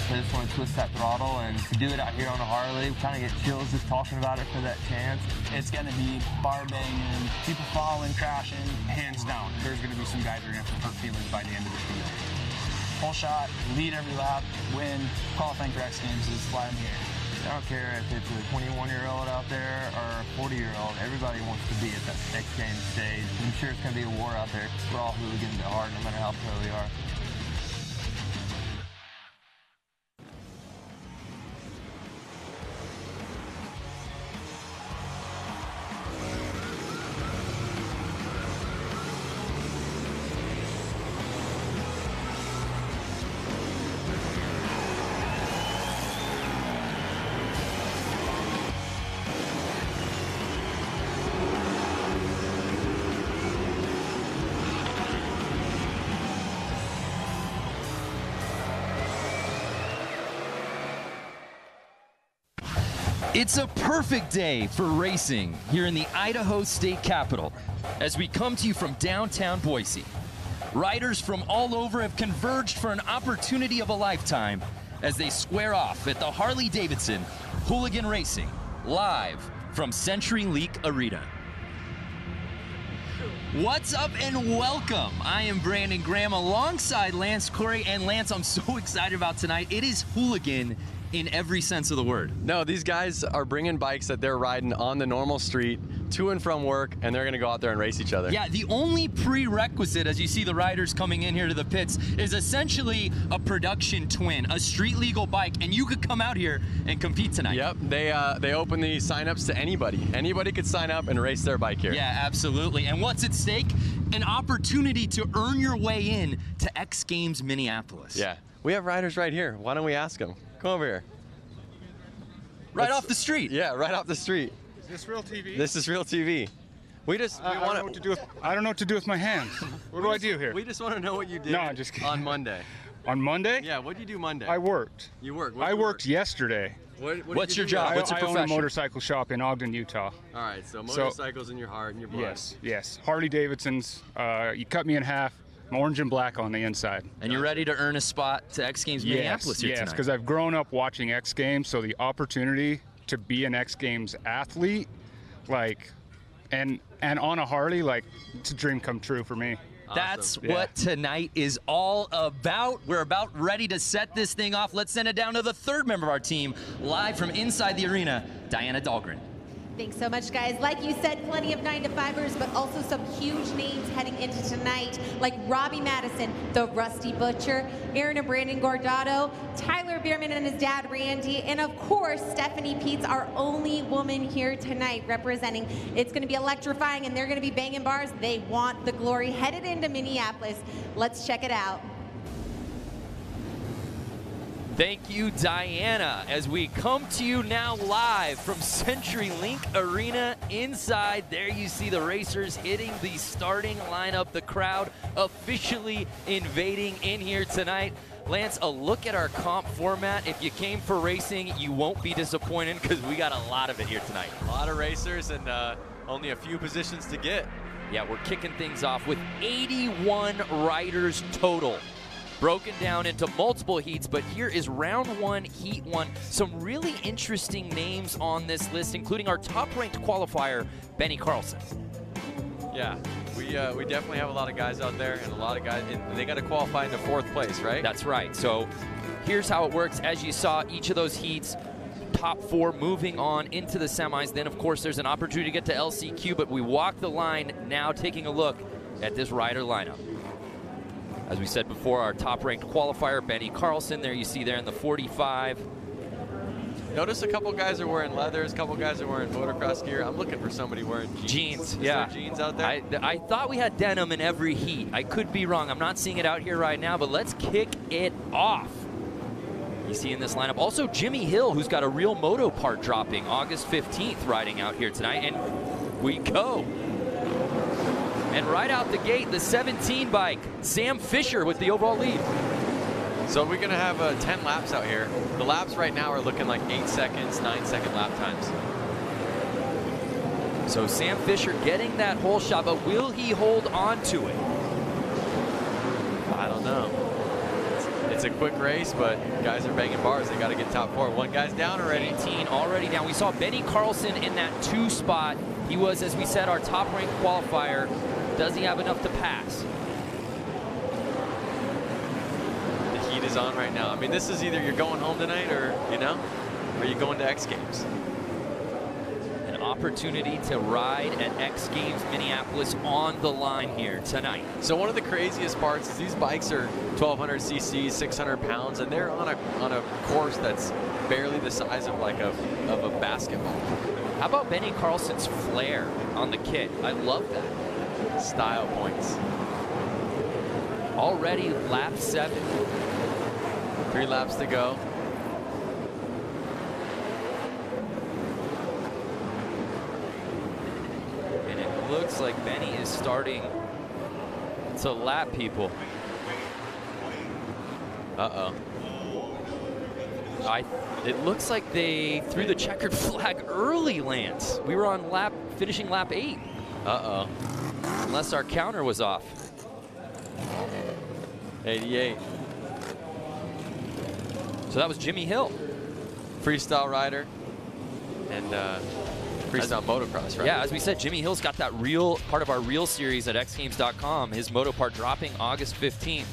So I just want to twist that throttle, and to do it out here on a Harley, kind of get chills just talking about it for that chance. It's going to be bar banging, people falling, crashing, hands down. There's going to be some guys who are going to have hurt feelings by the end of this week. Full shot, lead every lap, win, qualifying for X Games is why I'm here. I don't care if it's a 21-year-old out there or a 40-year-old. Everybody wants to be at that X Games stage. I'm sure it's going to be a war out there. We're all hooligans at heart, no matter how pro we are. It's a perfect day for racing here in the Idaho State Capitol as we come to you from downtown Boise. Riders from all over have converged for an opportunity of a lifetime as they square off at the Harley-Davidson Hooligan Racing, live from CenturyLink Arena. What's up and welcome. I am Brandon Graham alongside Lance Corey. And Lance, I'm so excited about tonight. It is hooligan in every sense of the word. No, these guys are bringing bikes that they're riding on the normal street to and from work, and they're going to go out there and race each other. Yeah, the only prerequisite, as you see the riders coming in here to the pits, is essentially a production twin, a street legal bike, and you could come out here and compete tonight. Yep, they open the signups to anybody. Anybody could sign up and race their bike here. Yeah, absolutely. And what's at stake? An opportunity to earn your way in to X Games Minneapolis. Yeah, we have riders right here. Why don't we ask them? Come over here. Right off the street. Yeah, right off the street. Is this real TV? This is real TV. I don't know what to do with. I don't know what to do with my hands. What do I do here? We just want to know what you did. No, I'm just kidding. On Monday. On Monday? Yeah, what did you do Monday? I worked. You worked. I worked yesterday. What's your job? What's your I own profession? a motorcycle shop in Ogden, Utah. All right, so motorcycles in your heart and your blood. Yes. Harley-Davidsons. You cut me in half. I'm orange and black on the inside. And you're ready to earn a spot to X Games Minneapolis here tonight. Yes, because I've grown up watching X Games, so the opportunity to be an X Games athlete, and on a Harley, it's a dream come true for me. That's what tonight is all about. We're about ready to set this thing off. Let's send it down to the third member of our team, live from inside the arena, Diana Dahlgren. Thanks so much, guys. Like you said, plenty of 9-to-5ers, but also some huge names heading into tonight, like Robbie Madison, the Rusty Butcher, Aaron and Brandon Gordo, Tyler Bierman and his dad, Randy, and of course, Stephanie Peets, our only woman here tonight representing. It's going to be electrifying, and they're going to be banging bars. They want the glory. Headed into Minneapolis. Let's check it out. Thank you, Diana, as we come to you now live from CenturyLink Arena inside. There you see the racers hitting the starting lineup, the crowd officially invading in here tonight. Lance, a look at our comp format. If you came for racing, you won't be disappointed because we got a lot of it here tonight. A lot of racers and only a few positions to get. Yeah, we're kicking things off with 81 riders total, broken down into multiple heats, but here is round one, heat one. Some really interesting names on this list, including our top-ranked qualifier, Benny Carlson. Yeah, we definitely have a lot of guys out there, and a lot of guys, and they got to qualify into 4th place, right? That's right. So here's how it works. As you saw, each of those heats, top 4 moving on into the semis. Then, of course, there's an opportunity to get to LCQ, but we walk the line now, taking a look at this rider lineup. As we said before, our top-ranked qualifier, Benny Carlson, there you see there in the 45. Notice a couple guys are wearing leathers, a couple guys are wearing motocross gear. I'm looking for somebody wearing jeans. Yeah. Is there jeans out there? I thought we had denim in every heat. I could be wrong. I'm not seeing it out here right now, but let's kick it off. You see in this lineup. Also, Jimmy Hill, who's got a real moto part dropping August 15th, riding out here tonight. And we go. And right out the gate, the 17 bike, Sam Fisher with the overall lead. So we're going to have 10 laps out here. The laps right now are looking like 8 seconds, 9-second lap times. So Sam Fisher getting that whole shot, but will he hold on to it? I don't know. It's a quick race, but guys are banging bars. They got to get top 4. One guy's down already. 18 already down. We saw Benny Carlson in that 2 spot. He was, as we said, our top-ranked qualifier. Does he have enough to pass? The heat is on right now. I mean, this is either you're going home tonight or, you know, or you're going to X Games. An opportunity to ride at X Games Minneapolis on the line here tonight. So one of the craziest parts is these bikes are 1,200 cc, 600 pounds, and they're on a course that's barely the size of like a basketball. How about Benny Carlson's flare on the kit? I love that. Style points. Already lap 7. 3 laps to go. And it looks like Benny is starting to lap people. Uh-oh. It looks like they threw the checkered flag early, Lance. We were on finishing lap 8. Uh-oh. Unless our counter was off. 88. So that was Jimmy Hill. Freestyle rider and freestyle motocross rider. Yeah, as we said, Jimmy Hill's got that part of our Reel series at xgames.com. His moto part dropping August 15th.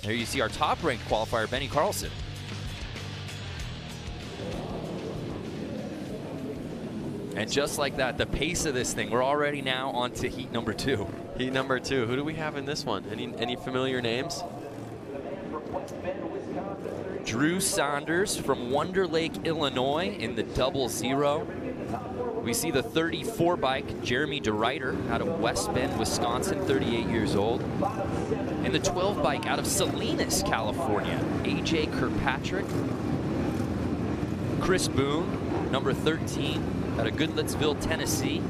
There you see our top-ranked qualifier, Benny Carlson. And just like that, the pace of this thing, we're already now on to heat number 2. Heat number 2. Who do we have in this one? Any familiar names? Drew Saunders from Wonder Lake, Illinois in the 00. We see the 34 bike, Jeremy DeRuyter out of West Bend, Wisconsin, 38 years old. And the 12 bike out of Salinas, California, AJ Kirkpatrick. Chris Boone, number 13, out of Goodlettsville, Tennessee.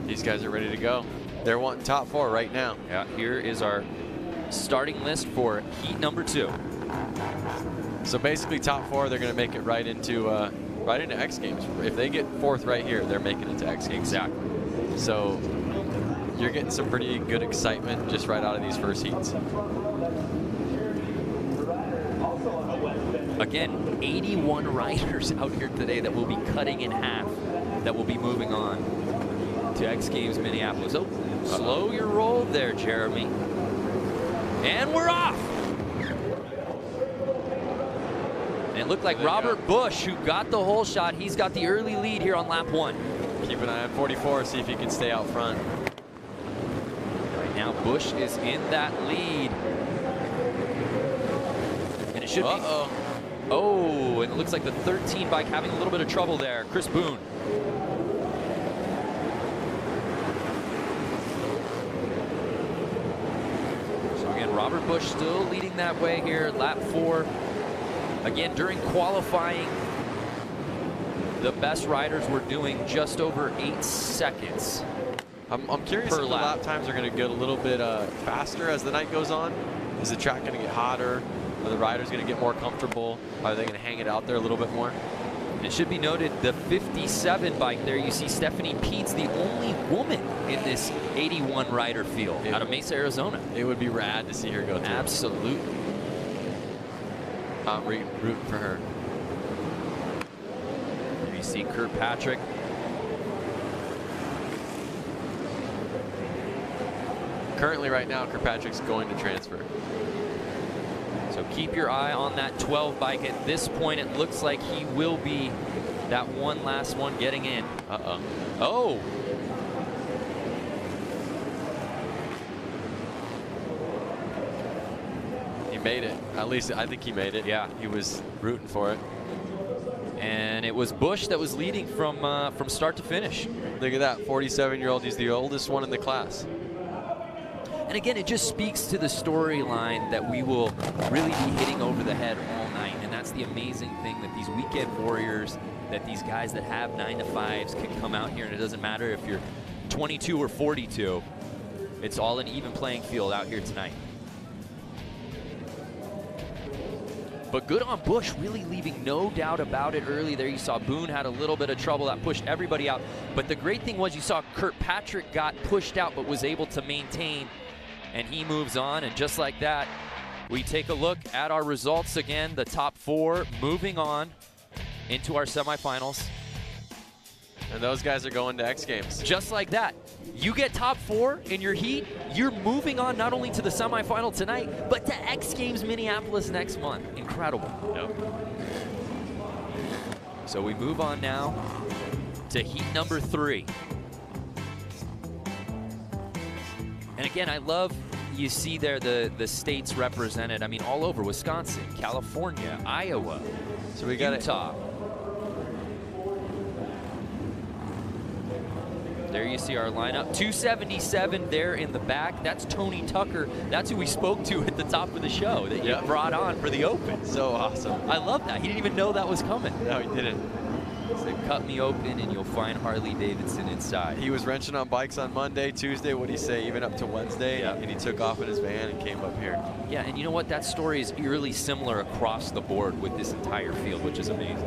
These guys are ready to go. They're wanting top 4 right now. Yeah, here is our starting list for heat number 2. So basically top 4, they're going to make it right into X Games. If they get 4th right here, they're making it to X Games. Exactly. So you're getting some pretty good excitement just right out of these first heats. Again, 81 riders out here today that will be cutting in half, that will be moving on to X Games Minneapolis. Oh, slow your roll there, Jeremy. And we're off. And it looked like Robert Bush, who got the whole shot, he's got the early lead here on lap 1. Keep an eye on 44, see if he can stay out front. Right now, Bush is in that lead. And it should be. Oh, and it looks like the 13 bike having a little bit of trouble there. Chris Boone. So again, Robert Bush still leading that way here, lap 4. Again, during qualifying, the best riders were doing just over 8 seconds. I'm curious if the lap times are going to get a little bit faster as the night goes on. Is the track going to get hotter? Are the riders going to get more comfortable? Are they going to hang it out there a little bit more? It should be noted, the 57 bike there, you see Stephanie Peets, the only woman in this 81 rider field out of Mesa, Arizona. It would be rad to see her go through. Absolutely. I'm rooting for her. There you see Kirkpatrick. Currently right now, Kirkpatrick's going to transfer. So keep your eye on that 12 bike. At this point, it looks like he will be that last one getting in. Uh-oh. Oh! He made it. At least I think he made it. Yeah. He was rooting for it. And it was Bush that was leading from start to finish. Look at that, 47-year-old. He's the oldest one in the class. And again, it just speaks to the storyline that we will really be hitting over the head all night. And that's the amazing thing, that these weekend warriors, that these guys that have 9-to-5s can come out here, and it doesn't matter if you're 22 or 42. It's all an even playing field out here tonight. But good on Bush, really leaving no doubt about it early there. You saw Boone had a little bit of trouble that pushed everybody out. But the great thing was you saw Kirkpatrick got pushed out but was able to maintain and he moves on. And just like that, we take a look at our results again. The top 4 moving on into our semifinals. And those guys are going to X Games. Just like that. You get top 4 in your heat, you're moving on not only to the semifinal tonight, but to X Games Minneapolis next month. Incredible. Yep. So we move on now to heat number 3. And again, I love, you see there the states represented. I mean, all over: Wisconsin, California, Iowa, so we got Utah. There you see our lineup. 277 there in the back. That's Tony Tucker. That's who we spoke to at the top of the show that you brought on for the Open. So awesome. I love that. He didn't even know that was coming. No, he didn't. So cut me open and you'll find Harley-Davidson inside. He was wrenching on bikes on Monday, Tuesday, what'd he say, even up to Wednesday, and he took off in his van and came up here. Yeah, and you know what? That story is eerily similar across the board with this entire field, which is amazing.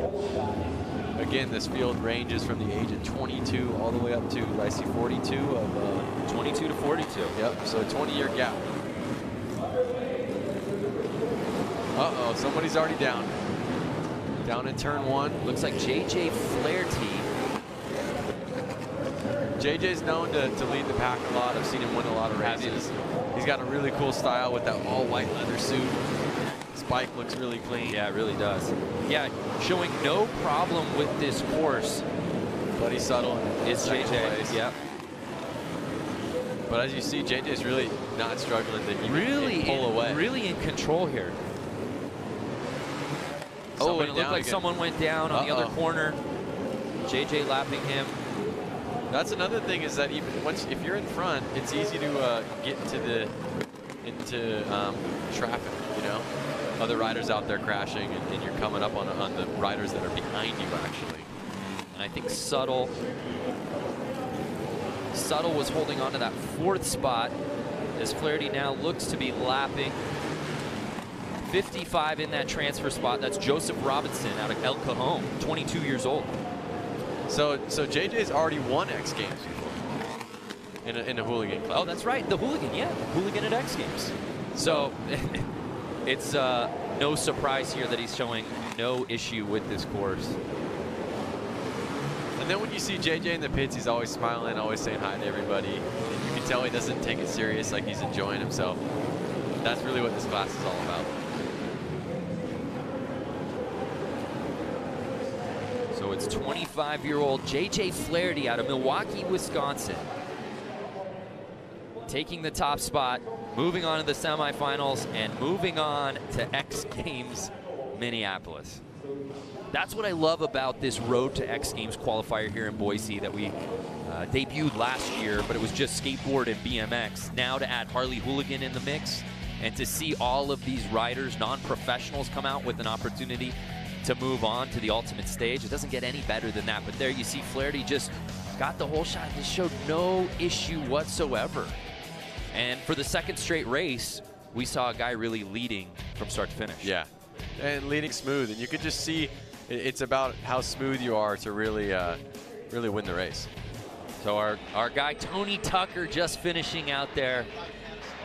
Again, this field ranges from the age of 22 all the way up to, I see 42 of... 22 to 42. Yep, so a 20-year gap. Uh-oh, somebody's already down. Down in turn 1. Looks like JJ Flaherty. JJ's known to lead the pack a lot. I've seen him win a lot of races. He's got a really cool style with that all-white leather suit. His bike looks really clean. Yeah, it really does. Yeah, showing no problem with this course. Buddy Suttle is JJ. Yep. But as you see, JJ's really not struggling to even pull away. Really in control here. Oh, and it looked like someone went down on the other corner. JJ lapping him. That's another thing, is that even if you're in front, it's easy to get into traffic. You know, other riders out there crashing, and you're coming up on the riders that are behind you actually. And I think Suttle was holding on to that 4th spot, as Flaherty now looks to be lapping. 55 in that transfer spot. That's Joseph Robinson out of El Cajon, 22 years old. So JJ's already won X Games before in a Hooligan club. Oh, that's right, the Hooligan, yeah, Hooligan at X Games. So it's no surprise here that he's showing no issue with this course. And then when you see JJ in the pits, he's always smiling, always saying hi to everybody. And you can tell he doesn't take it serious, like he's enjoying himself. That's really what this class is all about. So it's 25-year-old JJ Flaherty out of Milwaukee, Wisconsin, taking the top spot, moving on to the semifinals, and moving on to X Games Minneapolis. That's what I love about this Road to X Games qualifier here in Boise that we debuted last year, but it was just skateboard and BMX. Now to add Harley Hooligan in the mix, and to see all of these riders, non-professionals, come out with an opportunity to move on to the ultimate stage. It doesn't get any better than that. But there you see Flaherty just got the whole shot. Just showed no issue whatsoever. And for the 2nd straight race, we saw a guy really leading from start to finish. Yeah, and leading smooth. And you could just see it's about how smooth you are to really win the race. So our guy Tony Tucker just finishing out there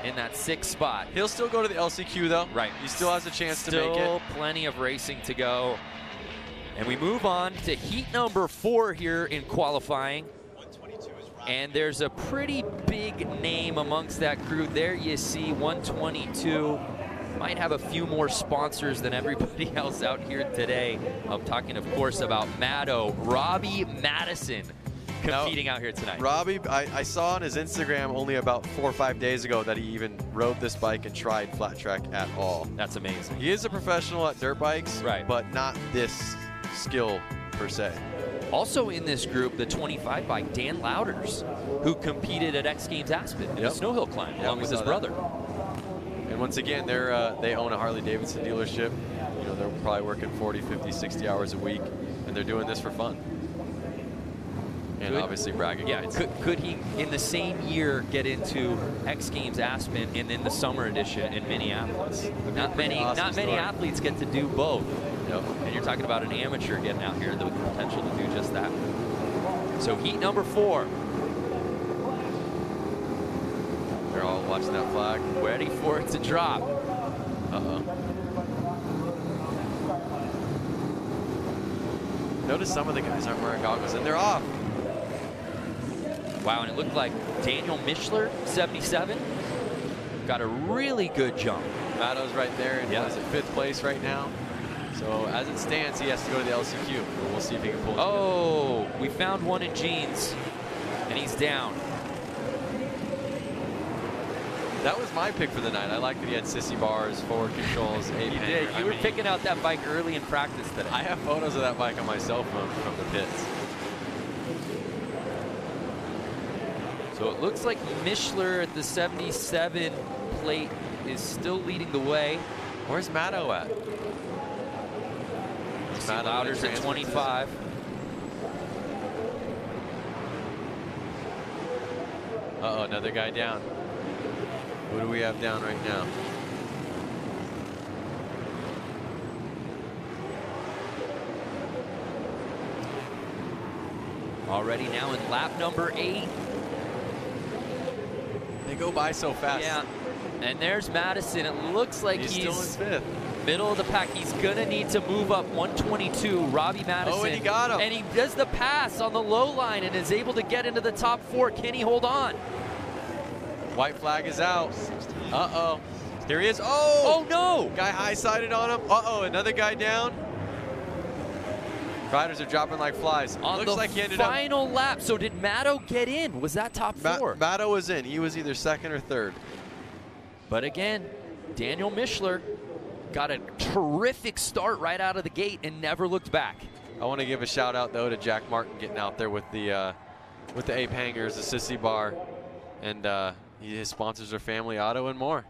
in that 6th spot. He'll still go to the LCQ though. Right. He still has a chance to make it. Still plenty of racing to go. And we move on to heat number 4 here in qualifying. And there's a pretty big name amongst that crew. There you see 122. Might have a few more sponsors than everybody else out here today. I'm talking, of course, about Maddo, Robbie Madison, competing out here tonight. Robbie, I saw on his Instagram only about 4 or 5 days ago that he even rode this bike and tried flat track at all. That's amazing. He is a professional at dirt bikes, right, but not this skill per se. Also in this group, the 25 bike, Dan Louders, who competed at X Games Aspen in the snow hill climb, along with his brother. And once again, they own a Harley-Davidson dealership. You know, they're probably working 40, 50, 60 hours a week, and they're doing this for fun. And obviously bragging. Yeah, could he, in the same year, get into X Games Aspen and then the summer edition in Minneapolis? Not many athletes get to do both. Yep. And you're talking about an amateur getting out here, the potential to do just that. So heat number 4. They're all watching that flag. Ready for it to drop. Uh-oh. Notice some of the guys aren't wearing goggles, and they're off. Wow, and it looked like Daniel Mischler, 77, got a really good jump. Mattow's right there, and Yeah. he's at 5th place right now. So as it stands, he has to go to the LCQ. But we'll see if he can pull it Oh, we found one in jeans, and he's down. That was my pick for the night. I like that he had sissy bars, forward controls, You did. You were picking out that bike early in practice today. I have photos of that bike on my cell phone from the pits. So it looks like Mischler at the 77 plate is still leading the way. Where's Matto at? Louders at 25. Uh-oh, another guy down. Who do we have down right now? Already now in lap number 8. They go by so fast. Yeah. And there's Madison. It looks like He's still in 5th. Middle of the pack. He's gonna need to move up 122. Robbie Madison. Oh, and he got him. And he does the pass on the low line and is able to get into the top 4. Can he hold on? White flag is out. Uh-oh. Here he is. Oh! Oh no! Guy high-sided on him. Uh-oh, another guy down. Riders are dropping like flies. On Looks the like he ended up. final lap. So did Matto get in? Was that top 4? Matto was in. He was either 2nd or 3rd. But again, Daniel Mischler got a terrific start right out of the gate and never looked back. I want to give a shout out though to Jack Martin getting out there with the ape hangers, the sissy bar, and his sponsors are Family Auto and more.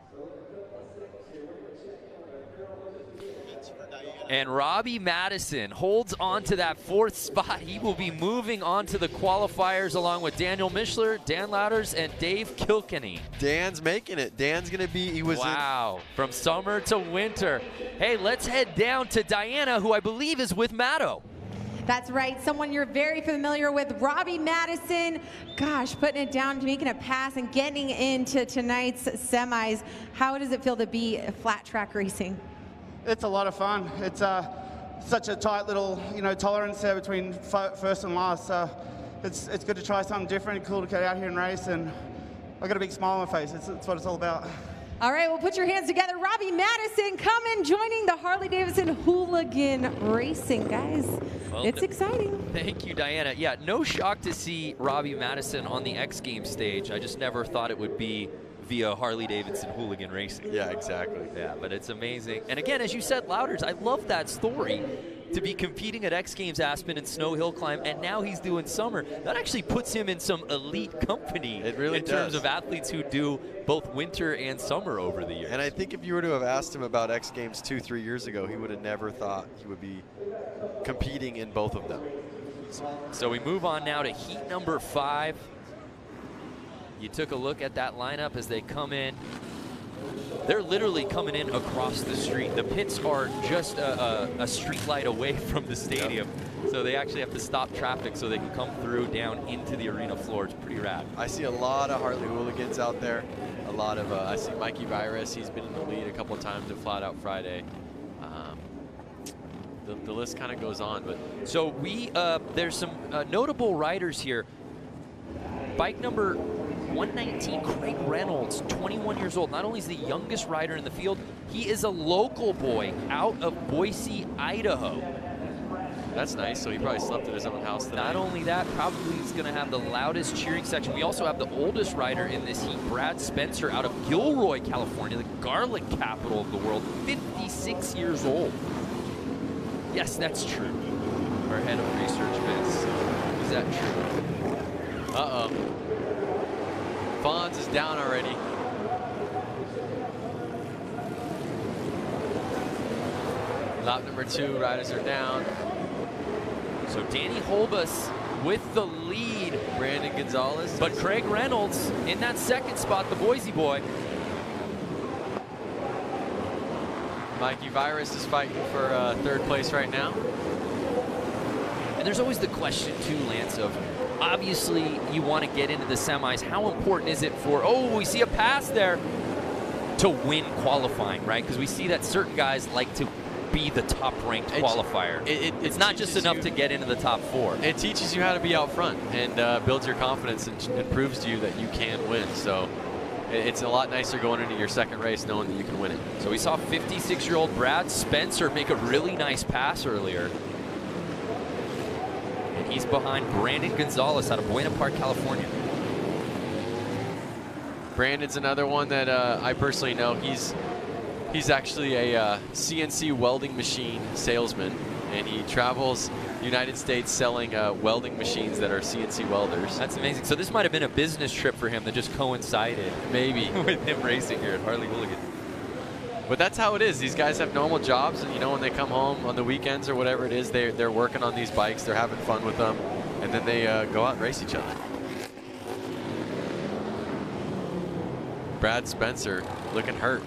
And Robbie Madison holds on to that 4th spot. He will be moving on to the qualifiers along with Daniel Mischler, Dan Louders, and Dave Kilkenny. Dan's making it. Dan's going to be, he was wow, from summer to winter. Hey, let's head down to Diana, who I believe is with Matto. That's right, someone you're very familiar with, Robbie Madison. Gosh, putting it down, making a pass and getting into tonight's semis. How does it feel to be flat track racing? It's a lot of fun. It's such a tight little, tolerance there between first and last. It's good to try something different, cool to get out here and race, and I got a big smile on my face. It's what it's all about. All right, well, put your hands together. Robbie Madison coming, joining the Harley-Davidson Hooligan Racing, guys. Well, it's exciting. Thank you, Diana. Yeah, no shock to see Robbie Madison on the X Games stage. I just never thought it would be via Harley-Davidson Hooligan Racing. Yeah, exactly. Yeah, but it's amazing. And again, as you said, Louders, I love that story. To be competing at X Games Aspen and Snow Hill Climb, and now he's doing summer. That actually puts him in some elite company. It really in terms of athletes who do both winter and summer over the years. And I think if you were to have asked him about X Games 2-3 years ago, he would have never thought he would be competing in both of them. So we move on now to heat number 5. You took a look at that lineup as they come in. They're literally coming in across the street. The pits are just a street light away from the stadium. Yep. So they actually have to stop traffic so they can come through down into the arena floor. It's pretty rad. I see a lot of Harley hooligans out there. A lot of, I see Mikey Virus. He's been in the lead a couple of times at Flat Out Friday. The list kind of goes on. But so there's some notable riders here. Bike number 119, Craig Reynolds, 21 years old. Not only is the youngest rider in the field, he is a local boy out of Boise, Idaho. That's nice. So he probably slept at his own house tonight. Not only that, probably he's going to have the loudest cheering section. We also have the oldest rider in this heat, Brad Spencer, out of Gilroy, California, the garlic capital of the world, 56 years old. Yes, that's true. Our head of research, Vince. Is that true? Uh-oh. Fonz is down already. Lap number 2, riders are down. So Danny Holbus with the lead. Brandon Gonzalez. But Craig Reynolds in that second spot, the Boise boy. Mikey Virus is fighting for 3rd place right now. And there's always the question too, Lance, of obviously you want to get into the semis. How important is it for, oh, we see a pass there, to win qualifying, right? Because we see that certain guys like to be the top-ranked qualifier. It's not just enough to get into the top 4. It teaches you how to be out front and builds your confidence and proves to you that you can win. So it's a lot nicer going into your second race knowing that you can win it. So we saw 56-year-old Brad Spencer make a really nice pass earlier. And he's behind Brandon Gonzalez out of Buena Park, California. Brandon's another one that I personally know. He's actually a CNC welding machine salesman, and he travels the United States selling welding machines that are CNC welders. That's amazing. So this might have been a business trip for him that just coincided maybe with him racing here at Harley Hooligan. But that's how it is. These guys have normal jobs, and you know, when they come home on the weekends or whatever it is, they're working on these bikes, they're having fun with them, and then they go out and race each other. Brad Spencer looking hurt.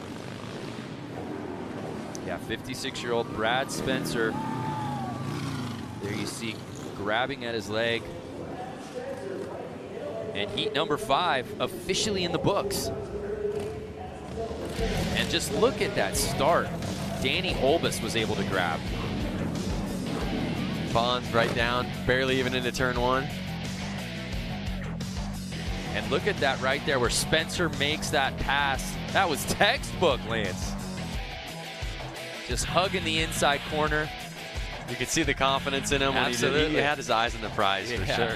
Yeah, 56-year-old Brad Spencer. There you see grabbing at his leg. And heat number 5 officially in the books. And just look at that start. Danny Holbus was able to grab. Bonds right down, barely even into turn 1. And look at that right there where Spencer makes that pass. That was textbook, Lance. Just hugging the inside corner. You could see the confidence in him when he did it. He had his eyes on the prize for sure.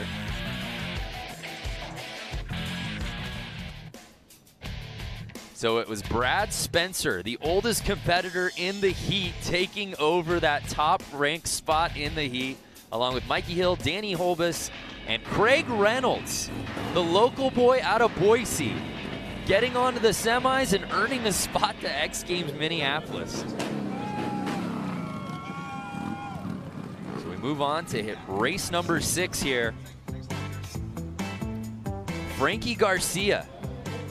So it was Brad Spencer, the oldest competitor in the heat, taking over that top-ranked spot in the heat, along with Mikey Hill, Danny Holbus, and Craig Reynolds, the local boy out of Boise, getting onto the semis and earning a spot to X Games Minneapolis. So we move on to hit race number 6 here. Frankie Garcia,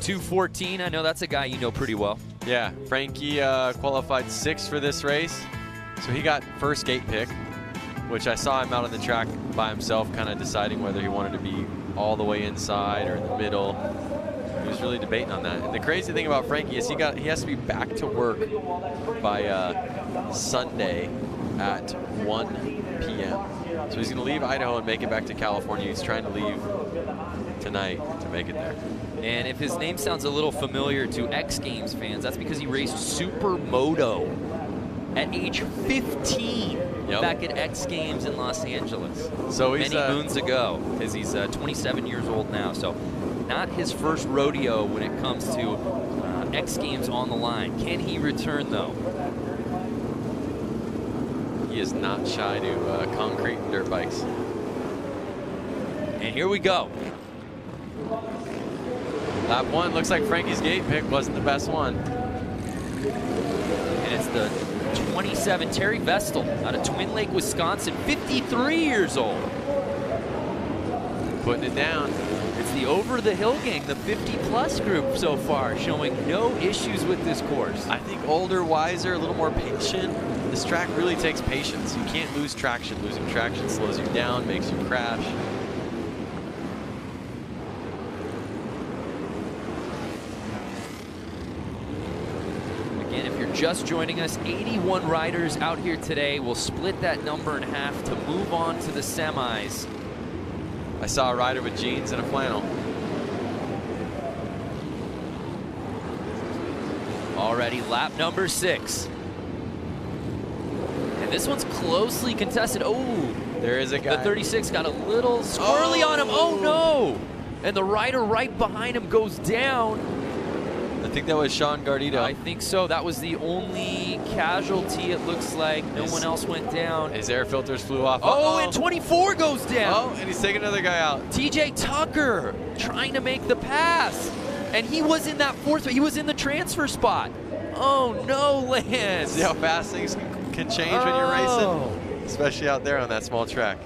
2:14. I know that's a guy you know pretty well. Yeah, Frankie qualified 6th for this race, so he got first gate pick, which I saw him out on the track by himself, kind of deciding whether he wanted to be all the way inside or in the middle. He was really debating on that. And the crazy thing about Frankie is he has to be back to work by Sunday at 1 p.m. So he's going to leave Idaho and make it back to California. He's trying to leave tonight to make it there. And if his name sounds a little familiar to X Games fans, that's because he raced Supermoto at age 15 back at X Games in Los Angeles. So he's, many moons ago, because he's 27 years old now. So not his first rodeo when it comes to X Games on the line. Can he return, though? He is not shy to concrete and dirt bikes. And here we go. Lap 1, looks like Frankie's gate pick wasn't the best one. And it's the 27, Terry Vestal, out of Twin Lake, Wisconsin, 53 years old. Putting it down. It's the Over the Hill gang, the 50-plus group so far, showing no issues with this course. I think older, wiser, a little more patient. This track really takes patience. You can't lose traction. Losing traction slows you down, makes you crash. Just joining us, 81 riders out here today. We'll split that number in half to move on to the semis. I saw a rider with jeans and a flannel. Already lap number 6. And this one's closely contested. Oh, there is a guy. The 36 got a little squirrely on him. Oh no! And the rider right behind him goes down. I think that was Sean Gardito. I think so. That was the only casualty, it looks like. No one else went down. His air filters flew off. Oh, and 24 goes down. Oh, and he's taking another guy out. TJ Tucker trying to make the pass. And he was in that 4th, he was in the transfer spot. Oh, no, Lance. See how fast things can change when you're racing? Especially out there on that small track.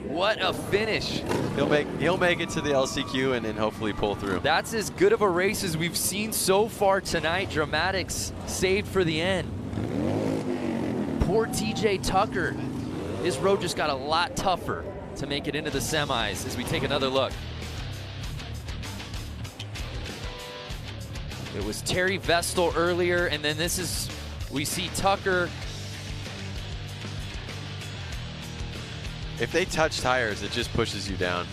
What a finish. He'll make it to the LCQ and then hopefully pull through. That's as good of a race as we've seen so far tonight. Dramatics saved for the end. Poor TJ Tucker. His road just got a lot tougher to make it into the semis as we take another look. It was Terry Vestal earlier, and then we see Tucker. If they touch tires, it just pushes you down.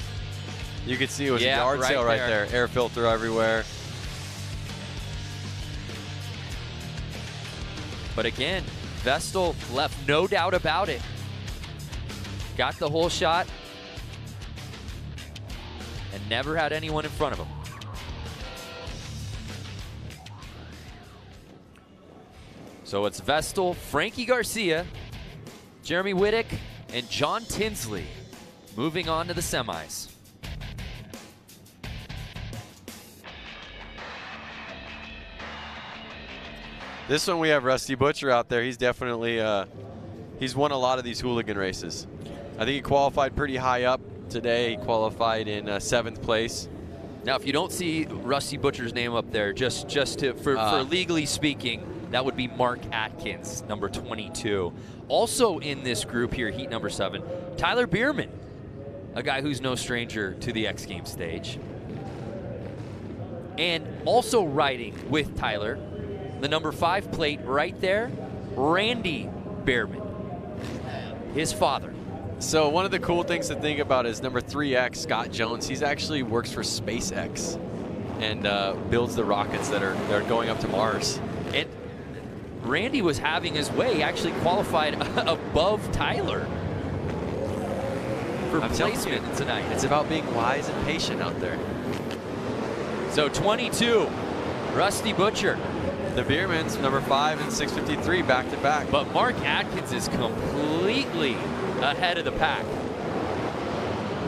You can see it was a yard right sale right there. Air filter everywhere. But again, Vestal left no doubt about it. Got the whole shot and never had anyone in front of him. So it's Vestal, Frankie Garcia, Jeremy Whittick, and John Tinsley moving on to the semis. This one we have Rusty Butcher out there. He's definitely, he's won a lot of these hooligan races. I think he qualified pretty high up today. He qualified in 7th place. Now, if you don't see Rusty Butcher's name up there, for legally speaking, that would be Mark Atkins, number 22. Also in this group here, heat number 7, Tyler Bierman, a guy who's no stranger to the X Games stage. And also riding with Tyler, the number 5 plate right there, Randy Bierman, his father. So one of the cool things to think about is number 3X, Scott Jones. He's actually works for SpaceX and builds the rockets that are going up to Mars. And Randy was having his way. He actually qualified above Tyler for placement tonight. It's about being wise and patient out there. So 22, Rusty Butcher. The Biermans, number 5 and 653, back to back. But Mark Atkins is completely ahead of the pack.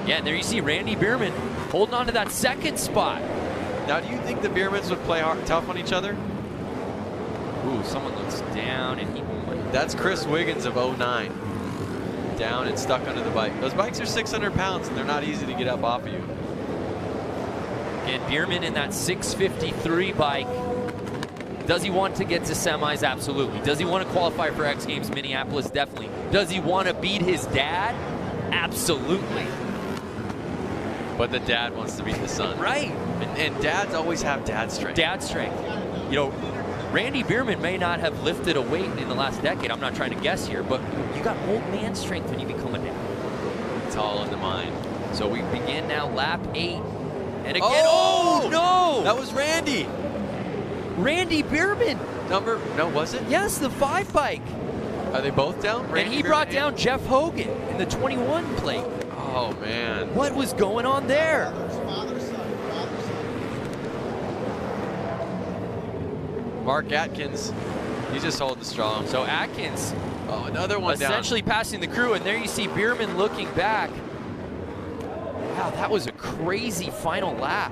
Yeah, and there you see Randy Bierman holding on to that 2nd spot. Now, do you think the Biermans would play tough on each other? Ooh, someone looks down, and he might. That's Chris Wiggins of 09. Down and stuck under the bike. Those bikes are 600 pounds, and they're not easy to get up off of you. And Bierman in that 653 bike. Does he want to get to semis? Absolutely. Does he want to qualify for X Games Minneapolis? Definitely. Does he want to beat his dad? Absolutely. But the dad wants to beat the son. Right. And dads always have dad strength. Dad strength. You know, Randy Bierman may not have lifted a weight in the last decade. I'm not trying to guess here, but you got old man strength when you become a dad. It's all in the mind. So we begin now lap 8. And again, oh no! That was Randy. Randy Bierman. No, was it? Yes, the 5 bike. Are they both down? Randy and he brought down Jeff Hogan in the 21 plate. Oh, man. What was going on there? Mark Atkins, he's just holding strong. So Atkins, another one essentially down. Passing the crew, and there you see Bierman looking back. Wow, that was a crazy final lap.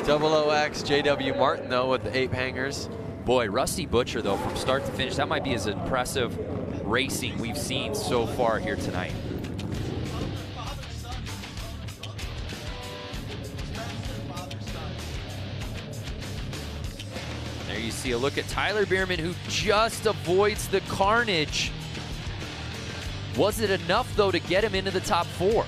OOX JW Martin, though, with the 8 hangers. Boy, Rusty Butcher, though, from start to finish, that might be as impressive racing we've seen so far here tonight. There you see a look at Tyler Bierman, who just avoids the carnage. Was it enough, though, to get him into the top 4?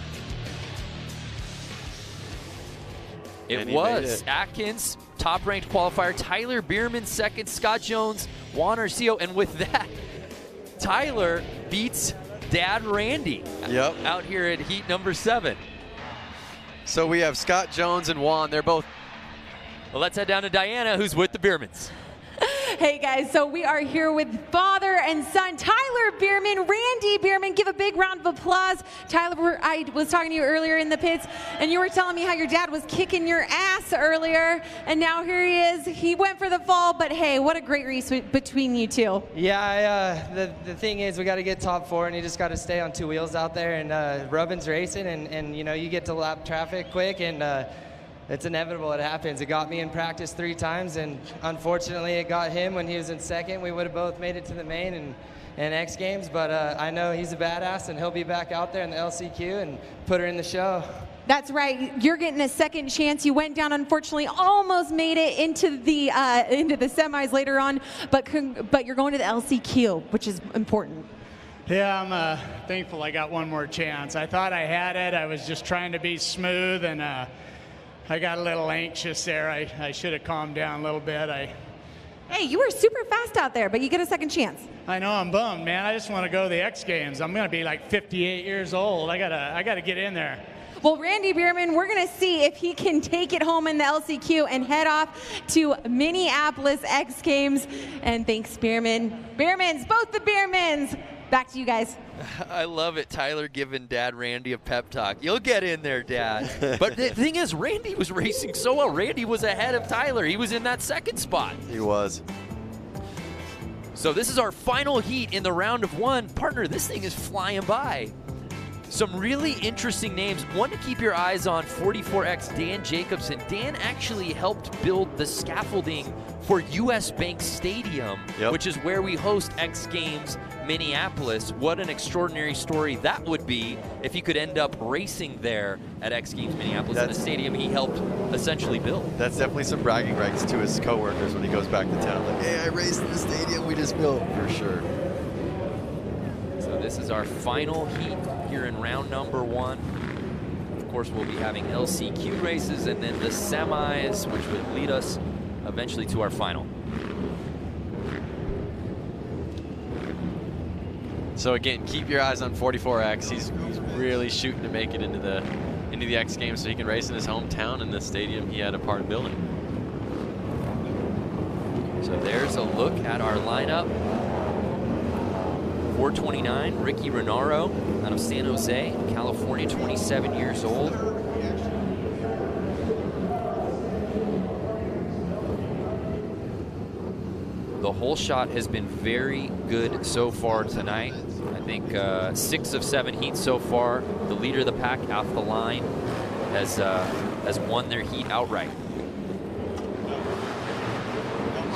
It was. Atkins, top-ranked qualifier. Tyler Bierman, 2nd. Scott Jones, Juan Arceo. And with that, Tyler beats Dad Randy out here at heat number 7. So we have Scott Jones and Juan. They're both. Well, let's head down to Diana, who's with the Biermans. Hey guys, so we are here with father and son, Tyler Bierman, Randy Bierman. Give a big round of applause. Tyler, I was talking to you earlier in the pits, and you were telling me how your dad was kicking your ass earlier, and now here he is. He went for the fall, but hey, what a great race between you two. Yeah, the thing is, we got to get top 4, and you just got to stay on 2 wheels out there, and Rubin's racing, and you know, you get to lap traffic quick, and it's inevitable. It happens. It got me in practice 3 times, and unfortunately it got him when he was in 2nd. We would have both made it to the main and X Games, but I know he's a badass, and he'll be back out there in the LCQ and put her in the show. That's right. You're getting a second chance. You went down, unfortunately, almost made it into the semis later on, but you're going to the LCQ, which is important. Yeah, I'm thankful I got one more chance. I thought I had it. I was just trying to be smooth, and I got a little anxious there. I should have calmed down a little bit. Hey, you were super fast out there, but you get a second chance. I know, I'm bummed, man. I just want to go to the X Games. I'm going to be like 58 years old. I gotta get in there. Well, Randy Bierman, we're going to see if he can take it home in the LCQ and head off to Minneapolis X Games. And thanks, Bierman. Biermans, both the Biermans. Back to you guys. I love it. Tyler giving Dad Randy a pep talk. You'll get in there, Dad. But the thing is, Randy was racing so well. Randy was ahead of Tyler. He was in that second spot. He was. So this is our final heat in the round of one. Partner, this thing is flying by. Some really interesting names. One to keep your eyes on, 44X Dan Jacobson. Dan actually helped build the scaffolding for US Bank Stadium, which is where we host X Games Minneapolis. What an extraordinary story that would be if he could end up racing there at X Games Minneapolis in a stadium he helped essentially build. That's definitely some bragging rights to his coworkers when he goes back to town. Like, hey, I raced in the stadium we just built, for sure. So this is our final heat here in round number one. Of course, we'll be having LCQ races and then the semis, which would lead us eventually to our final. So again, keep your eyes on 44X. He's really shooting to make it into the X Games so he can race in his hometown in the stadium he had a part in building. So there's a look at our lineup. 429, Ricky Renaro out of San Jose, California, 27 years old. The whole shot has been very good so far tonight. I think 6 of 7 heats so far. The leader of the pack, off the line, has won their heat outright.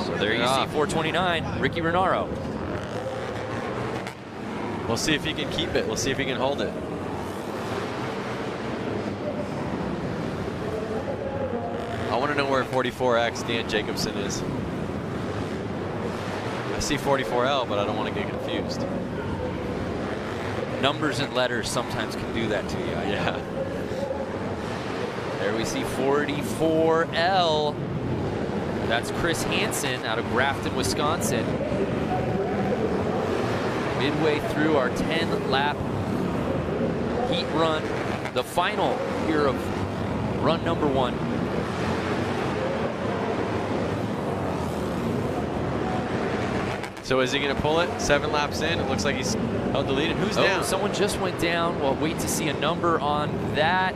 So there you see 429, Ricky Renaro. We'll see if he can keep it. We'll see if he can hold it. I want to know where 44X Dan Jacobson is. I see 44L, but I don't want to get confused. Numbers and letters sometimes can do that to you. Yeah. There we see 44L. That's Chris Hansen out of Grafton, Wisconsin. Midway through our 10-lap heat run, the final here of run number one. So is he going to pull it? 7 laps in, it looks like he's held the lead. And who's down? Someone just went down. We'll wait to see a number on that.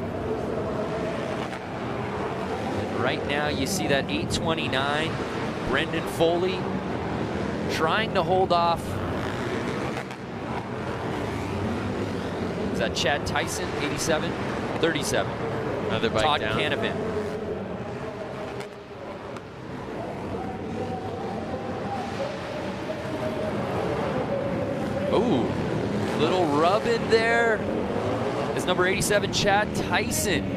And right now you see that 829, Brendan Foley trying to hold off. Is that Chad Tyson, 87? 37. Another bike Todd down. Canavan. Ooh, little rub in there. Is number 87, Chad Tyson.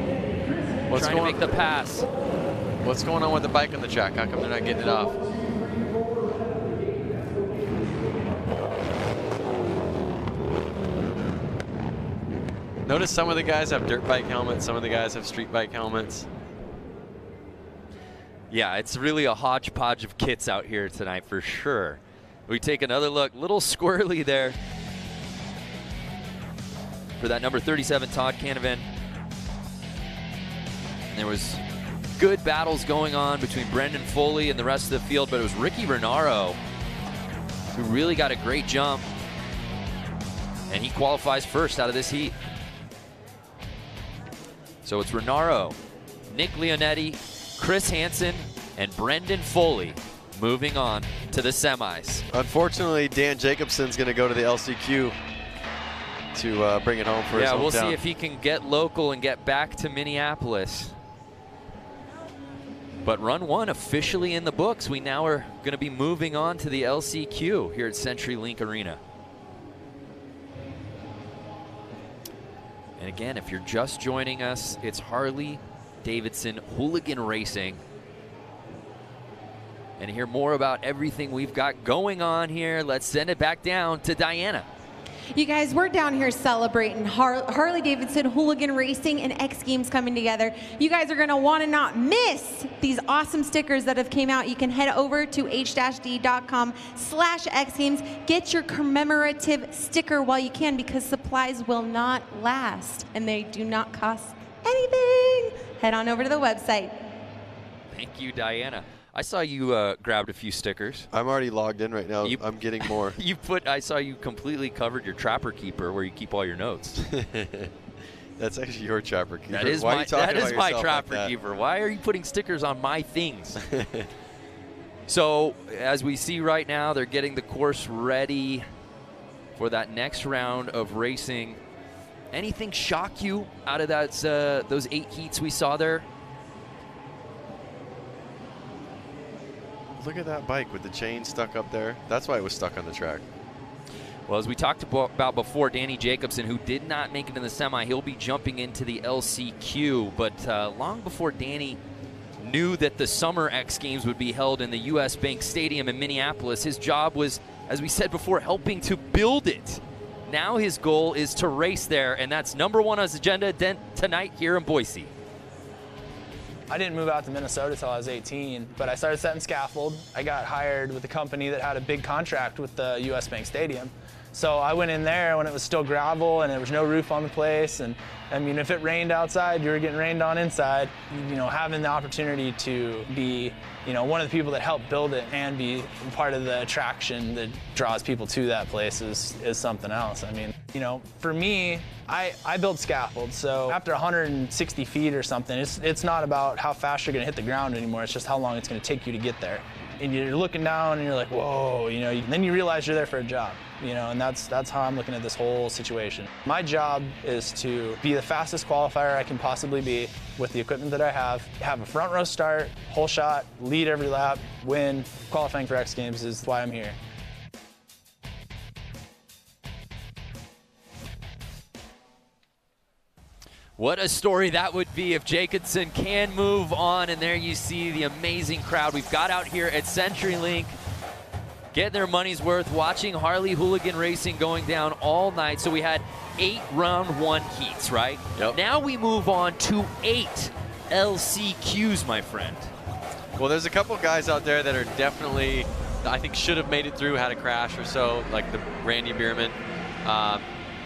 Trying to make the pass. What's going on with the bike on the track? How come they're not getting it off? Notice some of the guys have dirt bike helmets, some of the guys have street bike helmets. Yeah, it's really a hodgepodge of kits out here tonight for sure. We take another look, little squirrely there for that number 37, Todd Canavan. And there was good battles going on between Brendan Foley and the rest of the field, but it was Ricky Renaro who really got a great jump, and he qualifies first out of this heat. So it's Renaro, Nick Leonetti, Chris Hansen, and Brendan Foley moving on to the semis. Unfortunately, Dan Jacobson's going to go to the LCQ to bring it home for his hometown. Yeah, we'll see if he can get local and get back to Minneapolis. But run one officially in the books. We now are going to be moving on to the LCQ here at CenturyLink Arena. And again, if you're just joining us, it's Harley-Davidson Hooligan Racing. And to hear more about everything we've got going on here, let's send it back down to Diana. You guys, we're down here celebrating Harley-Davidson Hooligan Racing and X Games coming together. You guys are going to want to not miss these awesome stickers that have came out. You can head over to h-d.com/X Games. Get your commemorative sticker while you can, because supplies will not last and they do not cost anything. Head on over to the website. Thank you, Diana. I saw you grabbed a few stickers. I'm already logged in right now. I'm getting more. I saw you completely covered your Trapper Keeper where you keep all your notes. That's actually your Trapper Keeper. That is my Trapper Keeper. Why are you putting stickers on my things? So as we see right now, they're getting the course ready for that next round of racing. Anything shock you out of that those 8 heats we saw there? Look at that bike with the chain stuck up there. That's why it was stuck on the track. Well, as we talked about before, Danny Jacobson, who did not make it in the semi, he'll be jumping into the LCQ. But long before Danny knew that the Summer X Games would be held in the U.S. Bank Stadium in Minneapolis, his job was, as we said before, helping to build it. Now his goal is to race there, and that's #1 on his agenda tonight here in Boise. I didn't move out to Minnesota until I was 18, but I started setting scaffold. I got hired with a company that had a big contract with the U.S. Bank Stadium. So I went in there when it was still gravel and there was no roof on the place. And I mean, if it rained outside, you were getting rained on inside. You know, having the opportunity to be, you know, one of the people that helped build it and be part of the attraction that draws people to that place is something else. I mean, you know, for me, I build scaffold, so after 160 feet or something, it's not about how fast you're gonna hit the ground anymore, it's just how long it's gonna take you to get there. And you're looking down and you're like, whoa, you know, and then you realize you're there for a job, you know, and that's how I'm looking at this whole situation. My job is to be the fastest qualifier I can possibly be with the equipment that I have a front row start, whole shot, lead every lap, win. Qualifying for X Games is why I'm here. What a story that would be if Jacobson can move on. And there you see the amazing crowd we've got out here at CenturyLink, getting their money's worth, watching Harley Hooligan Racing going down all night. So we had 8 round 1 heats, right? Yep. Now we move on to 8 LCQs, my friend. Well, there's a couple guys out there that are definitely, I think, should have made it through, had a crash or so, like the Randy Bierman.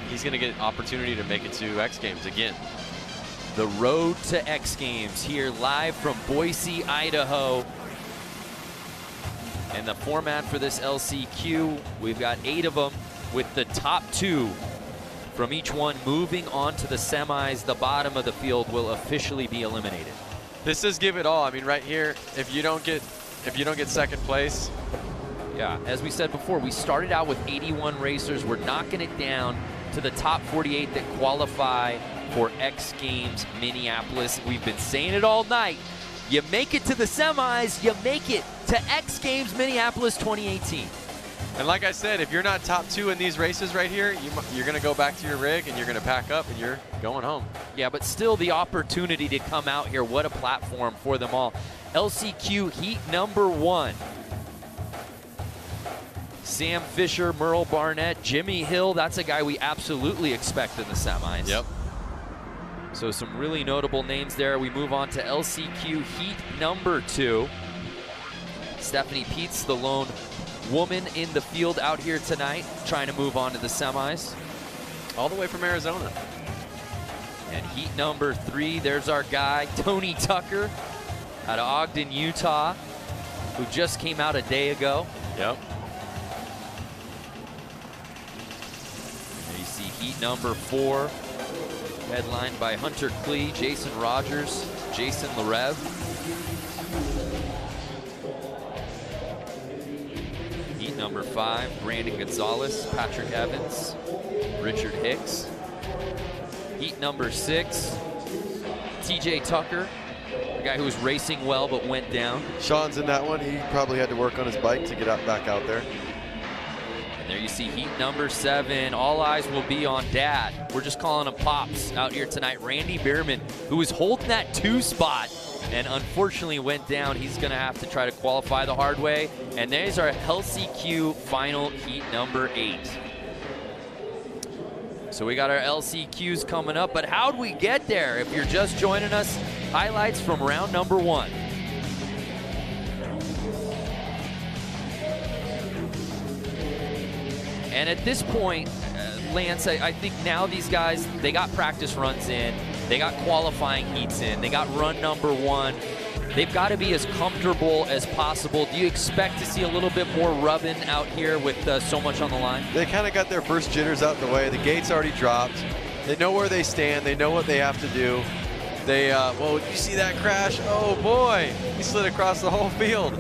He's going to get an opportunity to make it to X Games again. The road to X Games here live from Boise, Idaho. And the format for this LCQ, we've got 8 of them, with the top 2 from each one moving on to the semis. The bottom of the field will officially be eliminated. This is give it all. I mean, right here, if you don't get second place. Yeah, as we said before, we started out with 81 racers. We're knocking it down to the top 48 that qualify for X Games Minneapolis. We've been saying it all night. You make it to the semis, you make it to X Games Minneapolis 2018. And like I said, if you're not top 2 in these races right here, you're going to go back to your rig and you're going to pack up and you're going home. Yeah, but still the opportunity to come out here. What a platform for them all. LCQ heat #1. Sam Fisher, Merle Barnett, Jimmy Hill. That's a guy we absolutely expect in the semis. Yep. So some really notable names there. We move on to LCQ heat #2. Stephanie Peets, the lone woman in the field out here tonight, trying to move on to the semis. All the way from Arizona. And heat #3, there's our guy, Tony Tucker, out of Ogden, Utah, who just came out a day ago. Yep. And you see heat #4. Headlined by Hunter Klee, Jason Rogers, Jason Larev. Heat #5, Brandon Gonzalez, Patrick Evans, Richard Hicks. Heat #6, TJ Tucker, the guy who was racing well but went down. Sean's in that one. He probably had to work on his bike to get back out there. And there you see heat #7. All eyes will be on Dad. We're just calling him Pops out here tonight. Randy Bierman, who was holding that 2 spot and unfortunately went down. He's going to have to try to qualify the hard way. And there's our LCQ final heat #8. So we got our LCQs coming up, but how'd we get there? If you're just joining us, highlights from round number 1. And at this point, Lance, I think now these guys, they got practice runs in, they got qualifying heats in, they got run number 1. They've got to be as comfortable as possible. Do you expect to see a little bit more rubbing out here with so much on the line? They kind of got their first jitters out the way. The gate's already dropped. They know where they stand. They know what they have to do. They, well, you see that crash? Oh boy, he slid across the whole field.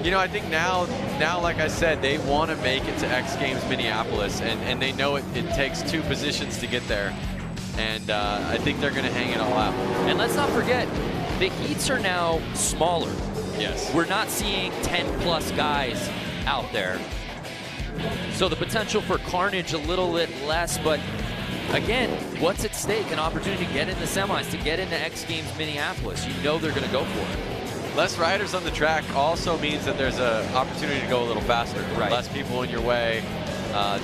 You know, I think now, like I said, they want to make it to X Games Minneapolis, and they know it takes 2 positions to get there. And I think they're going to hang it all out. And let's not forget, the heats are now smaller. Yes. We're not seeing 10-plus guys out there. So the potential for carnage a little bit less, but again, what's at stake? An opportunity to get in the semis, to get into X Games Minneapolis. You know they're going to go for it. Less riders on the track also means that there's an opportunity to go a little faster. Right. Less people in your way.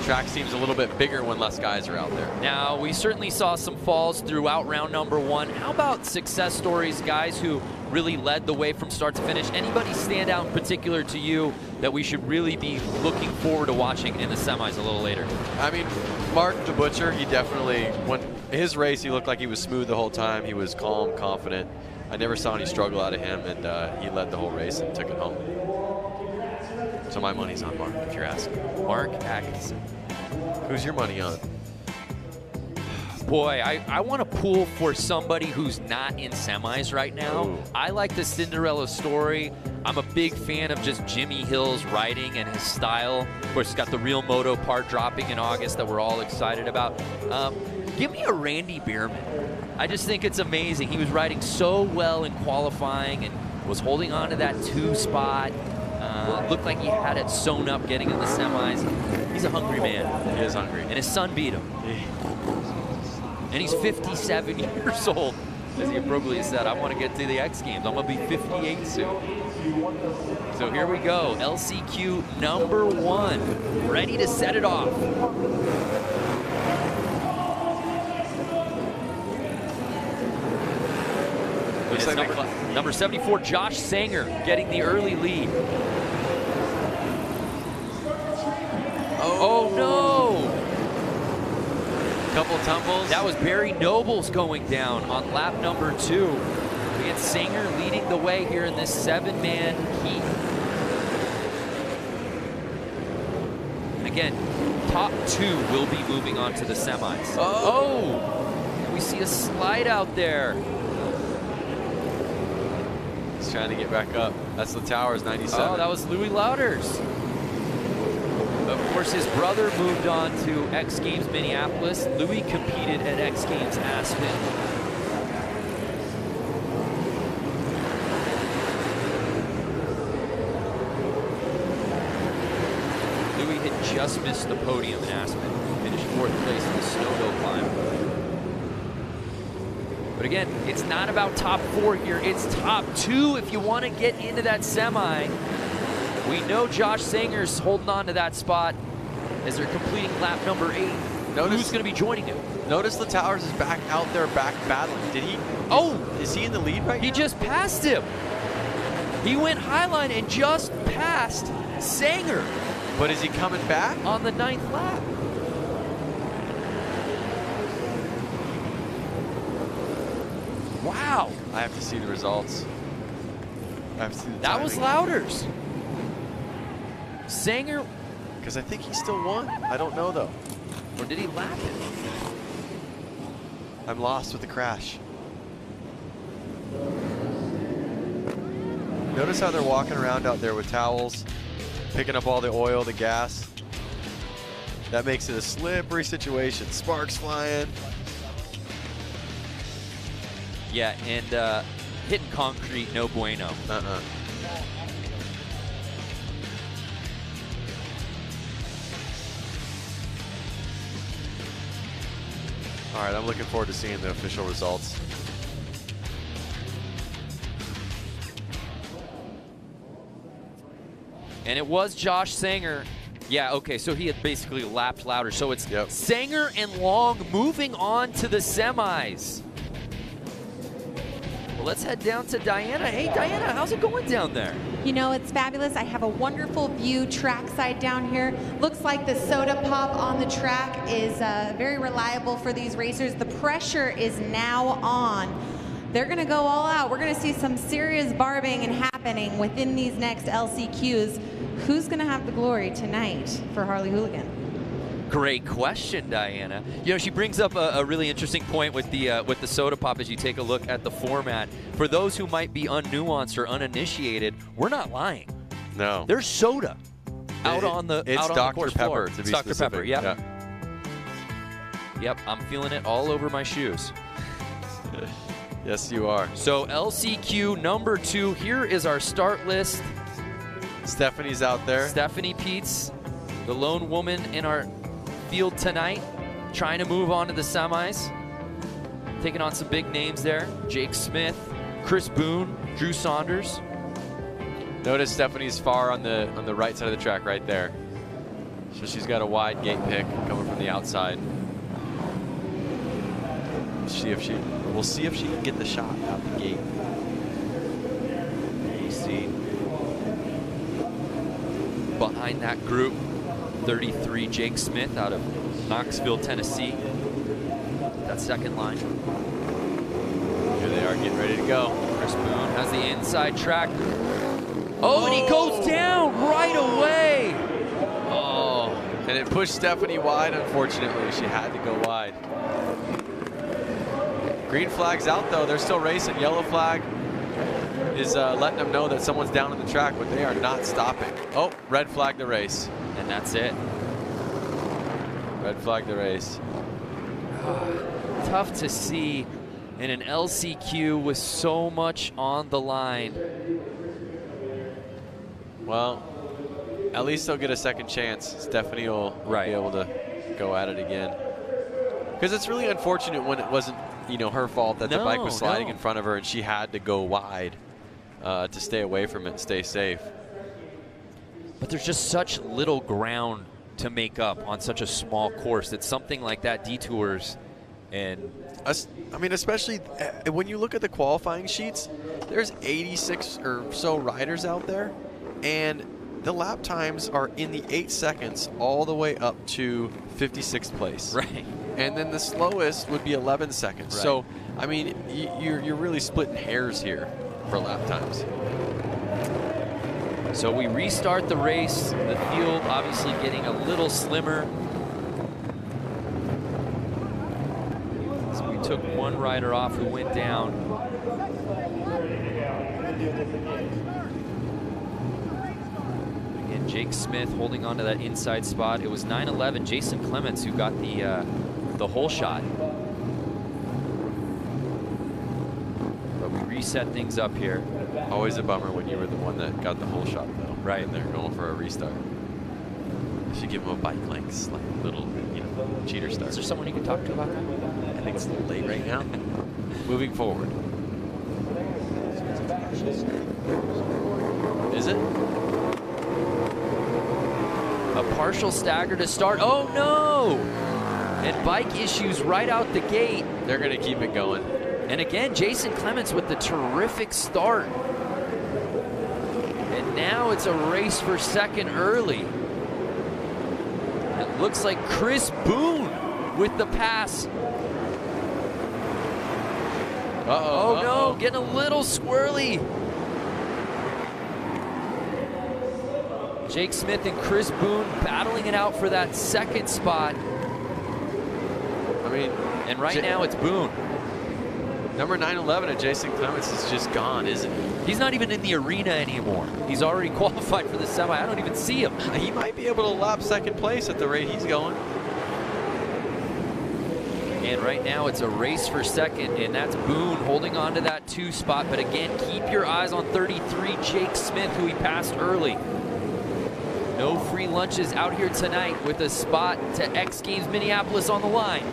Track seems a little bit bigger when less guys are out there. Now, we certainly saw some falls throughout round number 1. How about success stories, guys who really led the way from start to finish? Anybody stand out in particular to you that we should really be looking forward to watching in the semis a little later? I mean, Mark the Butcher, he definitely, when his race, he looked like he was smooth the whole time. He was calm, confident. I never saw any struggle out of him, and he led the whole race and took it home. So my money's on Mark, if you're asking. Mark Atkins. Who's your money on? Boy, I want to pull for somebody who's not in semis right now. Ooh. I like the Cinderella story. I'm a big fan of just Jimmy Hill's riding and his style. Of course, he's got the Real Moto part dropping in August that we're all excited about. Give me a Randy Bierman. I just think it's amazing. He was riding so well in qualifying and was holding on to that 2 spot. Looked like he had it sewn up getting in the semis. He's a hungry man. He is hungry. And his son beat him. And he's 57 years old. As he appropriately said, I want to get to the X Games. I'm going to be 58 soon. So here we go. LCQ number 1. Ready to set it off. Looks like number 74, Josh Sanger, getting the early lead. Oh no! Couple tumbles. That was Barry Nobles going down on lap number 2. We had Sanger leading the way here in this 7-man heat. Again, top 2 will be moving on to the semis. Oh! We see a slide out there. He's trying to get back up. That's the Towers, 97. Oh, that was Louis Lauders. Of course, his brother moved on to X Games Minneapolis. Louis competed at X Games Aspen. Louis had just missed the podium in Aspen. Finished 4th place in the snow hill climb. But again, it's not about top 4 here. It's top 2 if you want to get into that semi. We know Josh Sanger's holding on to that spot as they're completing lap number 8. Who's going to be joining him? Notice the Towers is back out there, back battling. Did he? Oh! Is he in the lead right now? He just passed him. He went highline and just passed Sanger. But is he coming back? On the 9th lap. Wow. I have to see the results. I have to see the That timing. was Lauders. Sanger. Because I think he still won. I don't know, though. Or did he lap it? I'm lost with the crash. Notice how they're walking around out there with towels, picking up all the oil, the gas. That makes it a slippery situation. Sparks flying. Yeah, and hitting concrete, no bueno. All right, I'm looking forward to seeing the official results. And it was Josh Sanger Yeah, okay, so he had basically lapped louder. So it's Sanger and Long moving on to the semis. Well, let's head down to Diana. Hey, Diana, how's it going down there? You know, it's fabulous. I have a wonderful view trackside down here. Looks like the soda pop on the track is very reliable for these racers. The pressure is now on. They're going to go all out. We're going to see some serious bar banging happening within these next LCQs. Who's going to have the glory tonight for Harley Hooligan? Great question, Diana. You know, she brings up a really interesting point with the soda pop as you take a look at the format. For those who might be unnuanced or uninitiated, we're not lying. No. There's soda out on the It's out on Dr. the course Pepper, floor. to be It's Dr. specific. Pepper, yep. Yeah. Yep, I'm feeling it all over my shoes. Yes, you are. So LCQ number 2, here is our start list. Stephanie's out there. Stephanie Peets, the lone woman in our field tonight, trying to move on to the semis. Taking on some big names there. Jake Smith, Chris Boone, Drew Saunders. Notice Stephanie's far on the right side of the track right there. So she's got a wide gate pick coming from the outside. We'll see if she can get the shot out the gate. You see. Behind that group, 33 Jake Smith out of Knoxville, Tennessee. That second line. Here they are getting ready to go. Chris Boone has the inside track. Oh, and he goes down right away. Oh, and it pushed Stephanie wide, unfortunately. She had to go wide. Green flag's out, though. They're still racing. Yellow flag is letting them know that someone's down on the track, but they are not stopping. Oh, red flag the race. And that's it. Red flag the race. Tough to see in an LCQ with so much on the line. Well, at least they'll get a second chance. Stephanie will be able to go at it again. Because it's really unfortunate when it wasn't, you know, her fault that the bike was sliding in front of her and she had to go wide to stay away from it and stay safe. But there's just such little ground to make up on such a small course that something like that detours. And I mean, especially when you look at the qualifying sheets, there's 86 or so riders out there, and the lap times are in the 8 seconds all the way up to 56th place. Right. And then the slowest would be 11 seconds. Right. So, I mean, you're really splitting hairs here for lap times. So we restart the race. The field obviously getting a little slimmer. So we took one rider off who went down. Again, Jake Smith holding on to that inside spot. It was 9-11 Jason Clements who got the hole shot. But we reset things up here. Always a bummer when you were the one that got the hole shot, though. Right. And they're going for a restart. You should give them a bike links, like a little, you know, cheater start. Is there someone you can talk to about that? I think it's a little late right now. Moving forward. Is it? A partial stagger to start. Oh no! And bike issues right out the gate. They're going to keep it going. And again, Jason Clements with the terrific start. And now it's a race for second early. It looks like Chris Boone with the pass. Oh no, getting a little squirrely. Jake Smith and Chris Boone battling it out for that second spot. I mean, and right now it's Boone. Number 911 at Jason Clements is just gone, isn't he? He's not even in the arena anymore. He's already qualified for the semi. I don't even see him. He might be able to lap second place at the rate he's going. And right now it's a race for second, and that's Boone holding on to that 2 spot. But again, keep your eyes on 33 Jake Smith, who he passed early. No free lunches out here tonight with a spot to X Games Minneapolis on the line.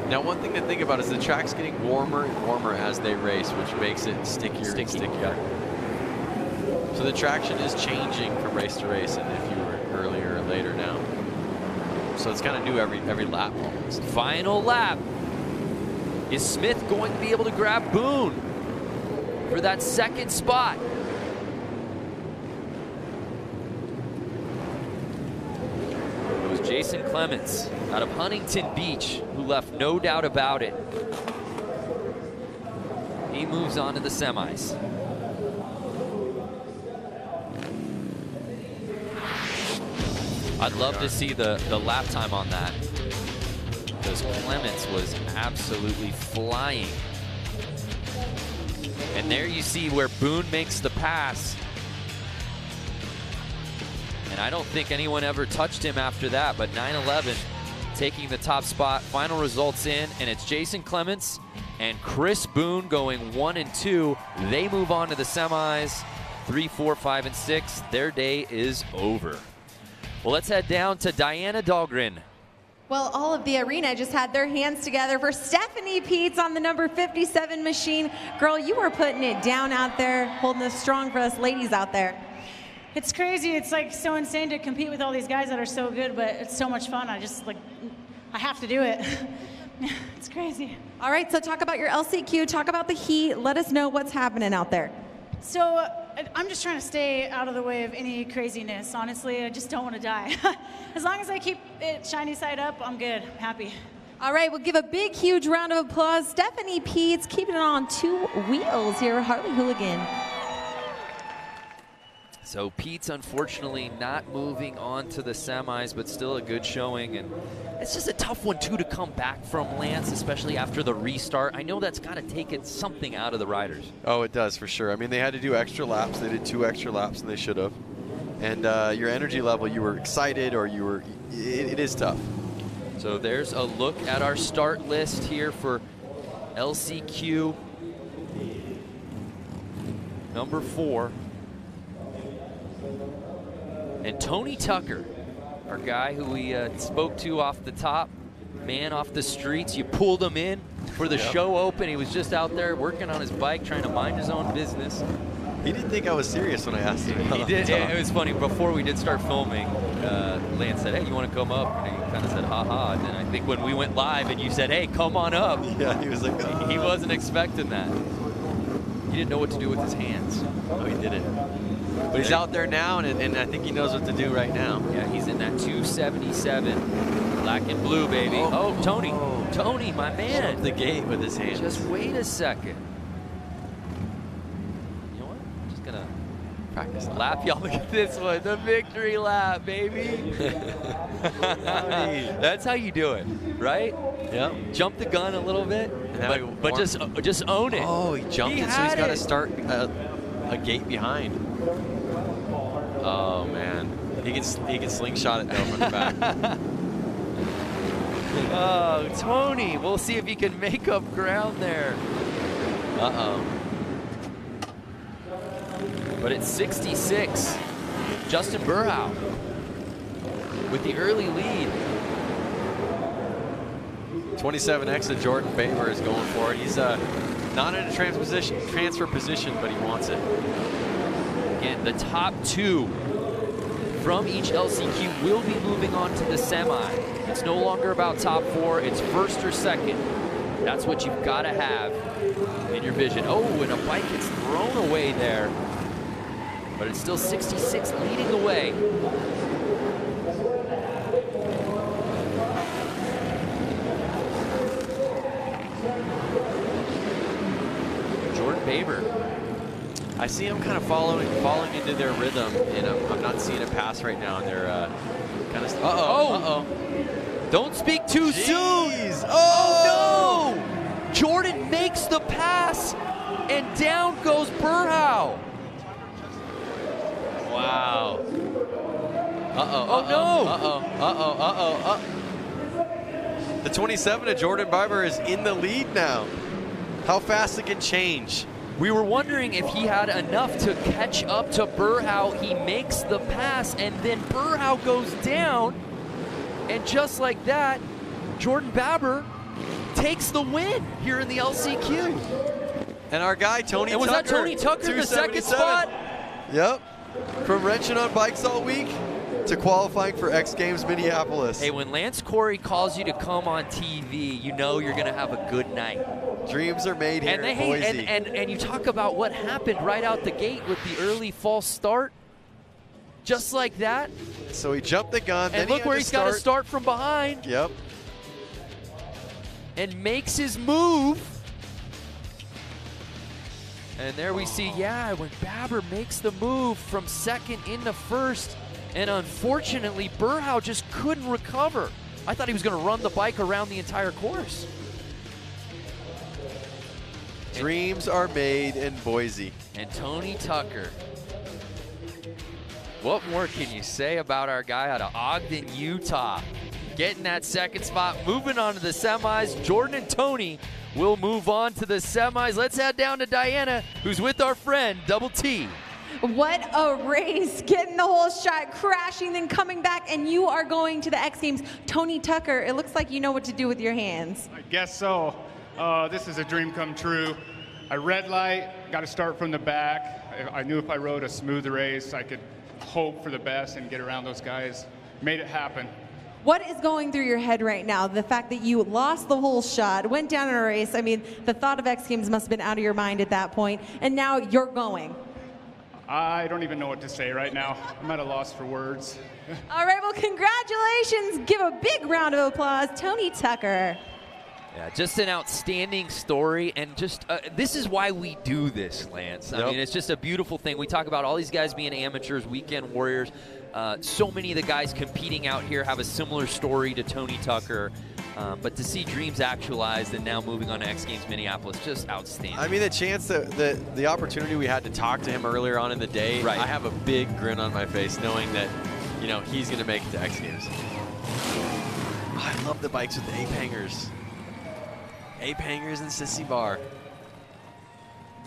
Now, one thing to think about is the track's getting warmer and warmer as they race, which makes it stickier and stickier. So the traction is changing from race to race, and if you were earlier or later now. So it's kind of new every lap almost. Final lap. Is Smith going to be able to grab Boone for that second spot? It was Jason Clements out of Huntington Beach who left no doubt about it. He moves on to the semis. I'd love to see the lap time on that, because Clements was absolutely flying. And there you see where Boone makes the pass. And I don't think anyone ever touched him after that, but 9-11 taking the top spot. Final results in, and it's Jason Clements and Chris Boone going 1 and 2. They move on to the semis. 3, 4, 5, and 6. Their day is over. Well, let's head down to Diana Dahlgren. Well, all of the arena just had their hands together for Stephanie Peets on the number 57 machine. Girl, you were putting it down out there, holding it strong for us ladies out there. It's crazy. It's like so insane to compete with all these guys that are so good, but it's so much fun. I have to do it. It's crazy. All right, so talk about your LCQ, talk about the heat. Let us know what's happening out there. So I'm just trying to stay out of the way of any craziness. Honestly, I just don't want to die. As long as I keep it shiny side up, I'm good, I'm happy. All right, we'll give a big, huge round of applause. Stephanie Peets keeping it on 2 wheels here, Harley Hooligan. So Pete's unfortunately not moving on to the semis, but still a good showing. And it's just a tough one, too, to come back from, Lance, especially after the restart. I know that's got to take something out of the riders. Oh, it does, for sure. I mean, they had to do extra laps. They did 2 extra laps, and they should have. And your energy level, you were excited, or you were, it is tough. So there's a look at our start list here for LCQ number 4. And Tony Tucker, our guy who we spoke to off the top, man off the streets. You pulled him in for the show open. He was just out there working on his bike, trying to mind his own business. He didn't think I was serious when I asked him. He did. It was funny. Before we did start filming, Lance said, "Hey, you want to come up?" And he kind of said, "Ha ha." And then I think when we went live and you said, "Hey, come on up," yeah, he was like, he wasn't expecting that. He didn't know what to do with his hands. Oh, he didn't. But he's out there now, and I think he knows what to do right now. Yeah, he's in that 277. Black and blue, baby. Oh, Tony. Oh. Tony, my man. Shut the gate with his hands. Just wait a second. You know what? I'm just going to practice lap. Y'all look at this one. The victory lap, baby. That's how you do it, right? Yep. Jump the gun a little bit, but just own it. Oh, he jumped it, so he's got to start a gate behind. Oh man, he can slingshot it down from the back. Oh, Tony, we'll see if he can make up ground there. Uh-oh. But it's 66. Justin Burhow with the early lead. 27X that Jordan Baber is going for it. He's not in a transfer position, but he wants it. Again, the top 2 from each LCQ will be moving on to the semi. It's no longer about top 4, it's first or second. That's what you've got to have in your vision. Oh, and a bike gets thrown away there. But it's still 66 leading the way. Jordan Baber. I see him kind of falling into their rhythm, and I'm not seeing a pass right now, and they're kind of. Uh-oh. Don't speak too soon. Oh no! Jordan makes the pass, and down goes Burhow. Wow. The 27 of Jordan Barber is in the lead now. How fast it can change. We were wondering if he had enough to catch up to Burhow. He makes the pass, and then Burhow goes down. And just like that, Jordan Baber takes the win here in the LCQ. And our guy, Tony Tucker. And was that Tony Tucker in the second spot? Yep. From wrenching on bikes all week to qualifying for X Games Minneapolis. Hey, when Lance Corey calls you to come on TV, you know you're going to have a good night. Dreams are made here in Boise. And you talk about what happened right out the gate with the early false start. Just like that. So he jumped the gun. And look where he's got to start from behind. Yep. And makes his move. And there we see, yeah, when Babber makes the move from second into first, and unfortunately, Burhow just couldn't recover. I thought he was going to run the bike around the entire course. Dreams are made in Boise. And Tony Tucker. What more can you say about our guy out of Ogden, Utah? Getting that second spot, moving on to the semis. Jordan and Tony will move on to the semis. Let's head down to Diana, who's with our friend, Double T. What a race, getting the whole shot, crashing, then coming back, and you are going to the X Games. Tony Tucker, it looks like you know what to do with your hands. I guess so. This is a dream come true. I red light, got to start from the back. I knew if I rode a smooth race, I could hope for the best and get around those guys. Made it happen. What is going through your head right now? The fact that you lost the whole shot, went down in a race. I mean, the thought of X Games must have been out of your mind at that point, and now you're going. I don't even know what to say right now. I'm at a loss for words. All right, well, congratulations. Give a big round of applause, Tony Tucker. Yeah, just an outstanding story, and just this is why we do this, Lance. I mean, it's just a beautiful thing. We talk about all these guys being amateurs, weekend warriors. So many of the guys competing out here have a similar story to Tony Tucker. But to see dreams actualized and now moving on to X Games Minneapolis, just outstanding. I mean, the chance that the opportunity we had to talk to him earlier on in the day, right. I have a big grin on my face knowing that, you know, he's going to make it to X Games. Oh, I love the bikes with the ape hangers. Ape hangers and sissy bar.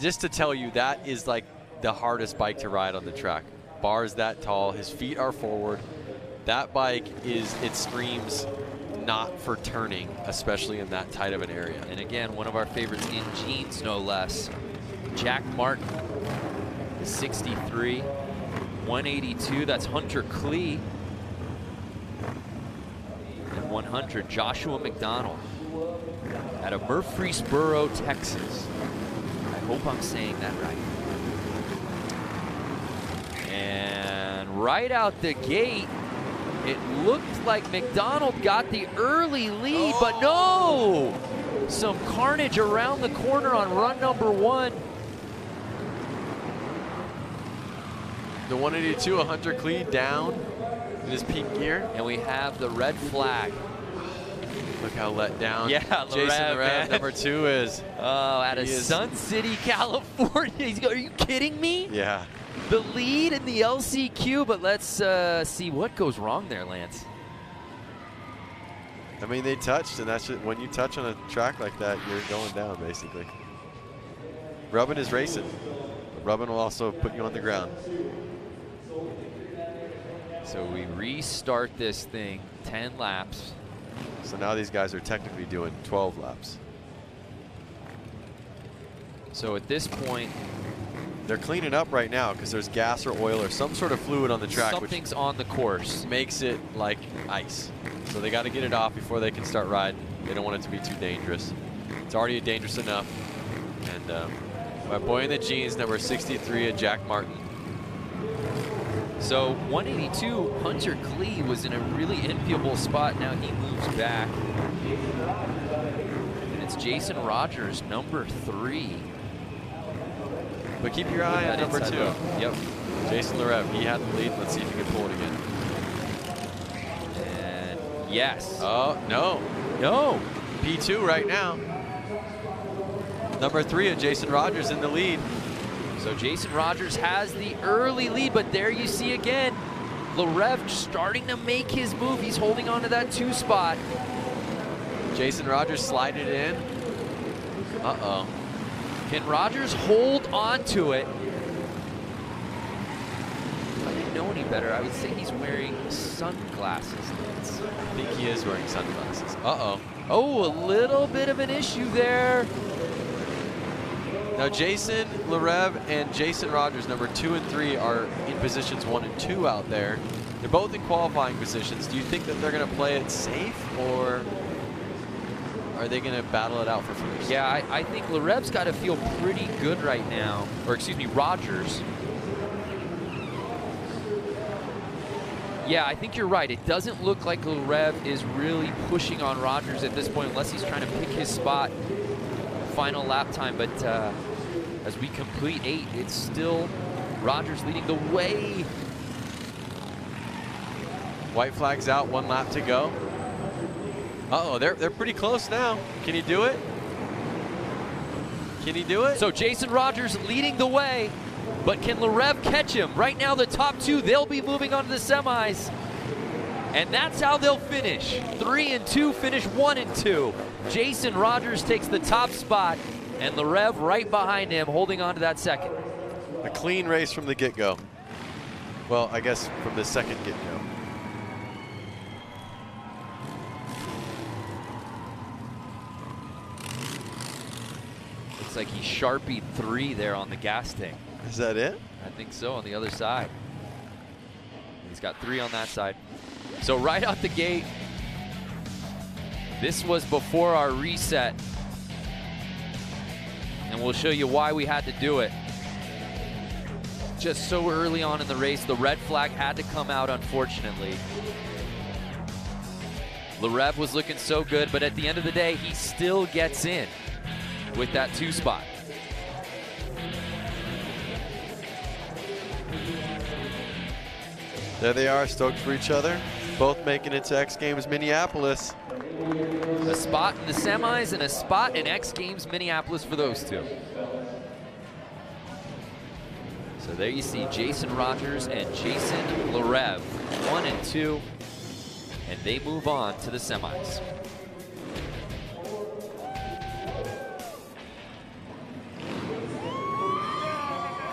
Just to tell you, that is like the hardest bike to ride on the track. Bar's that tall, his feet are forward. That bike it screams not for turning, especially in that tight of an area. And again, one of our favorites in jeans, no less. Jack Martin, 63, 182, that's Hunter Klee. And 100, Joshua McDonald out of Murfreesboro, Texas. I hope I'm saying that right. And right out the gate, it looked like McDonald got the early lead, but no! Some carnage around the corner on run number one. The 182, Hunter Klee down in his peak gear. And we have the red flag. Look how let down. Yeah, Jason Lerev, number 2 is. Oh, out of Sun City, California. Are you kidding me? Yeah. The lead in the LCQ, but let's see what goes wrong there, Lance. I mean, they touched, and that's just, when you touch on a track like that, you're going down, basically. Rubbing is racing. Rubbing will also put you on the ground. So we restart this thing, 10 laps. So now these guys are technically doing 12 laps. So at this point, they're cleaning up right now because there's gas or oil or some sort of fluid on the track. Something's on the course. Makes it like ice. So they got to get it off before they can start riding. They don't want it to be too dangerous. It's already dangerous enough. And my boy in the jeans, number 63, Jack Martin. So 182, Hunter Klee was in a really enviable spot. Now he moves back. And it's Jason Rogers, number 3. But keep your eye on number 2. Yep. Jason Lerev, he had the lead. Let's see if he can pull it again. And yes. Oh, no. No. P2 right now. Number 3 of Jason Rogers in the lead. So Jason Rogers has the early lead, but there you see again, Lerev starting to make his move. He's holding on to that 2 spot. Jason Rogers slided in. Uh-oh. Can Rogers hold on to it? If I didn't know any better, I would say he's wearing sunglasses. I think he is wearing sunglasses. Uh-oh. Oh, a little bit of an issue there. Now Jason Larev and Jason Rogers, number 2 and 3, are in positions 1 and 2 out there. They're both in qualifying positions. Do you think that they're going to play it safe, or are they going to battle it out for first? Yeah, I think Larev's got to feel pretty good right now. Or excuse me, Rogers. Yeah, I think you're right. It doesn't look like Larev is really pushing on Rogers at this point, unless he's trying to pick his spot final lap time. But as we complete 8, it's still Rogers leading the way. White flag's out, 1 lap to go. Uh-oh, they're pretty close now. Can he do it? Can he do it? So Jason Rogers leading the way, but can Larev catch him? Right now, the top 2, they'll be moving on to the semis. And that's how they'll finish. 3 and 2 finish 1 and 2. Jason Rogers takes the top spot, and Larev right behind him, holding on to that second. A clean race from the get-go. Well, I guess from the second get-go. Looks like he Sharpied 3 there on the gas tank. Is that it? I think so, on the other side. He's got 3 on that side. So right out the gate, this was before our reset. And we'll show you why we had to do it. Just so early on in the race, the red flag had to come out, unfortunately. Larev was looking so good, but at the end of the day, he still gets in with that 2 spot. There they are, stoked for each other. Both making it to X Games Minneapolis. A spot in the semis and a spot in X Games Minneapolis for those 2. So there you see Jason Rogers and Jason Larev, 1 and 2, and they move on to the semis.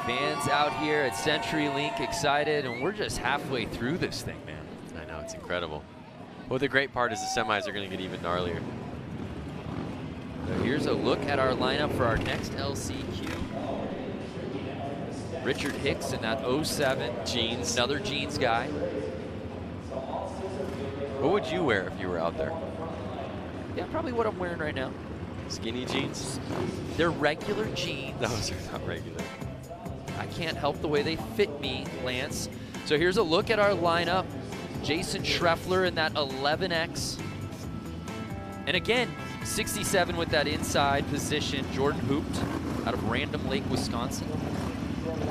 Fans out here at CenturyLink excited, and we're just halfway through this thing, man. I know, it's incredible. Well, the great part is the semis are going to get even gnarlier. So here's a look at our lineup for our next LCQ. Richard Hicks in that 07 jeans, another jeans guy. What would you wear if you were out there? Yeah, probably what I'm wearing right now. Skinny jeans? They're regular jeans. Those are not regular. I can't help the way they fit me, Lance. So here's a look at our lineup. Jason Schreffler in that 11X. And again, 67 with that inside position. Jordan Hooped out of Random Lake, Wisconsin.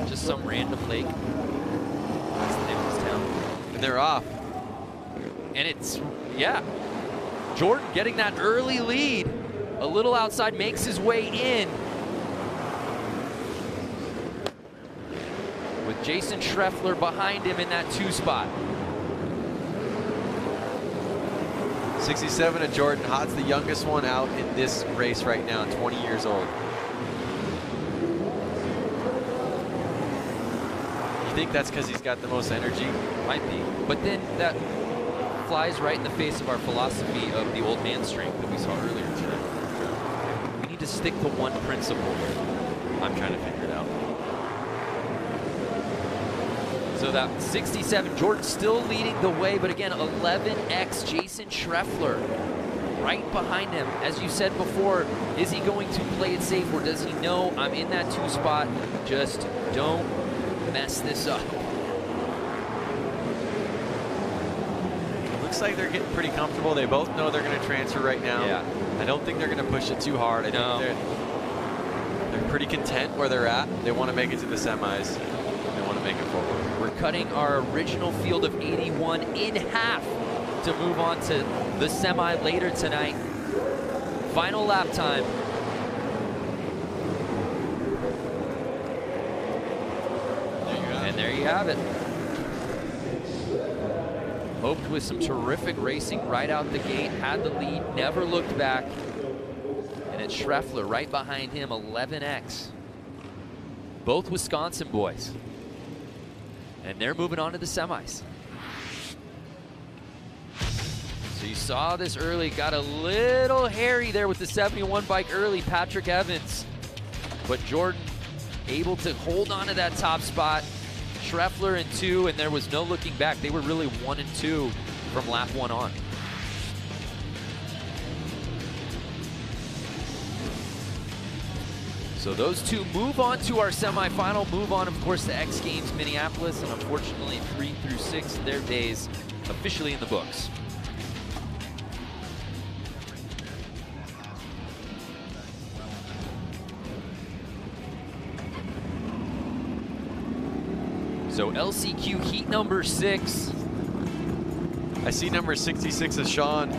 Just some random lake. That's the name of this town. And they're off. And it's, yeah. Jordan getting that early lead. A little outside, makes his way in. With Jason Schreffler behind him in that 2 spot. 67 of Jordan Hott's the youngest one out in this race right now, 20 years old. You think that's because he's got the most energy? Might be. But then that flies right in the face of our philosophy of the old man strength that we saw earlier today. We need to stick to one principle. I'm trying to figure it out. So that 67, Jordan still leading the way, but again, 11X Jason Schreffler right behind him. As you said before, is he going to play it safe, or does he know I'm in that 2 spot? Just don't mess this up. Looks like they're getting pretty comfortable. They both know they're going to transfer right now. Yeah. I don't think they're going to push it too hard. I think they're pretty content where they're at. They want to make it to the semis. They want to make it forward. We're cutting our original field of 81 in half to move on to the semi later tonight. Final lap time. And there you have it. Hoped with some terrific racing right out the gate, had the lead, never looked back. And it's Schreffler right behind him, 11X. Both Wisconsin boys. And they're moving on to the semis. So So you saw this early, got a little hairy there with the 71 bike early, Patrick Evans. But Jordan able to hold on to that top spot. Schreffler in 2, and there was no looking back. They were really 1 and 2 from lap 1 on. So those two move on to our semifinal, move on, of course, to X Games Minneapolis, and unfortunately 3 through 6, their days officially in the books. So LCQ heat number 6. I see number 66 is Sean.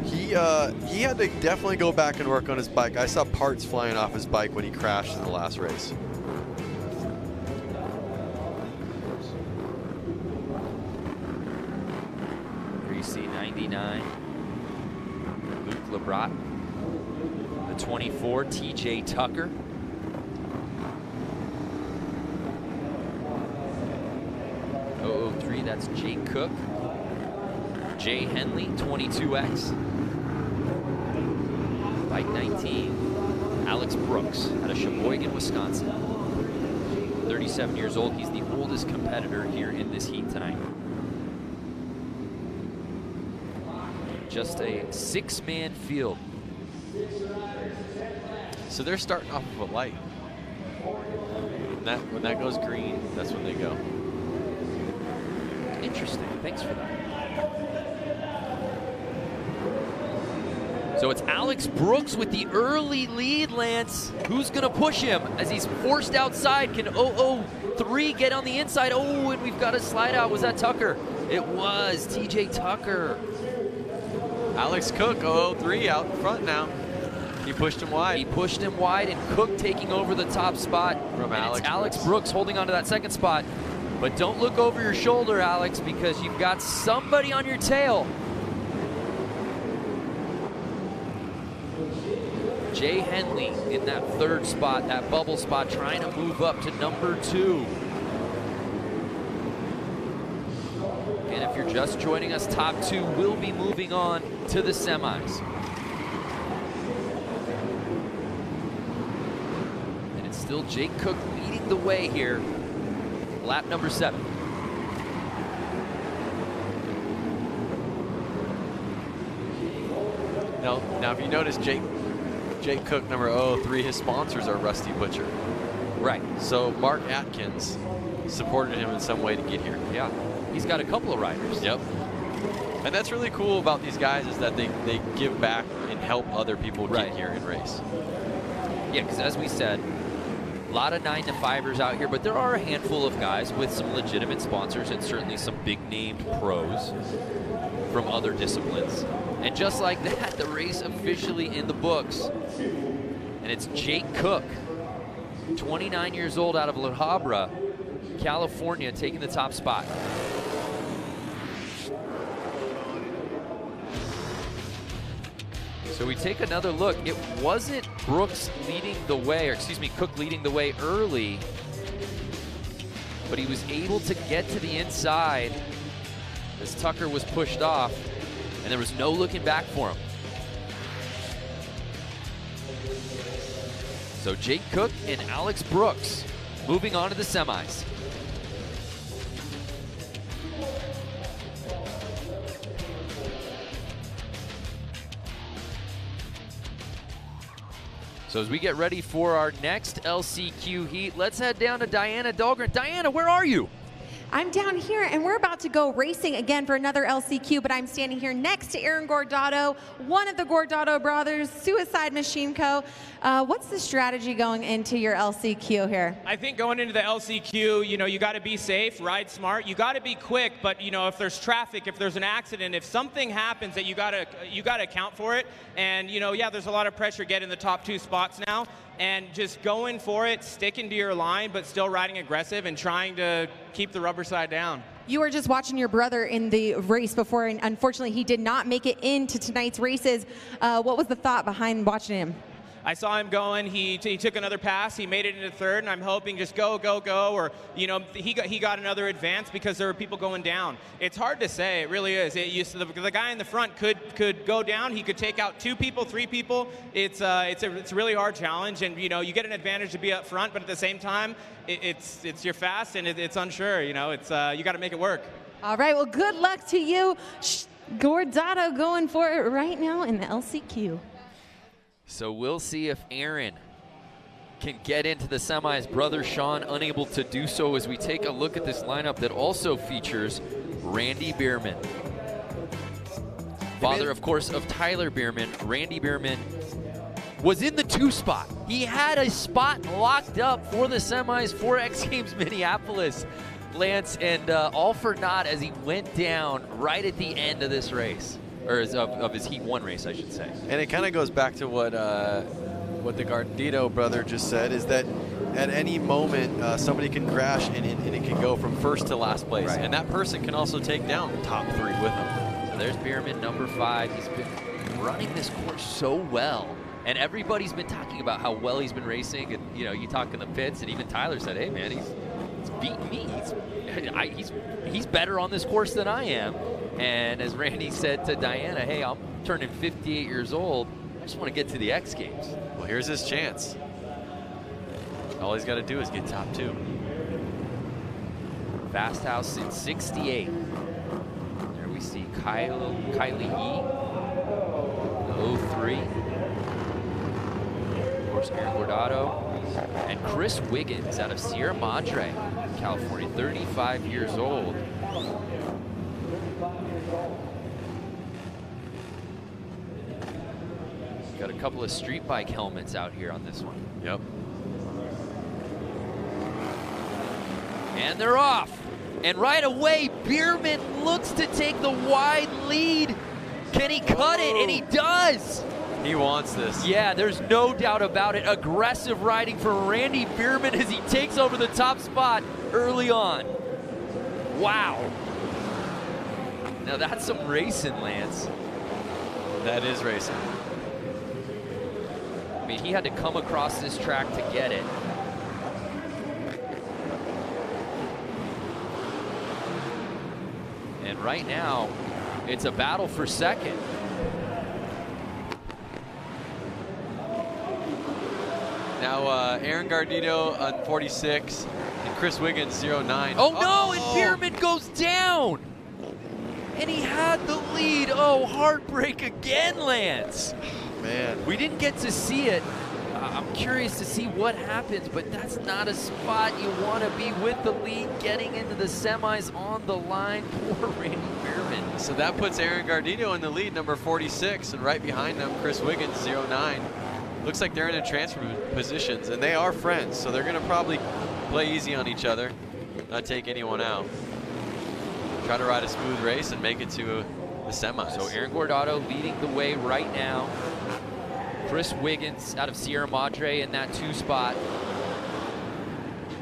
He had to definitely go back and work on his bike. I saw parts flying off his bike when he crashed in the last race. Here you see 99, Luke Lebrat. The 24, TJ Tucker. .003, that's Jake Cook. Jay Henley, 22X. Bike 19, Alex Brooks out of Sheboygan, Wisconsin. 37 years old. He's the oldest competitor here in this heat tonight. Just a 6-man field. So they're starting off with a light. When that goes green, that's when they go. Interesting. Thanks for that. So it's Alex Brooks with the early lead, Lance. Who's going to push him as he's forced outside? Can 003 get on the inside? Oh, and we've got a slide out. Was that Tucker? It was TJ Tucker. Alex Cook, 003 out in front now. He pushed him wide. He pushed him wide, and Cook taking over the top spot. From Alex Brooks holding on to that second spot. But don't look over your shoulder, Alex, because you've got somebody on your tail. Jay Henley in that third spot, that bubble spot, trying to move up to number 2. And if you're just joining us, top 2 will be moving on to the semis. And it's still Jake Cook leading the way here. Lap number 7. Now if you notice, Jake Cook, number 003, his sponsors are Rusty Butcher. Right. So Mark Atkins supported him in some way to get here. Yeah. He's got a couple of riders. Yep. And that's really cool about these guys is that they give back and help other people get here and race. Yeah, because as we said, a lot of 9-to-5ers out here, but there are a handful of guys with some legitimate sponsors and certainly some big-named pros from other disciplines. And just like that, the race officially in the books. And it's Jake Cook, 29 years old, out of La Habra, California, taking the top spot. So we take another look. It wasn't Brooks leading the way, or excuse me, Cook leading the way early, but he was able to get to the inside as Tucker was pushed off, and there was no looking back for him. So Jake Cook and Alex Brooks moving on to the semis. So as we get ready for our next LCQ heat, let's head down to Diana Dahlgren. Diana, where are you? I'm down here, and we're about to go racing again for another LCQ, but I'm standing here next to Aaron Gordo, one of the Gordo brothers, Suicide Machine Co. What's the strategy going into your LCQ here? I think going into the LCQ, you know, you got to be safe, ride smart. You got to be quick, but you know, if there's traffic, if there's an accident, if something happens, that you got to account for it. And you know, yeah, there's a lot of pressure getting the top 2 spots now. And just going for it, sticking to your line, but still riding aggressive and trying to keep the rubber side down. You were just watching your brother in the race before, and unfortunately he did not make it into tonight's races. What was the thought behind watching him? I saw him going. He took another pass. He made it into third, and I'm hoping just go, or he got another advance because there were people going down. It's hard to say. It really is. The guy in the front could go down. He could take out 2 people, 3 people. It's a really hard challenge, and you get an advantage to be up front, but at the same time, it's you're fast and it's unsure. You got to make it work. All right, well, good luck to you. Gordo going for it right now in the LCQ. So we'll see if Aaron can get into the semis. Brother Sean unable to do so as we take a look at this lineup that also features Randy Bierman. Father, of course, of Tyler Bierman. Randy Bierman was in the 2 spot. He had a spot locked up for the semis for X Games Minneapolis, Lance, and all for naught as he went down right at the end of this race, or of his Heat 1 race, I should say. And it kind of goes back to what the Gardito brother just said, is that at any moment somebody can crash and it can go from first to last place. Right. And that person can also take down the top 3 with him. So there's Bierman, number 5. He's been running this course so well. And everybody's been talking about how well he's been racing. And, you talk in the pits, and even Tyler said, hey, man, he's beating me. He's better on this course than I am. And as Randy said to Diana, hey, I'm turning 58 years old. I just want to get to the X Games. Well, here's his chance. All he's got to do is get top 2. Fast house since 68. There we see Kylie Yee, the 03. Of course, Aaron Gordo. And Chris Wiggins out of Sierra Madre, California, 35 years old. Got a couple of street bike helmets out here on this one. Yep. And they're off. And right away, Bierman looks to take the wide lead. Can he cut it? And he does. He wants this. Yeah, there's no doubt about it. Aggressive riding for Randy Bierman as he takes over the top spot early on. Wow. Now that's some racing, Lance. That is racing. I mean, he had to come across this track to get it. And right now, it's a battle for second. Now, Aaron Gardito on 46 and Chris Wiggins 09. Oh, no, and Bierman goes down. And he had the lead. Oh, heartbreak again, Lance. Man. We didn't get to see it. I'm curious to see what happens, but that's not a spot you want to be with the lead getting into the semis on the line. Poor Randy Bierman. So that puts Aaron Gardito in the lead, number 46, and right behind them, Chris Wiggins, 09. Looks like they're in a transfer positions, and they are friends, so they're going to probably play easy on each other, not take anyone out. Try to ride a smooth race and make it to the semis. So Aaron Gordo leading the way right now. Chris Wiggins out of Sierra Madre in that 2 spot.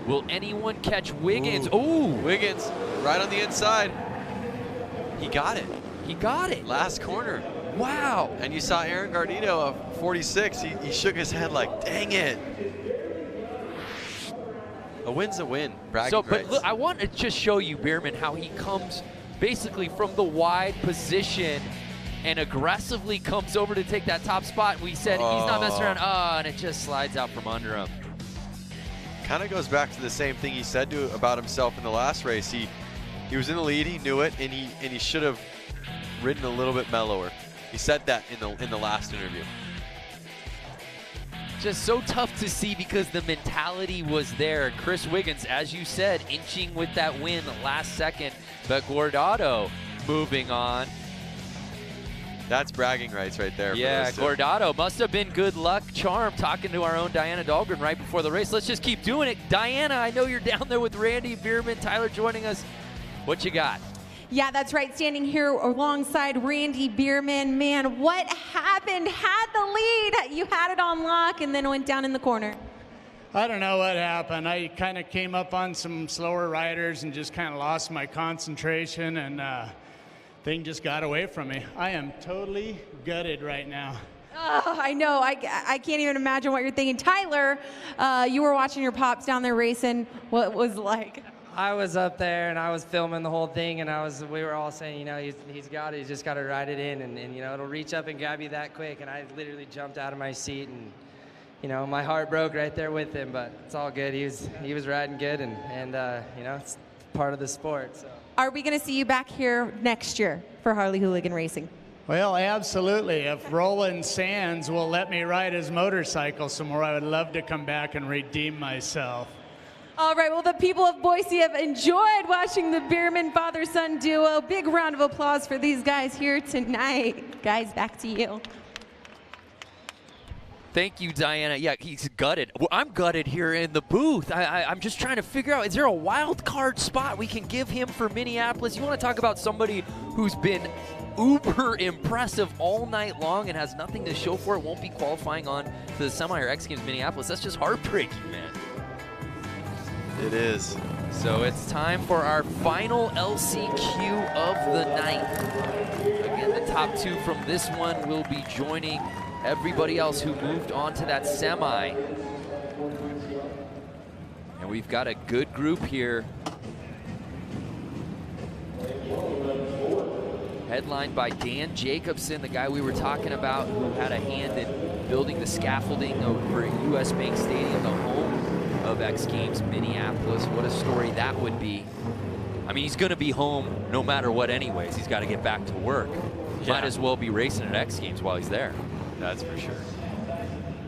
Will anyone catch Wiggins? Ooh, Wiggins right on the inside. He got it. He got it. Last corner. Wow. And you saw Aaron Gardito of 46. He shook his head like, dang it. A win's a win. Bragging but look, I want to just show you, Bierman, how he comes basically from the wide position and aggressively comes over to take that top spot. We said he's not messing around. Oh, and it just slides out from under him. Kind of goes back to the same thing he said about himself in the last race. He was in the lead, he knew it, and he should have ridden a little bit mellower. He said that in the last interview. Just so tough to see because the mentality was there. Chris Wiggins, as you said, inching with that win last second, but Gordo moving on. That's bragging rights right there. Yeah, Gordo must have been good luck charm talking to our own Diana Dahlgren right before the race. Let's just keep doing it. Diana, I know you're down there with Randy Bierman. Tyler joining us. What you got? Yeah, that's right. Standing here alongside Randy Bierman. Man, what happened? Had the lead. You had it on lock and then went down in the corner. I don't know what happened. I kind of came up on some slower riders and just kind of lost my concentration, and thing just got away from me. I am totally gutted right now. Oh, I know. I can't even imagine what you're thinking. Tyler, you were watching your pops down there racing. What was it like? I was up there and I was filming the whole thing, and we were all saying, you know, he's just got to ride it in, and you know, it'll reach up and grab you that quick. And I literally jumped out of my seat, and you know, my heart broke right there with him, but it's all good. He was riding good, and you know, it's part of the sport. So. Are we going to see you back here next year for Harley Hooligan Racing? Well, absolutely. If Roland Sands will let me ride his motorcycle some more, I would love to come back and redeem myself. All right, well, the people of Boise have enjoyed watching the Bierman father-son duo. Big round of applause for these guys here tonight. Guys, back to you. Thank you, Diana. Yeah, he's gutted. Well, I'm gutted here in the booth. I'm just trying to figure out, is there a wild card spot we can give him for Minneapolis? You want to talk about somebody who's been uber impressive all night long and has nothing to show for it, won't be qualifying on to the Semi or X Games Minneapolis. That's just heartbreaking, man. It is. So it's time for our final LCQ of the night. Again, the top two from this one will be joining everybody else who moved on to that semi. And we've got a good group here. Headlined by Dan Jacobson, the guy we were talking about who had a hand in building the scaffolding over at US Bank Stadium, the home of X Games Minneapolis. What a story that would be. I mean, he's going to be home no matter what anyways. He's got to get back to work. Yeah. Might as well be racing at X Games while he's there. That's for sure.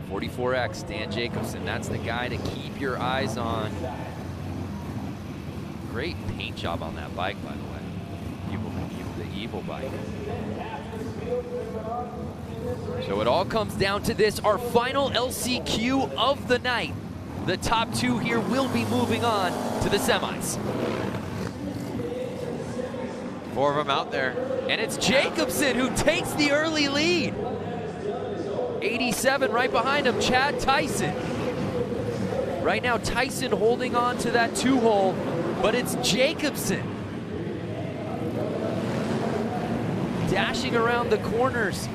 44X, Dan Jacobson. That's the guy to keep your eyes on. Great paint job on that bike, by the way. The Evil bike. So it all comes down to this, our final LCQ of the night. The top two here will be moving on to the semis. 4 of them out there. And it's Jacobson who takes the early lead. 87 right behind him, Chad Tyson. Right now, Tyson holding on to that 2-hole, but it's Jacobson dashing around the corners.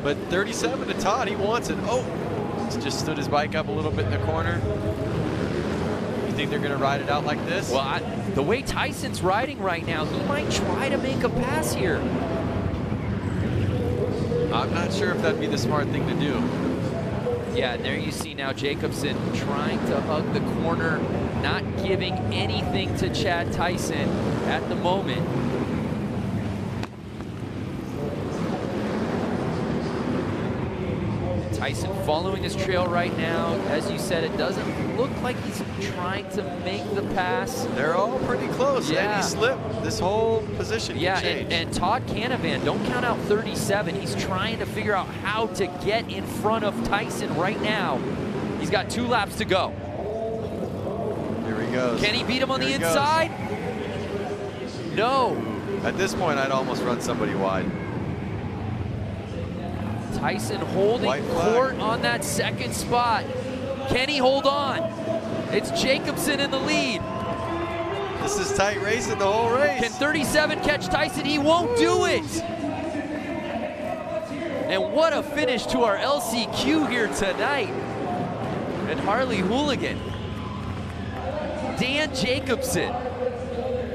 But 37 to Todd, he wants it. Oh, he's just stood his bike up a little bit in the corner. You think they're gonna ride it out like this? Well, the way Tyson's riding right now, he might try to make a pass here. I'm not sure if that'd be the smart thing to do. Yeah, and there you see now Jacobson trying to hug the corner, not giving anything to Chad Tyson at the moment. Tyson following his trail right now. As you said, it doesn't look like he's trying to make the pass. They're all pretty close. Yeah. And he slipped. This whole position yeah, can change. And Todd Canavan, don't count out 37. He's trying to figure out how to get in front of Tyson right now. He's got 2 laps to go. Here he goes. Can he beat him on the inside? No. At this point, I'd almost run somebody wide. Tyson holding court on that second spot. Can he hold on? It's Jacobson in the lead. This is tight racing the whole race. Can 37 catch Tyson? He won't do it. And what a finish to our LCQ here tonight at Harley Hooligan. Dan Jacobson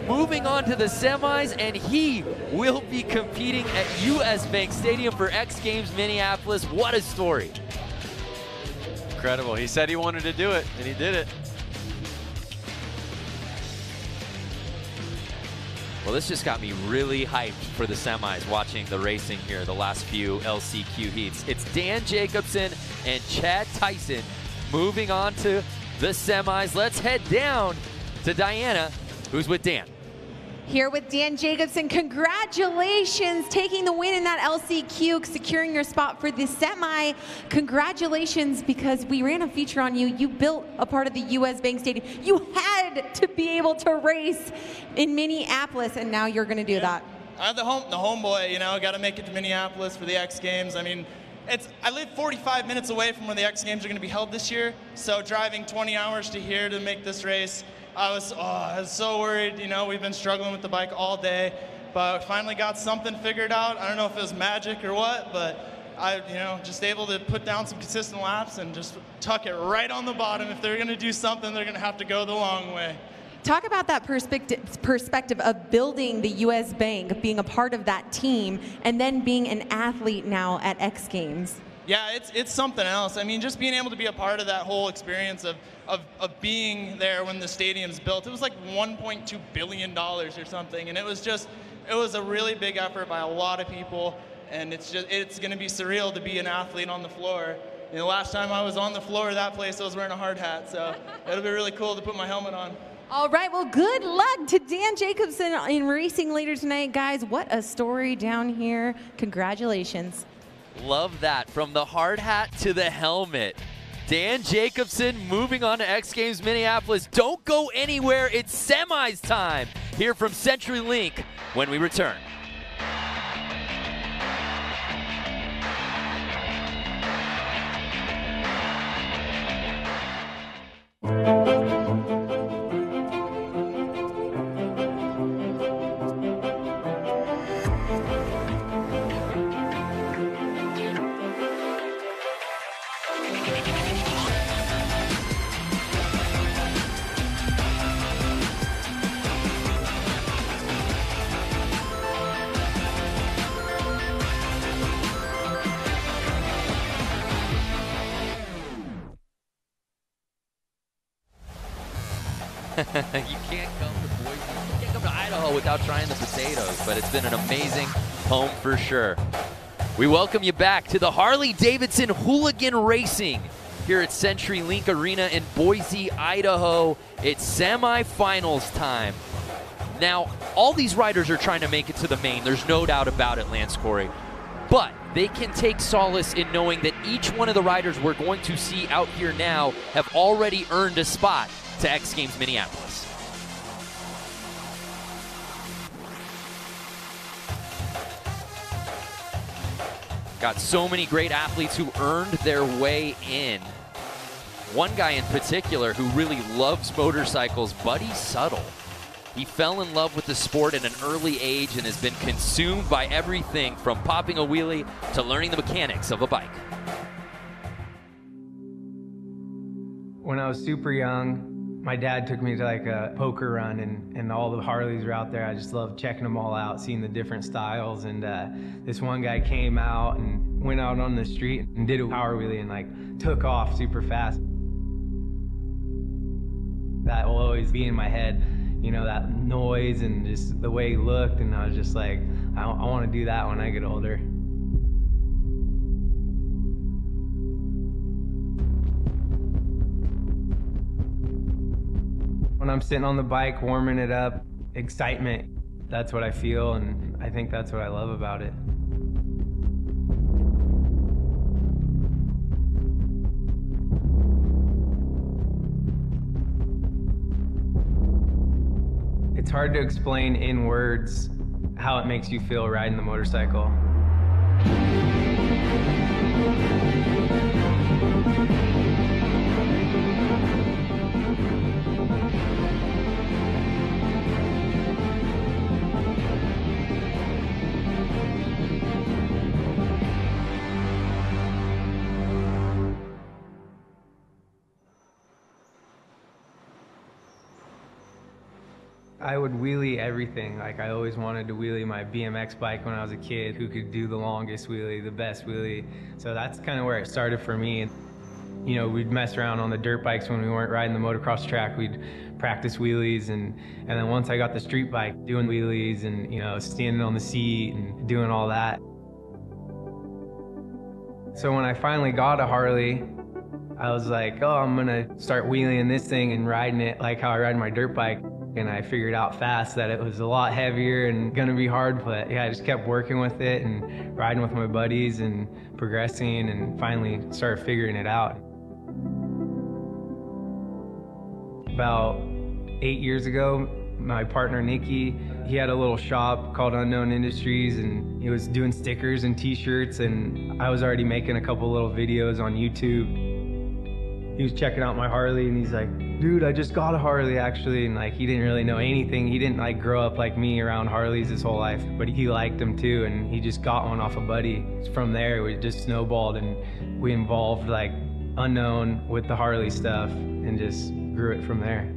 moving on to the semis, and he will be competing at US Bank Stadium for X Games Minneapolis. What a story. Incredible. He said he wanted to do it, and he did it. Well, this just got me really hyped for the semis, watching the racing here, the last few LCQ heats. It's Dan Jacobson and Chad Tyson moving on to the semis. Let's head down to Diana, who's with Dan. Here with Dan Jacobson, congratulations taking the win in that LCQ, securing your spot for the semi. Congratulations, because we ran a feature on you. You built a part of the US Bank Stadium. You had to be able to race in Minneapolis, and now you're gonna do that. I'm the homeboy, you know, got to make it to Minneapolis for the X Games. I mean, I live 45 minutes away from where the X Games are going to be held this year, so driving 20 hours to here to make this race, I was so worried. You know, we've been struggling with the bike all day, but finally got something figured out. I don't know if it was magic or what, but just able to put down some consistent laps and just tuck it right on the bottom. If they're going to do something, they're going to have to go the long way. Talk about that perspective of building the U.S. Bank, being a part of that team, and then being an athlete now at X Games. Yeah, it's something else. I mean, just being able to be a part of that whole experience of being there when the stadium's built. It was like $1.2 billion or something, and it was a really big effort by a lot of people, and it's going to be surreal to be an athlete on the floor. You know, the last time I was on the floor of that place, I was wearing a hard hat, so it'll be really cool to put my helmet on. All right, well, good luck to Dan Jacobson in racing later tonight. Guys, what a story down here. Congratulations. Love that. From the hard hat to the helmet. Dan Jacobson moving on to X Games Minneapolis. Don't go anywhere. It's semis time here from CenturyLink when we return. You can't come to Boise, you can't come to Idaho without trying the potatoes, but it's been an amazing home for sure. We welcome you back to the Harley-Davidson Hooligan Racing here at CenturyLink Arena in Boise, Idaho. It's semifinals time. Now, all these riders are trying to make it to the main. There's no doubt about it, Lance Corey. But they can take solace in knowing that each one of the riders we're going to see out here now have already earned a spot to X Games Minneapolis. Got so many great athletes who earned their way in. One guy in particular who really loves motorcycles, Buddy Suttle. He fell in love with the sport at an early age and has been consumed by everything from popping a wheelie to learning the mechanics of a bike. When I was super young, my dad took me to like a poker run, and all the Harleys were out there. I just loved checking them all out, seeing the different styles. And this one guy came out and went out on the street and did a power wheelie and like took off super fast. That will always be in my head, you know, that noise and just the way he looked. And I was just like, I want to do that when I get older. When I'm sitting on the bike, warming it up, excitement, that's what I feel, and I think that's what I love about it. It's hard to explain in words how it makes you feel riding the motorcycle. I would wheelie everything. Like, I always wanted to wheelie my BMX bike when I was a kid, who could do the longest wheelie, the best wheelie. So that's kind of where it started for me. You know, we'd mess around on the dirt bikes when we weren't riding the motocross track. We'd practice wheelies, and then once I got the street bike, doing wheelies and, you know, standing on the seat and doing all that. So when I finally got a Harley, I was like, oh, I'm gonna start wheeling this thing and riding it like how I ride my dirt bike. And I figured out fast that it was a lot heavier and gonna be hard, but yeah, I just kept working with it and riding with my buddies and progressing, and finally started figuring it out. About 8 years ago, my partner Nikki, he had a little shop called Unknown Industries, and he was doing stickers and t-shirts, and I was already making a couple little videos on YouTube. He was checking out my Harley and he's like, dude, I just got a Harley actually, and like he didn't really know anything. He didn't like grow up like me around Harleys his whole life, but he liked them too, and he just got one off a buddy. From there, we just snowballed, and we involved like unknown with the Harley stuff and just grew it from there.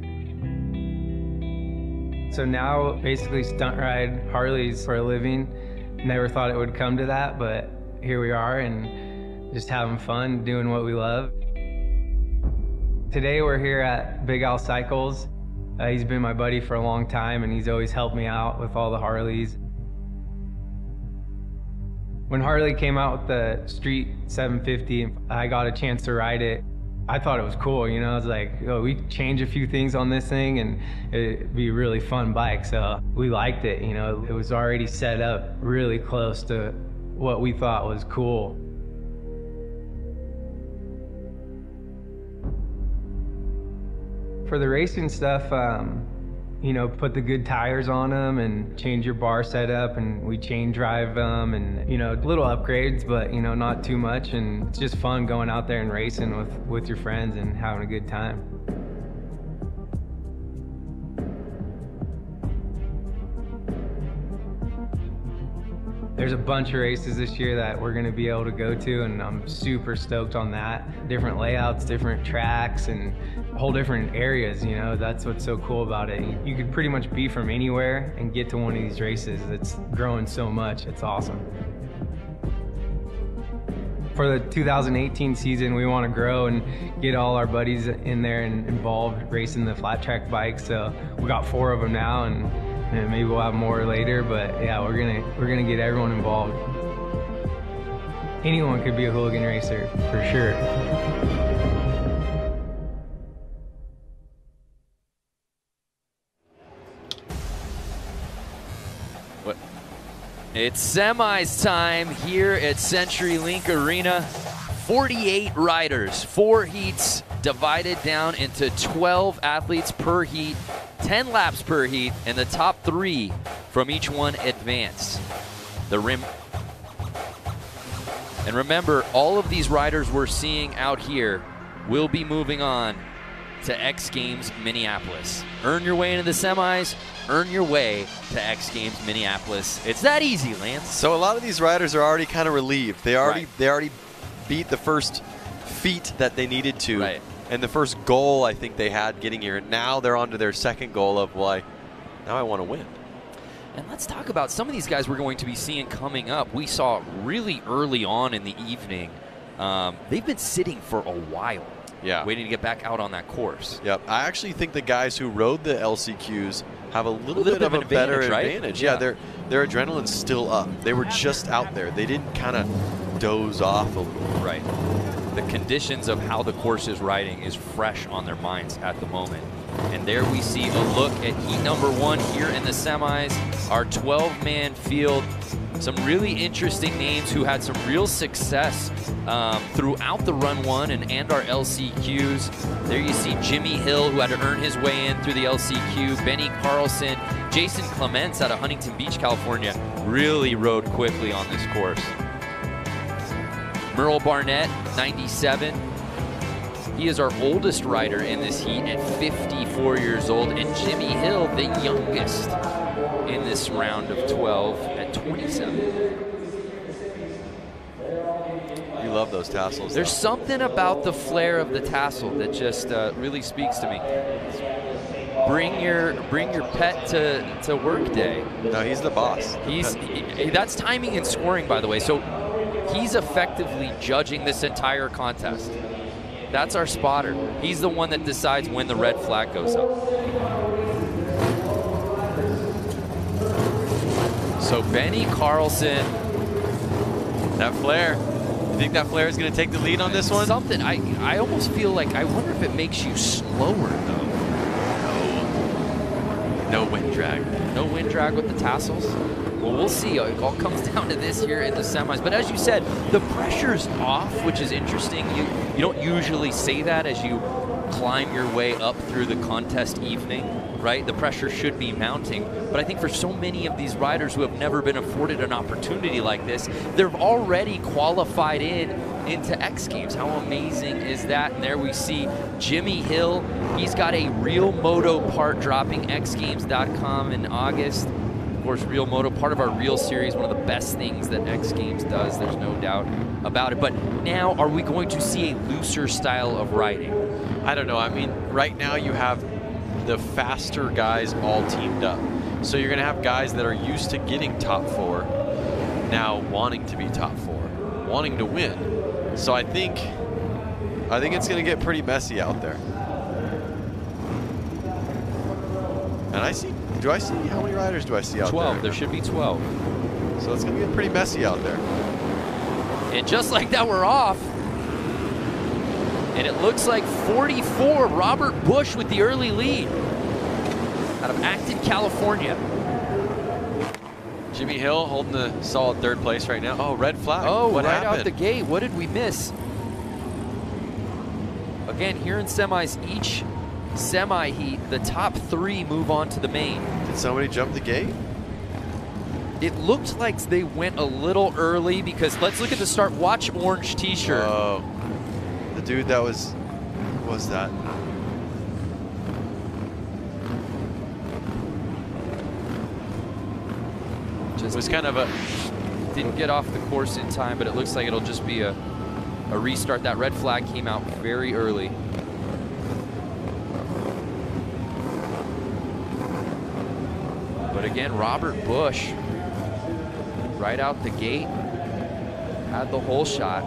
So now basically stunt ride Harleys for a living. Never thought it would come to that, but here we are, and just having fun doing what we love. Today we're here at Big Al Cycles. He's been my buddy for a long time, and he's always helped me out with all the Harleys. When Harley came out with the Street 750, I got a chance to ride it. I thought it was cool, you know. I was like, oh, we change a few things on this thing and it'd be a really fun bike. So we liked it, you know. It was already set up really close to what we thought was cool. For the racing stuff, you know, put the good tires on them and change your bar setup, and we chain drive them, and, you know, little upgrades, but, you know, not too much. And it's just fun going out there and racing with your friends and having a good time. There's a bunch of races this year that we're going to be able to go to, and I'm super stoked on that. Different layouts, different tracks, and whole different areas, you know. That's what's so cool about it. You could pretty much be from anywhere and get to one of these races. It's growing so much. It's awesome. For the 2018 season, we want to grow and get all our buddies in there and involved racing the flat track bikes. So we got 4 of them now, and maybe we'll have more later, but yeah, we're gonna get everyone involved. Anyone could be a hooligan racer, for sure. What? It's semis time here at CenturyLink Arena. 48 riders, 4 heats divided down into 12 athletes per heat. 10 laps per heat, and the top 3 from each one advance. The rim. And remember, all of these riders we're seeing out here will be moving on to X Games Minneapolis. Earn your way into the semis, earn your way to X Games Minneapolis. It's that easy, Lance. So a lot of these riders are already kind of relieved. They already beat the first feat that they needed to. Right. And the first goal I think they had getting here, now they're on to their second goal of, well, now I want to win. And let's talk about some of these guys we're going to be seeing coming up. We saw really early on in the evening, they've been sitting for a while, waiting to get back out on that course. Yep, I actually think the guys who rode the LCQs have a little bit of a better advantage. Yeah, their adrenaline's still up. They were just out there. They didn't kind of doze off a little. Right. The conditions of how the course is riding is fresh on their minds at the moment. And there we see a look at heat number 1 here in the semis. Our 12-man field. Some really interesting names who had some real success throughout the Run 1 and our LCQs. There you see Jimmy Hill, who had to earn his way in through the LCQ. Benny Carlson, Jason Clements out of Huntington Beach, California, really rode quickly on this course. Merle Barnett, 97. He is our oldest rider in this heat at 54 years old. And Jimmy Hill, the youngest in this round of 12 at 27. You love those tassels. There's something about the flair of the tassel that just really speaks to me. Bring your pet to work day. No, he's the boss. That's timing and scoring, by the way. So he's effectively judging this entire contest. That's our spotter. He's the one that decides when the red flag goes up. So Benny Carlson. That flare. You think that flare is going to take the lead on this one? Something. I almost feel like, I wonder if it makes you slower, though. No wind drag. No wind drag with the tassels? Well, we'll see. It all comes down to this here in the semis. But as you said, the pressure's off, which is interesting. You don't usually say that as you climb your way up through the contest evening, right? The pressure should be mounting. But I think for so many of these riders who have never been afforded an opportunity like this, they've already qualified into X Games. How amazing is that? And there we see Jimmy Hill. He's got a Real Moto part dropping xgames.com in August. Of course, Real Moto, part of our Real series, one of the best things that X Games does. There's no doubt about it. But now, are we going to see a looser style of riding? I don't know. I mean, right now you have the faster guys all teamed up. So you're going to have guys that are used to getting top 4 now wanting to be top 4, wanting to win. So I think it's going to get pretty messy out there. And do I see, how many riders do I see out 12, there? there should be 12. So it's going to get pretty messy out there. And just like that, we're off. And it looks like 44, Robert Bush with the early lead out of Atkins, California. Jimmy Hill holding the solid 3rd place right now. Oh, red flag. Oh, what right happened? out the gate. What did we miss? Again, here in semis, each semi heat, the top 3 move on to the main. Did somebody jump the gate? It looked like they went a little early because let's look at the start. Watch orange t-shirt. Oh, the dude that was, who was that? Just it was kind of a... Didn't get off the course in time, but it looks like it'll just be a restart. That red flag came out very early. But again, Robert Bush, right out the gate, had the whole shot.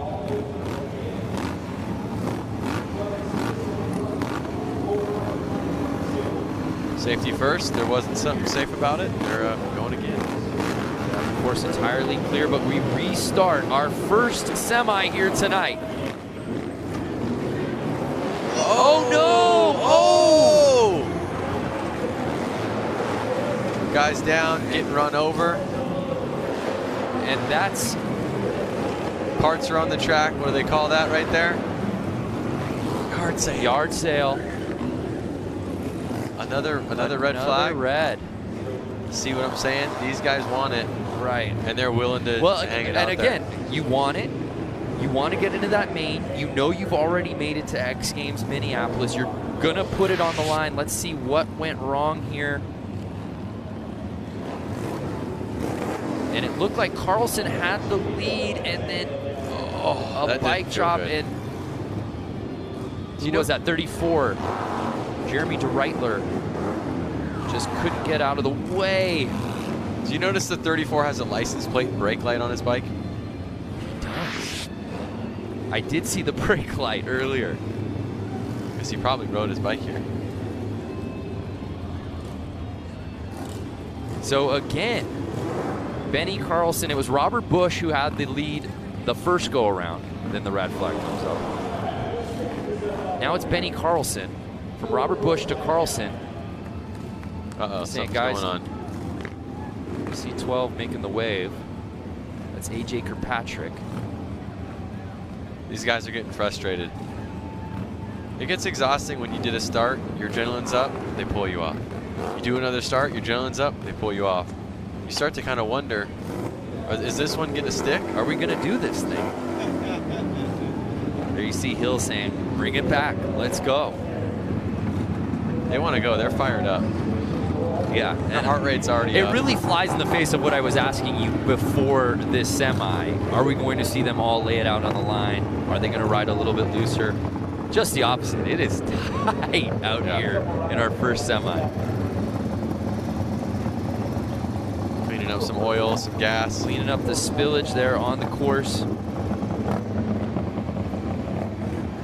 Safety first. There wasn't something safe about it. They're going again. Of course, entirely clear, but we restart our first semi here tonight. Oh no! Oh! Guys down, getting run over. And that's... Parts are on the track. What do they call that right there? Yard sale. Yard sale. Another red flag. Red. See what I'm saying? These guys want it. Right. And they're willing to hang it out and again, you want it. You want to get into that main. You know you've already made it to X Games Minneapolis. You're going to put it on the line. Let's see what went wrong here. And it looked like Carlson had the lead, and then a bike drop. And who was that? 34. Jeremy DeReitler just couldn't get out of the way. Do you notice the 34 has a license plate and brake light on his bike? He does. I did see the brake light earlier. Because he probably rode his bike here. So again, Benny Carlson, it was Robert Bush who had the lead the first go around. Then the red flag comes up. Now it's Benny Carlson. From Robert Bush to Carlson. Uh-oh, something's guys, going on. C12 making the wave. That's AJ Kirkpatrick. These guys are getting frustrated. It gets exhausting when you did a start, your adrenaline's up, they pull you off. You do another start, your adrenaline's up, they pull you off. You start to kind of wonder, is this one going to stick? Are we going to do this thing? There you see Hill saying, bring it back, let's go. They want to go, they're fired up. Yeah, and heart rate's already up. It really flies in the face of what I was asking you before this semi. Are we going to see them all lay it out on the line? Are they going to ride a little bit looser? Just the opposite. It is tight out here in our first semi. Cleaning up some oil, some gas. Cleaning up the spillage there on the course.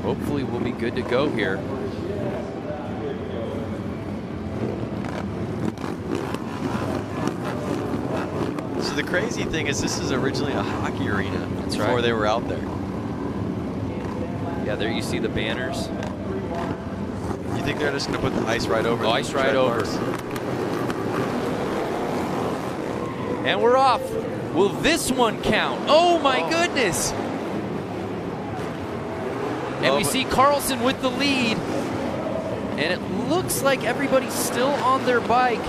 Hopefully we'll be good to go here. The crazy thing is this is originally a hockey arena. That's before right. They were out there. Yeah, there you see the banners. You think they're just going to put the ice right over? The ice right over. And we're off. Will this one count? Oh my goodness. And we see Carlson with the lead. And it looks like everybody's still on their bike.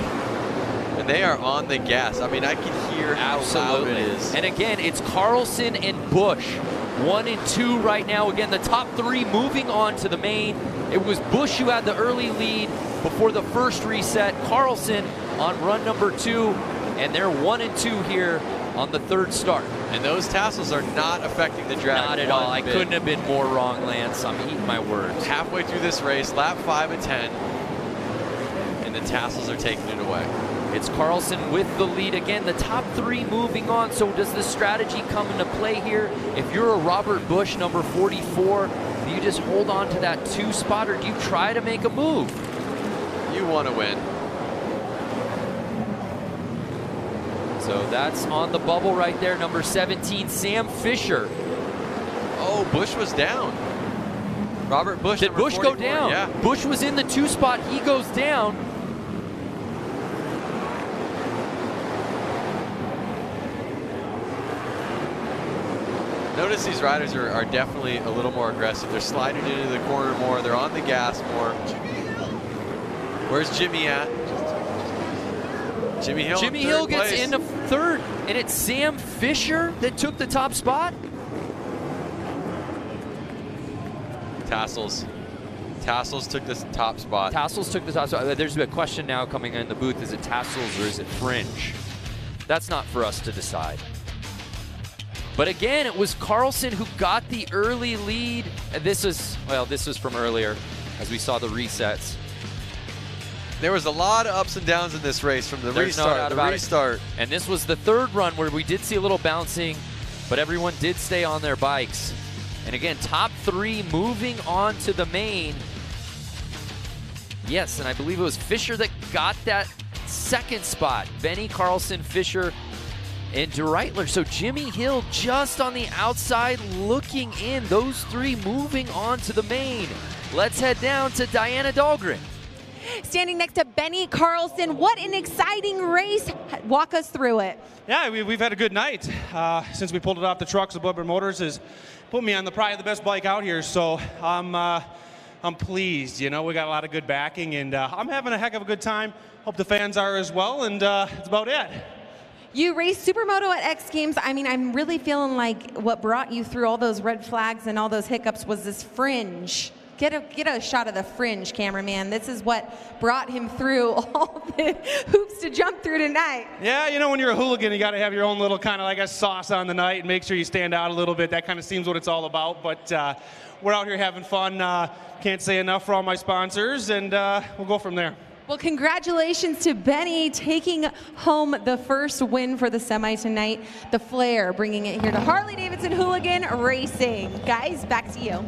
And they are on the gas. I mean, I can hear how loud it is. And again, it's Carlson and Bush. 1 and 2 right now. Again, the top 3 moving on to the main. It was Bush who had the early lead before the first reset. Carlson on run number 2, and they're 1 and 2 here on the 3rd start. And those tassels are not affecting the drag. Not at all. I couldn't have been more wrong, Lance. I'm eating my words. Halfway through this race, lap 5 of 10, and the tassels are taking it away. It's Carlson with the lead. Again, the top 3 moving on. So does the strategy come into play here? If you're a Robert Bush, number 44, do you just hold on to that 2 spot, or do you try to make a move? You want to win. So that's on the bubble right there, number 17, Sam Fisher. Oh, Bush was down. Robert Bush. Did Bush go down? Yeah. Bush was in the 2 spot. He goes down. Notice these riders are definitely a little more aggressive. They're sliding into the corner more. They're on the gas more. Where's Jimmy at? Jimmy Hill. Jimmy Hill gets into 3rd, and it's Sam Fisher that took the top spot. Tassels. Tassels took this top spot. Tassels took the top spot. There's a question now coming in the booth. Is it Tassels or is it Fringe? That's not for us to decide. But again, it was Carlson who got the early lead. And this was from earlier as we saw the resets. There was a lot of ups and downs in this race from the restart. And this was the 3rd run where we did see a little bouncing, but everyone did stay on their bikes. And again, top 3 moving on to the main. Yes, and I believe it was Fisher that got that 2nd spot. Benny, Carlson, Fisher, and DeReitler. So Jimmy Hill just on the outside looking in. Those 3 moving on to the main. Let's head down to Diana Dahlgren. Standing next to Benny Carlson. What an exciting race. Walk us through it. Yeah, we've had a good night. Since we pulled it off the trucks, the Bubber Motors has put me on probably the best bike out here. So I'm pleased. You know, we got a lot of good backing, and I'm having a heck of a good time. Hope the fans are as well, and that's about it. You raced Supermoto at X Games. I mean, I'm really feeling like what brought you through all those red flags and all those hiccups was this fringe. Get a shot of the fringe, cameraman. This is what brought him through all the hoops to jump through tonight. Yeah, you know, when you're a hooligan, you got to have your own little kind of like a sauce on the night and make sure you stand out a little bit. That kind of seems what it's all about. But we're out here having fun. Can't say enough for all my sponsors, and we'll go from there. Well, congratulations to Benny taking home the first win for the semi tonight. The Flair bringing it here to Harley-Davidson Hooligan Racing. Guys, back to you.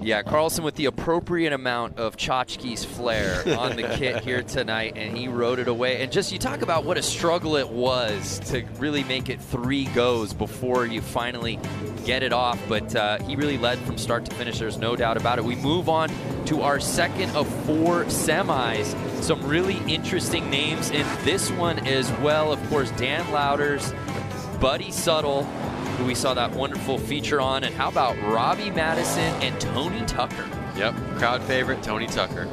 Yeah, Carlson with the appropriate amount of Tchotchke's flair on the kit here tonight, and he rode it away. And just, you talk about what a struggle it was to really make it 3 goes before you finally get it off, but he really led from start to finish. There's no doubt about it. We move on to our 2nd of 4 semis. Some really interesting names in this one as well. Of course, Dan Louders, Buddy Suttle, who we saw that wonderful feature on, and how about Robbie Madison and Tony Tucker? Yep, crowd favorite, Tony Tucker.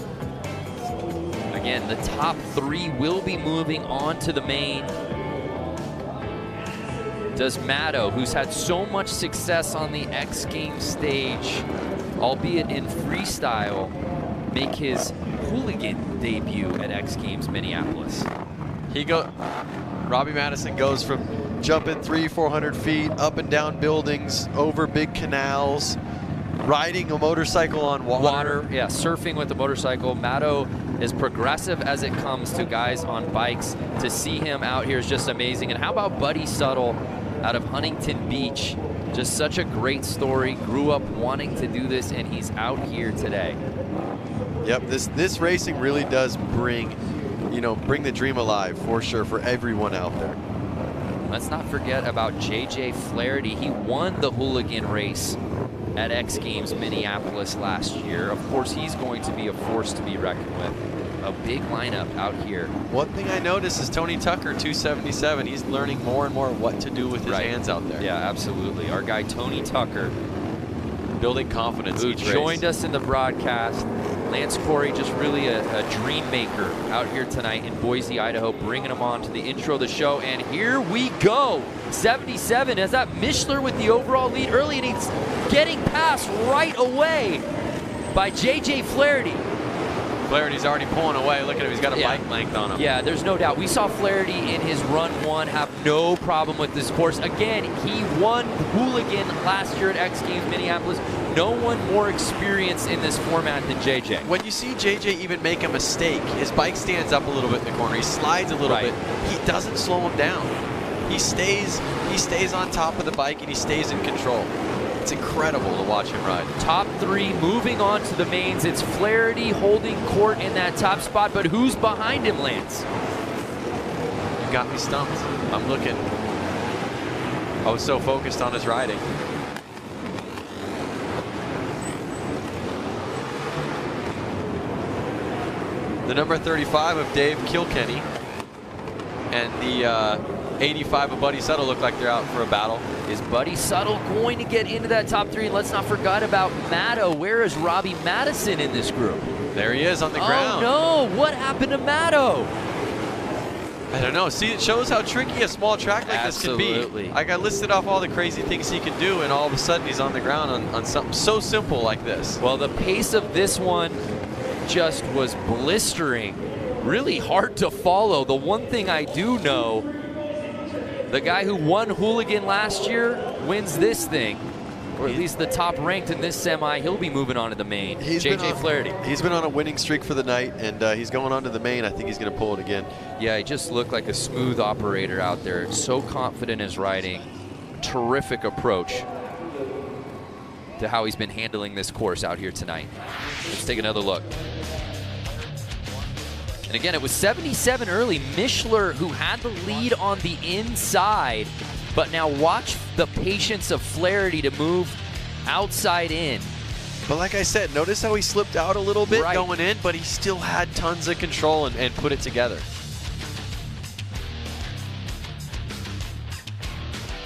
Again, the top 3 will be moving on to the main. Does Matto, who's had so much success on the X Games stage, albeit in freestyle, make his hooligan debut at X Games Minneapolis? Robbie Madison goes from jumping 300-400 feet, up and down buildings, over big canals, riding a motorcycle on water. Yeah, surfing with the motorcycle. Matto is progressive as it comes to guys on bikes. To see him out here is just amazing. And how about Buddy Suttle out of Huntington Beach? Just such a great story. Grew up wanting to do this, and he's out here today. Yep, this racing really does bring the dream alive for sure for everyone out there. Let's not forget about JJ Flaherty. He won the hooligan race at X Games Minneapolis last year. Of course, he's going to be a force to be reckoned with. A big lineup out here. One thing I noticed is Tony Tucker, 277. He's learning more and more what to do with his hands out there. Yeah, absolutely. Our guy Tony Tucker, building confidence. who each race. joined us in the broadcast. Lance Corey, just really a dream maker out here tonight in Boise, Idaho, bringing them on to the intro of the show. And here we go. 77 as that Mishler with the overall lead early, and he's getting passed right away by J.J. Flaherty. Flaherty's already pulling away. Look at him. He's got a bike length on him. Yeah, there's no doubt. We saw Flaherty in his run 1 have no problem with this course. Again, he won Hooligan last year at X Games Minneapolis. No one more experienced in this format than JJ. When you see JJ even make a mistake, his bike stands up a little bit in the corner. He slides a little bit. He doesn't slow him down. He stays on top of the bike and he stays in control. It's incredible to watch him ride. Top 3 moving on to the mains. It's Flaherty holding court in that top spot, but who's behind him, Lance? You got me stumped. I'm looking. I was so focused on his riding. The number 35 of Dave Kilkenny and the 85 of Buddy Suttle look like they're out for a battle. Is Buddy Suttle going to get into that top 3? And let's not forget about Maddo. Where is Robbie Madison in this group? There he is on the ground. Oh no, what happened to Maddo? I don't know. See, it shows how tricky a small track like this can be. I got listed off all the crazy things he can do, and all of a sudden he's on the ground on something so simple like this. Well, the pace of this one just was blistering. Really hard to follow. The one thing I do know, the guy who won Hooligan last year wins this thing, or at least the top ranked in this semi. He'll be moving on to the main. JJ Flaherty. He's been on a winning streak for the night, and he's going on to the main. I think he's going to pull it again. Yeah, he just looked like a smooth operator out there. So confident in his riding. Terrific approach to how he's been handling this course out here tonight. Let's take another look. And again, it was 77 early. Mishler, who had the lead on the inside, but now watch the patience of Flaherty to move outside in. But like I said, notice how he slipped out a little bit going in, but he still had tons of control and put it together.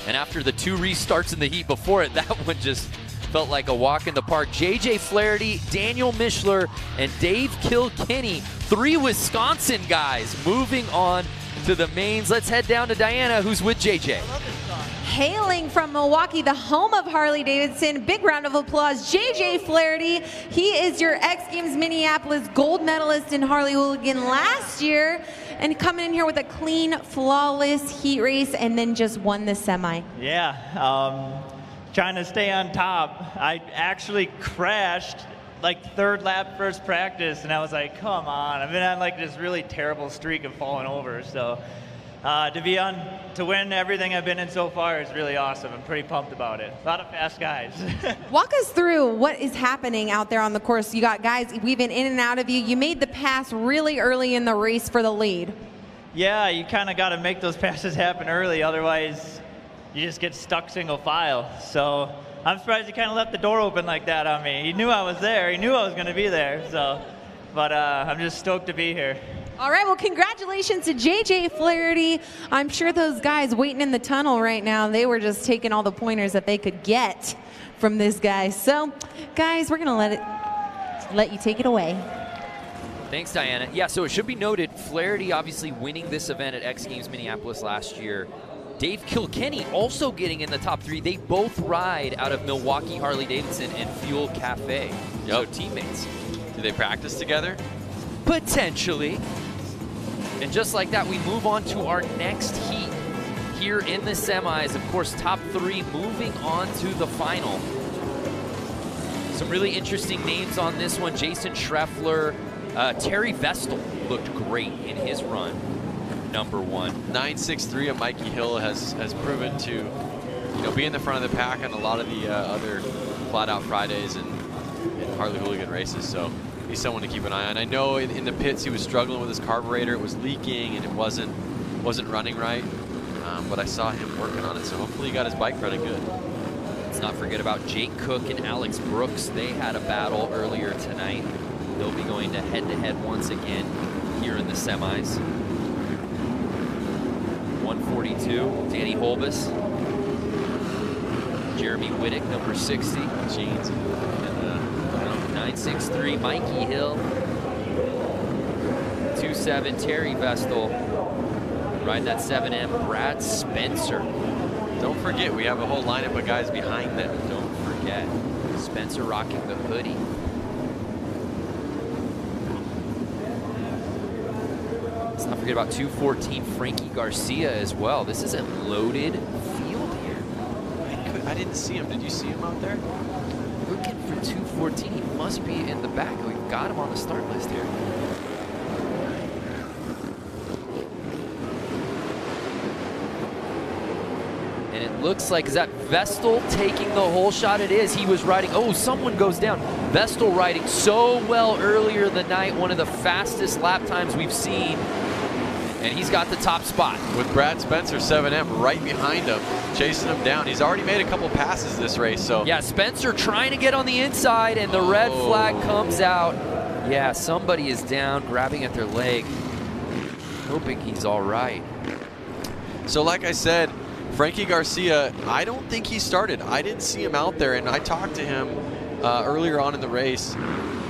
And after the 2 restarts in the heat before it, that one just felt like a walk in the park. JJ Flaherty, Daniel Mishler, and Dave Kilkenny, 3 Wisconsin guys moving on to the mains. Let's head down to Diana, who's with JJ. Hailing from Milwaukee, the home of Harley-Davidson, big round of applause, JJ Flaherty. He is your X Games Minneapolis gold medalist in Harley Hooligan last year, and coming in here with a clean, flawless heat race, and then just won the semi. Yeah, trying to stay on top. I actually crashed like 3rd lap first practice, and I was like, come on. I've been on like this really terrible streak of falling over, so to win everything I've been in so far is really awesome. I'm pretty pumped about it. A lot of fast guys. Walk us through what is happening out there on the course. You got guys weaving in and out of you. You made the pass really early in the race for the lead. Yeah, you kind of got to make those passes happen early, otherwise you just get stuck single file. So I'm surprised he kind of left the door open like that on me. He knew I was there. He knew I was going to be there. So, but I'm just stoked to be here. All right, well, congratulations to JJ Flaherty. I'm sure those guys waiting in the tunnel right now, they were just taking all the pointers that they could get from this guy. So, guys, we're going to let you take it away. Thanks, Diana. Yeah, so it should be noted, Flaherty obviously winning this event at X Games Minneapolis last year. Dave Kilkenny also getting in the top 3. They both ride out of Milwaukee Harley-Davidson and Fuel Cafe. So teammates. Do they practice together? Potentially. And just like that, we move on to our next heat here in the semis. Of course, top 3 moving on to the final. Some really interesting names on this one. Jason Schreffler, Terry Vestal looked great in his run. Number 1. 963 of Mikey Hill has proven to, be in the front of the pack on a lot of the other Flat Out Fridays and Harley Hooligan races. So he's someone to keep an eye on. I know in the pits he was struggling with his carburetor. It was leaking and it wasn't running right. But I saw him working on it. So hopefully he got his bike running good. Let's not forget about Jake Cook and Alex Brooks. They had a battle earlier tonight. They'll be going to head-to-head once again here in the semis. 142, Danny Holbus. Jeremy Whittick, number 60. Jeans. And 9 2.63 Mikey Hill. 2.7 Terry Vestal. Riding that 7M Brad Spencer. Don't forget, we have a whole lineup of guys behind them. Don't forget. Spencer rocking the hoodie. Let's not forget about 214 Frankie Garcia as well. This is a loaded field here. I didn't see him. Did you see him out there? Looking for 214. He must be in the back. We've got him on the start list here. And it looks like, is that Vestal taking the whole shot? It is. He was riding, oh, someone goes down. Vestal riding so well earlier in the night, one of the fastest lap times we've seen. And he's got the top spot. With Brad Spencer, 7M, right behind him, chasing him down. He's already made a couple passes this race, so. Yeah, Spencer trying to get on the inside, and the red flag comes out. Yeah, somebody is down, grabbing at their leg. Hoping he's all right. So like I said, Frankie Garcia, I don't think he started. I didn't see him out there, and I talked to him earlier on in the race,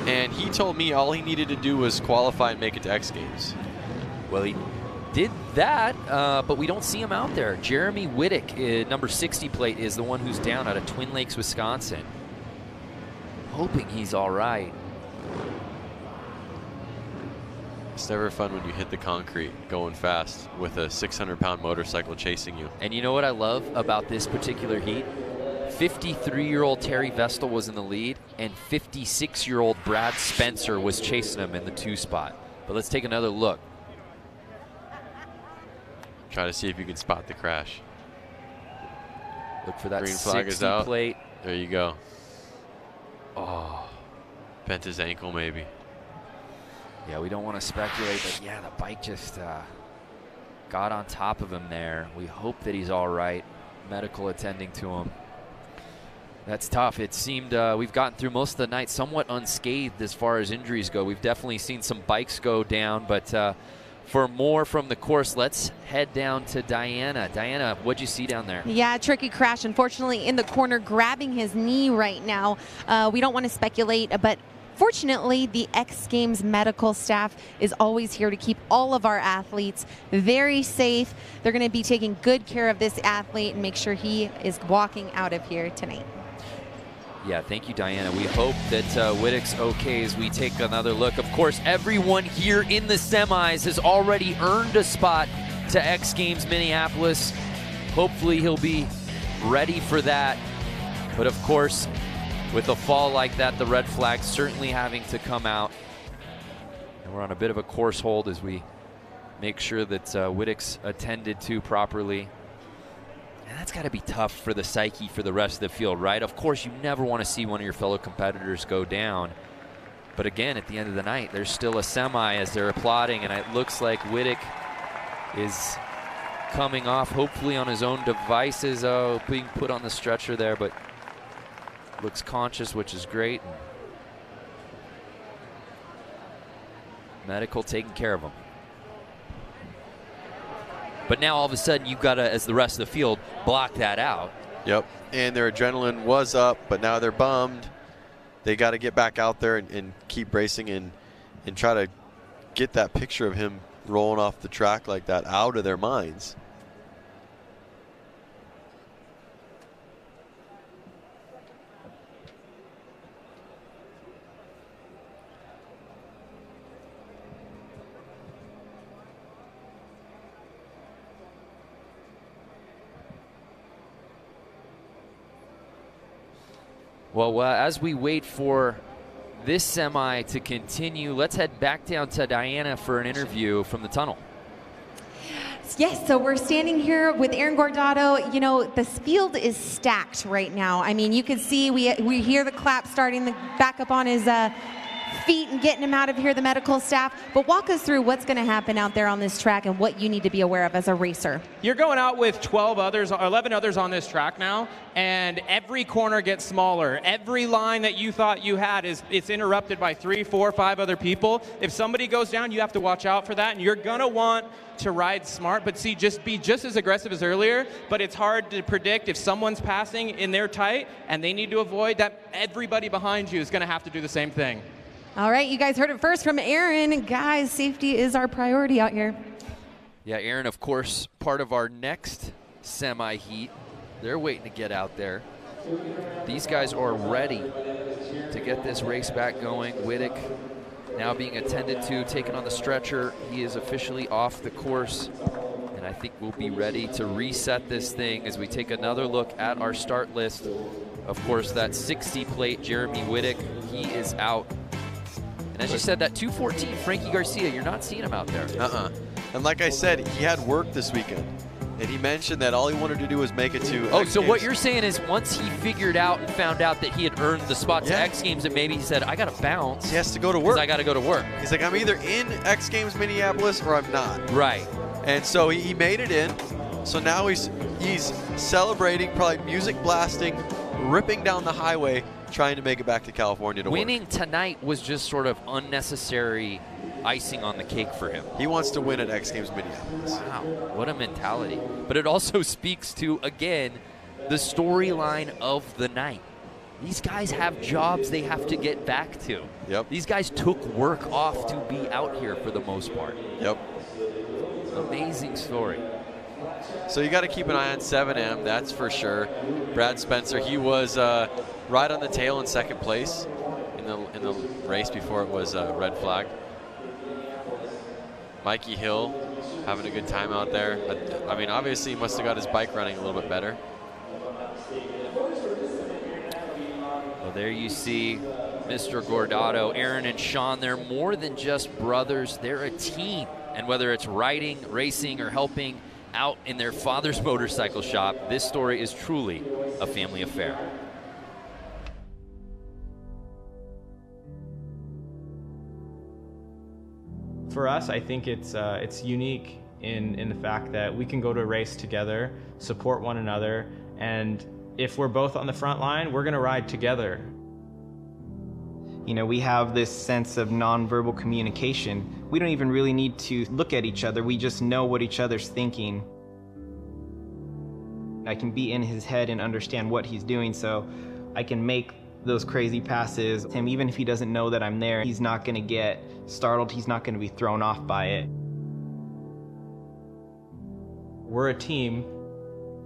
and he told me all he needed to do was qualify and make it to X Games. Well, he did that, but we don't see him out there. Jeremy Whittick, number 60 plate, is the one who's down out of Twin Lakes, Wisconsin. Hoping he's all right. It's never fun when you hit the concrete going fast with a 600-pound motorcycle chasing you. And you know what I love about this particular heat? 53-year-old Terry Vestal was in the lead, and 56-year-old Brad Spencer was chasing him in the 2 spot. But let's take another look. Try to see if you can spot the crash. Look for that green flag is out. Plate. There you go. Oh, bent his ankle maybe. Yeah, we don't want to speculate, but yeah, the bike just got on top of him there. We hope that he's all right. Medical attending to him. That's tough. It seemed we've gotten through most of the night somewhat unscathed as far as injuries go. We've definitely seen some bikes go down, but for more from the course, let's head down to Diana. Diana, what'd you see down there? Yeah, tricky crash, unfortunately, in the corner, grabbing his knee right now. We don't want to speculate, but fortunately, the X Games medical staff is always here to keep all of our athletes very safe. They're going to be taking good care of this athlete and make sure he is walking out of here tonight. Yeah, thank you, Diana. We hope that Whittick's okay as we take another look. Of course, everyone here in the semis has already earned a spot to X Games Minneapolis. Hopefully he'll be ready for that. But of course, with a fall like that, the red flag certainly having to come out. And we're on a bit of a course hold as we make sure that Whittick's attended to properly. And that's got to be tough for the psyche for the rest of the field, right? Of course, you never want to see one of your fellow competitors go down. But again, at the end of the night, there's still a semi as they're applauding, and it looks like Whittick is coming off, hopefully on his own devices. Oh, being put on the stretcher there, but looks conscious, which is great. Medical taking care of him. But now all of a sudden you've got to, as the rest of the field, block that out. Yep, and their adrenaline was up, but now they're bummed. They got to get back out there and keep racing and try to get that picture of him rolling off the track like that out of their minds. Well, as we wait for this semi to continue, let's head back down to Diana for an interview from the tunnel. Yes, so we're standing here with Aaron Gordo. You know, the field is stacked right now. I mean, you can see we hear the clap starting back up on his feet and getting him out of here, the medical staff. But walk us through what's going to happen out there on this track and what you need to be aware of as a racer. You're going out with 12 others, or 11 others on this track now, and every corner gets smaller. Every line that you thought you had it's interrupted by 3, 4, 5 other people. If somebody goes down, you have to watch out for that, and you're gonna want to ride smart, but see, just be just as aggressive as earlier, but it's hard to predict if someone's passing in their tight and they need to avoid that. Everybody behind you is gonna have to do the same thing. All right, you guys heard it first from Aaron. Guys, safety is our priority out here. Yeah, Aaron, of course, part of our next semi-heat. They're waiting to get out there. These guys are ready to get this race back going. Wittick now being attended to, taken on the stretcher. He is officially off the course, and I think we'll be ready to reset this thing as we take another look at our start list. Of course, that 60 plate Jeremy Wittick, he is out. And as you said, that 214 Frankie Garcia, you're not seeing him out there. And like I said, he had work this weekend. And he mentioned that all he wanted to do was make it to X so Games. what you're saying is once he figured out and found out that he had earned the spot to X Games, that maybe he said, I got to bounce. He has to go to work. I got to go to work. He's like, I'm either in X Games Minneapolis or I'm not. Right. And so he made it in. So now he's celebrating, probably music blasting, ripping down the highway, trying to make it back to California to Winning work. tonight was just sort of unnecessary icing on the cake for him. He wants to win at X Games Minneapolis. Wow, what a mentality. But it also speaks to, again, the storyline of the night. These guys have jobs they have to get back to. Yep. These guys took work off to be out here for the most part. Yep. Amazing story. So you got to keep an eye on 7M, that's for sure. Brad Spencer, he was right on the tail in second place in the race before it was red flag. Mikey Hill having a good time out there. I mean, obviously he must have got his bike running a little bit better. Well, there you see Mr. Gordo, Aaron and Sean. They're more than just brothers. They're a team. And whether it's riding, racing, or helping out in their father's motorcycle shop, this story is truly a family affair. For us, I think it's unique in the fact that we can go to a race together, support one another, and if we're both on the front line, we're gonna ride together. You know, we have this sense of nonverbal communication. We don't even really need to look at each other. We just know what each other's thinking. I can be in his head and understand what he's doing, so I can make those crazy passes. Even if he doesn't know that I'm there, he's not gonna get startled. He's not gonna be thrown off by it. We're a team.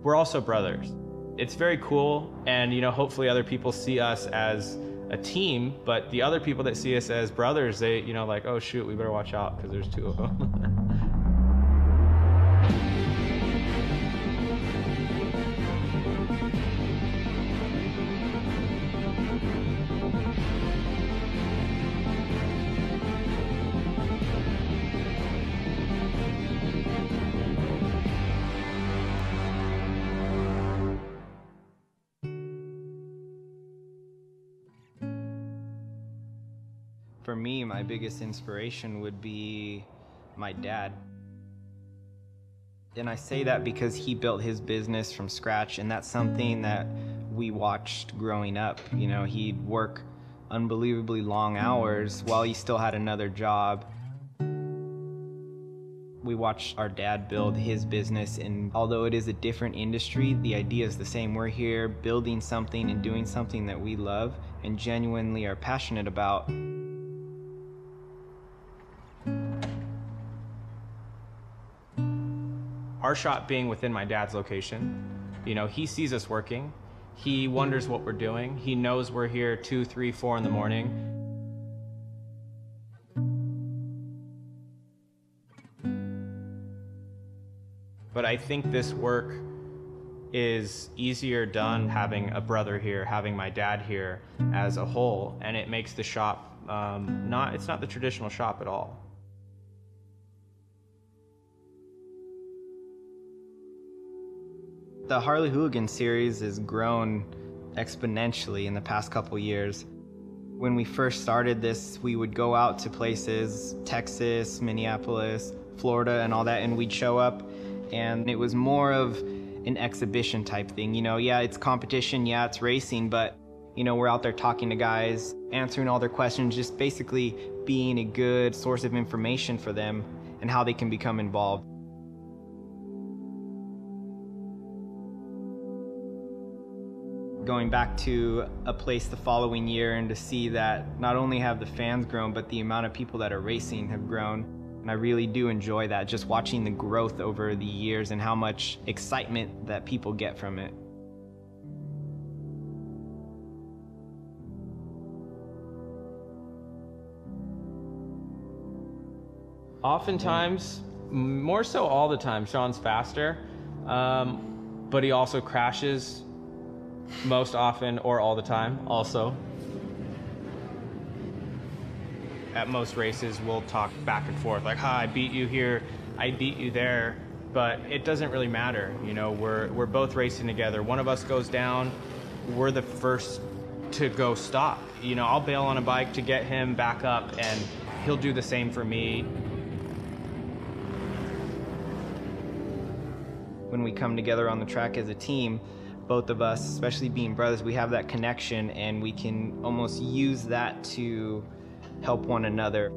We're also brothers. It's very cool, and you know, hopefully other people see us as a team, but the other people that see us as brothers, they, you know, like, oh shoot, we better watch out because there's two of them. For me, my biggest inspiration would be my dad. And I say that because he built his business from scratch, and that's something that we watched growing up. You know, he'd work unbelievably long hours while he still had another job. We watched our dad build his business, and although it is a different industry, the idea is the same. We're here building something and doing something that we love and genuinely are passionate about. Our shop being within my dad's location, you know, he sees us working. He wonders what we're doing. He knows we're here 2, 3, 4 in the morning. But I think this work is easier done having a brother here, having my dad here as a whole, and it makes the shop it's not the traditional shop at all. The Harley Hooligan series has grown exponentially in the past couple years. When we first started this, we would go out to places, Texas, Minneapolis, Florida, and all that, and we'd show up, and it was more of an exhibition type thing. You know, yeah, it's competition, yeah, it's racing, but, you know, we're out there talking to guys, answering all their questions, just basically being a good source of information for them and how they can become involved. Going back to a place the following year and to see that not only have the fans grown, but the amount of people that are racing have grown. And I really do enjoy that, just watching the growth over the years and how much excitement that people get from it. Oftentimes, more so all the time, Sean's faster, but he also crashes most often or all the time also. At most races, we'll talk back and forth, like, I beat you here, I beat you there, but it doesn't really matter. You know, we're both racing together. One of us goes down, we're the first to go stop. You know, I'll bail on a bike to get him back up, and he'll do the same for me. When we come together on the track as a team, both of us, especially being brothers, we have that connection, and we can almost use that to help one another.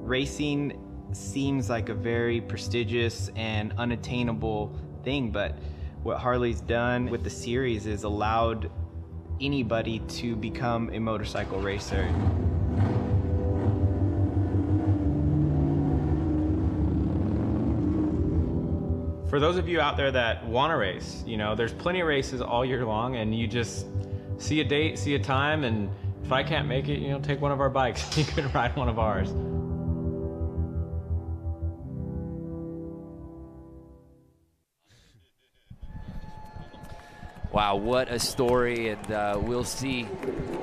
Racing seems like a very prestigious and unattainable thing, but what Harley's done with the series is allowed anybody to become a motorcycle racer. For those of you out there that want to race, you know, there's plenty of races all year long, and you just see a date, see a time, and if I can't make it, you know, take one of our bikes. You can ride one of ours. Wow, what a story, and we'll see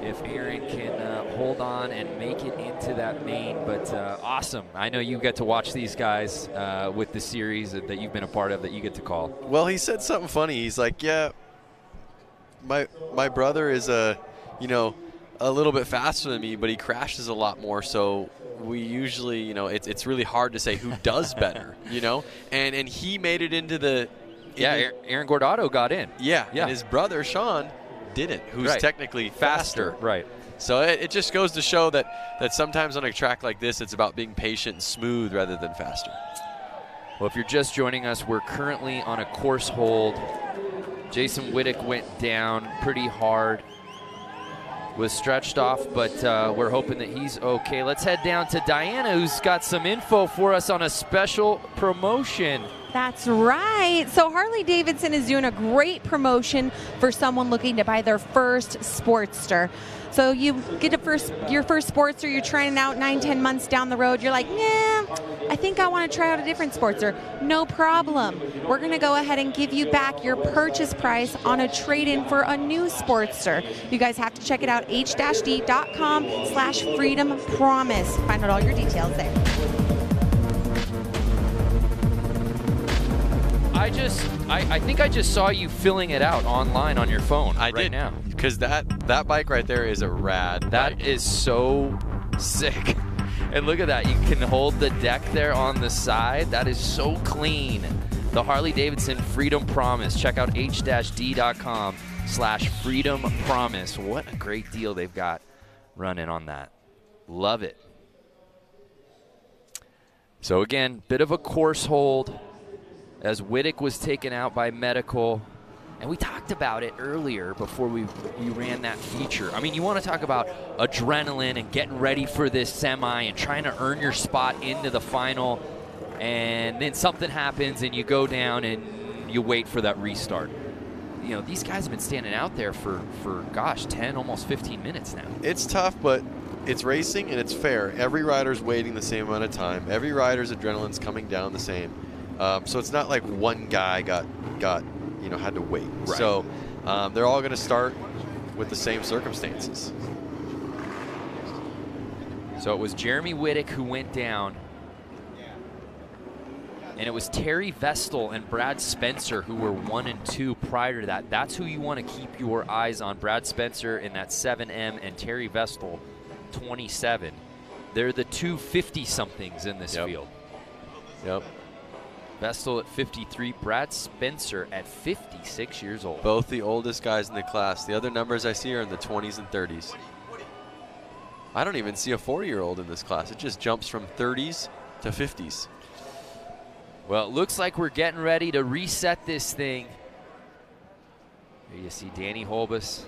if Aaron can hold on and make it into that main, but awesome. I know you get to watch these guys with the series that you've been a part of that you get to call. Well, he said something funny. He's like, yeah, my brother is a little bit faster than me, but he crashes a lot more, so we usually, you know, it's really hard to say who does better, you know, and he made it into the Aaron Gordo got in. Yeah, and his brother, Sean, didn't, who's technically faster. Right. So it just goes to show that sometimes on a track like this, it's about being patient and smooth rather than faster. Well, if you're just joining us, we're currently on a course hold. Jason Wittick went down pretty hard, was stretched off, but we're hoping that he's okay. Let's head down to Diana, who's got some info for us on a special promotion. That's right. So Harley-Davidson is doing a great promotion for someone looking to buy their first Sportster. So you get your first Sportster, you're trying it out 9-10 months down the road. You're like, nah, I think I want to try out a different Sportster. No problem. We're going to go ahead and give you back your purchase price on a trade-in for a new Sportster. You guys have to check it out, h-d.com/freedom promise. Find out all your details there. I think I just saw you filling it out online on your phone. I did now, because that bike right there is a rad bike. That is so sick. And look at that, you can hold the deck there on the side. That is so clean. The Harley-Davidson Freedom Promise. Check out h-d.com/freedom promise. What a great deal they've got running on that. Love it. So again, bit of a course hold as Wittick was taken out by medical. And we talked about it earlier before we ran that feature. I mean, you want to talk about adrenaline and getting ready for this semi and trying to earn your spot into the final, and then something happens and you go down and you wait for that restart. You know, these guys have been standing out there for gosh, 10, almost 15 minutes now. It's tough, but it's racing and it's fair. Every rider's waiting the same amount of time. Every rider's adrenaline's coming down the same. So it's not like one guy got had to wait. Right. So they're all going to start with the same circumstances. So it was Jeremy Wittick who went down. And it was Terry Vestal and Brad Spencer who were 1 and 2 prior to that. That's who you want to keep your eyes on. Brad Spencer in that 7M and Terry Vestal 27. They're the two 50-somethings in this field. Yep. Vestal at 53, Brad Spencer at 56 years old. Both the oldest guys in the class. The other numbers I see are in the 20s and 30s. I don't even see a 40-year-old in this class. It just jumps from 30s to 50s. Well, it looks like we're getting ready to reset this thing. Here you see Danny Holbus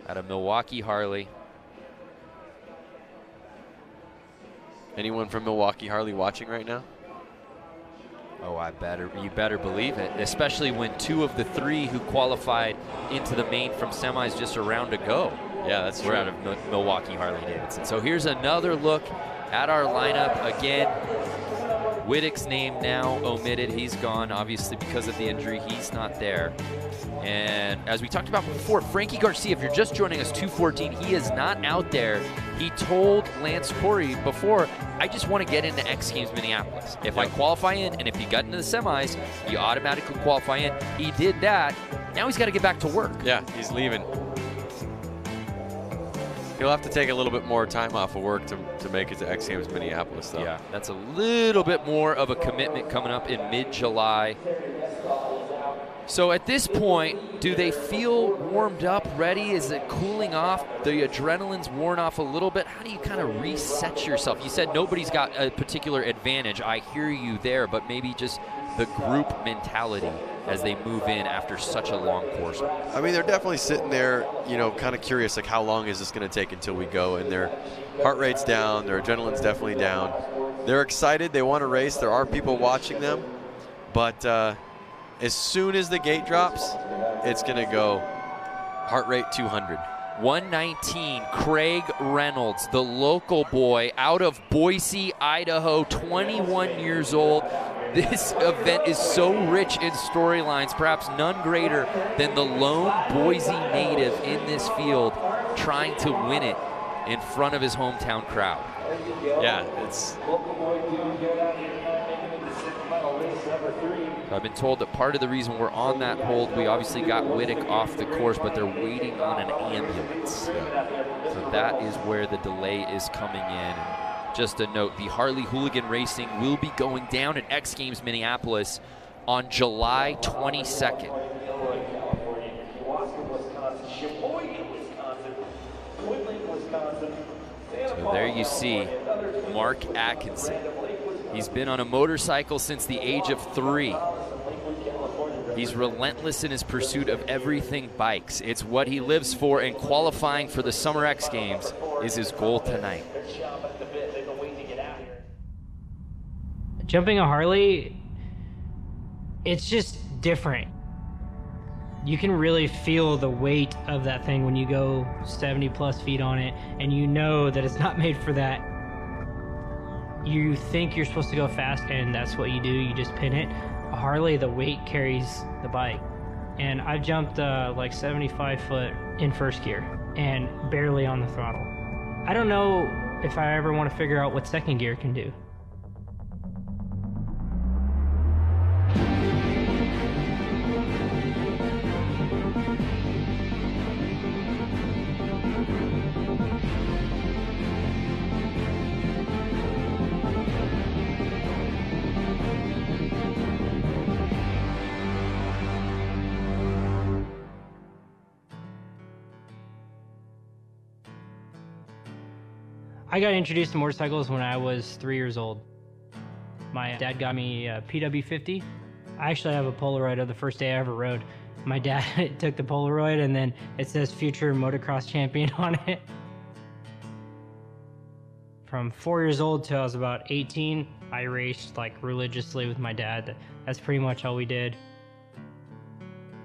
out of Milwaukee Harley. Anyone from Milwaukee Harley watching right now? Oh, you better believe it, especially when 2 of the 3 who qualified into the main from semis just a round ago. Yeah, that's true. We're out of Milwaukee Harley-Davidson. So here's another look at our lineup. Again, Whittick's name now omitted. He's gone, obviously, because of the injury. He's not there. And as we talked about before, Frankie Garcia, if you're just joining us, 214, he is not out there. He told Lance Corey before, I just want to get into X Games Minneapolis. If I qualify in, and if he got into the semis, you automatically qualify in. He did that. Now he's got to get back to work. Yeah, he's leaving. He'll have to take a little bit more time off of work to make it to X Games Minneapolis, though. Yeah, that's a little bit more of a commitment coming up in mid-July. So at this point, do they feel warmed up, ready? Is it cooling off? The adrenaline's worn off a little bit. How do you kind of reset yourself? You said nobody's got a particular advantage. I hear you there, but maybe just the group mentality as they move in after such a long course. I mean, they're definitely sitting there, you know, kind of curious, like how long is this going to take until we go? And their heart rate's down, their adrenaline's definitely down. They're excited, they want to race. There are people watching them, but as soon as the gate drops, it's going to go heart rate 200. 119, Craig Reynolds, the local boy out of Boise, Idaho, 21 years old. This event is so rich in storylines, perhaps none greater than the lone Boise native in this field trying to win it in front of his hometown crowd. Yeah, it's... I've been told that part of the reason we're on that hold, we obviously got Whittick off the course, but they're waiting on an ambulance. So that is where the delay is coming in. And just a note, the Harley Hooligan Racing will be going down at X Games Minneapolis on July 22nd. So there you see Mark Atkinson. He's been on a motorcycle since the age of 3. He's relentless in his pursuit of everything bikes. It's what he lives for, and qualifying for the Summer X Games is his goal tonight. Jumping a Harley, it's just different. You can really feel the weight of that thing when you go 70+ feet on it, and you know that it's not made for that. You think you're supposed to go fast, and that's what you do. You just pin it. A Harley, the weight carries the bike. And I've jumped like 75 foot in first gear and barely on the throttle. I don't know if I ever want to figure out what second gear can do. I got introduced to motorcycles when I was 3 years old. My dad got me a PW50. I actually have a Polaroid of the first day I ever rode. My dad took the Polaroid and then it says future motocross champion on it. From 4 years old till I was about 18, I raced like religiously with my dad. That's pretty much all we did.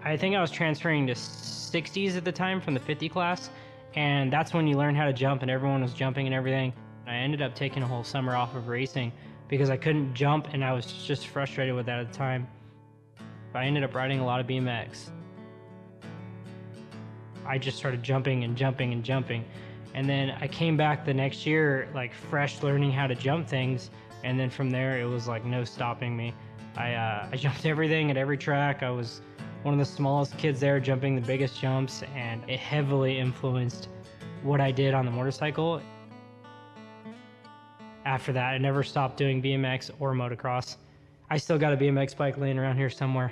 I think I was transferring to 60s at the time from the 50 class. And that's when you learn how to jump, and everyone was jumping and everything. I ended up taking a whole summer off of racing because I couldn't jump, and I was just frustrated with that at the time. I ended up riding a lot of BMX. I just started jumping and jumping and jumping. And then I came back the next year, like fresh, learning how to jump things. And then from there, it was like no stopping me. I jumped everything at every track. I was one of the smallest kids there jumping the biggest jumps, and it heavily influenced what I did on the motorcycle. After that, I never stopped doing BMX or motocross. I still got a BMX bike laying around here somewhere.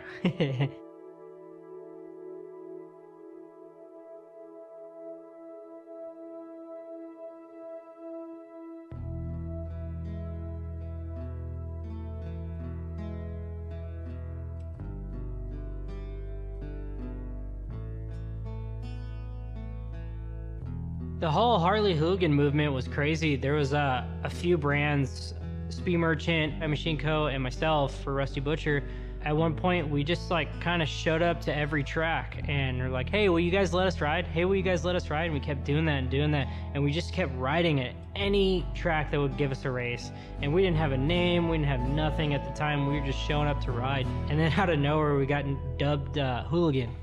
The whole Harley Hooligan movement was crazy. There was a few brands, Speed Merchant, Machine Co, and myself for Rusty Butcher. At one point, we just like kind of showed up to every track and we're like, hey, will you guys let us ride? Hey, will you guys let us ride? And we kept doing that and doing that. And we just kept riding at any track that would give us a race. And we didn't have a name, we didn't have nothing at the time. We were just showing up to ride. And then out of nowhere, we got dubbed Hooligan.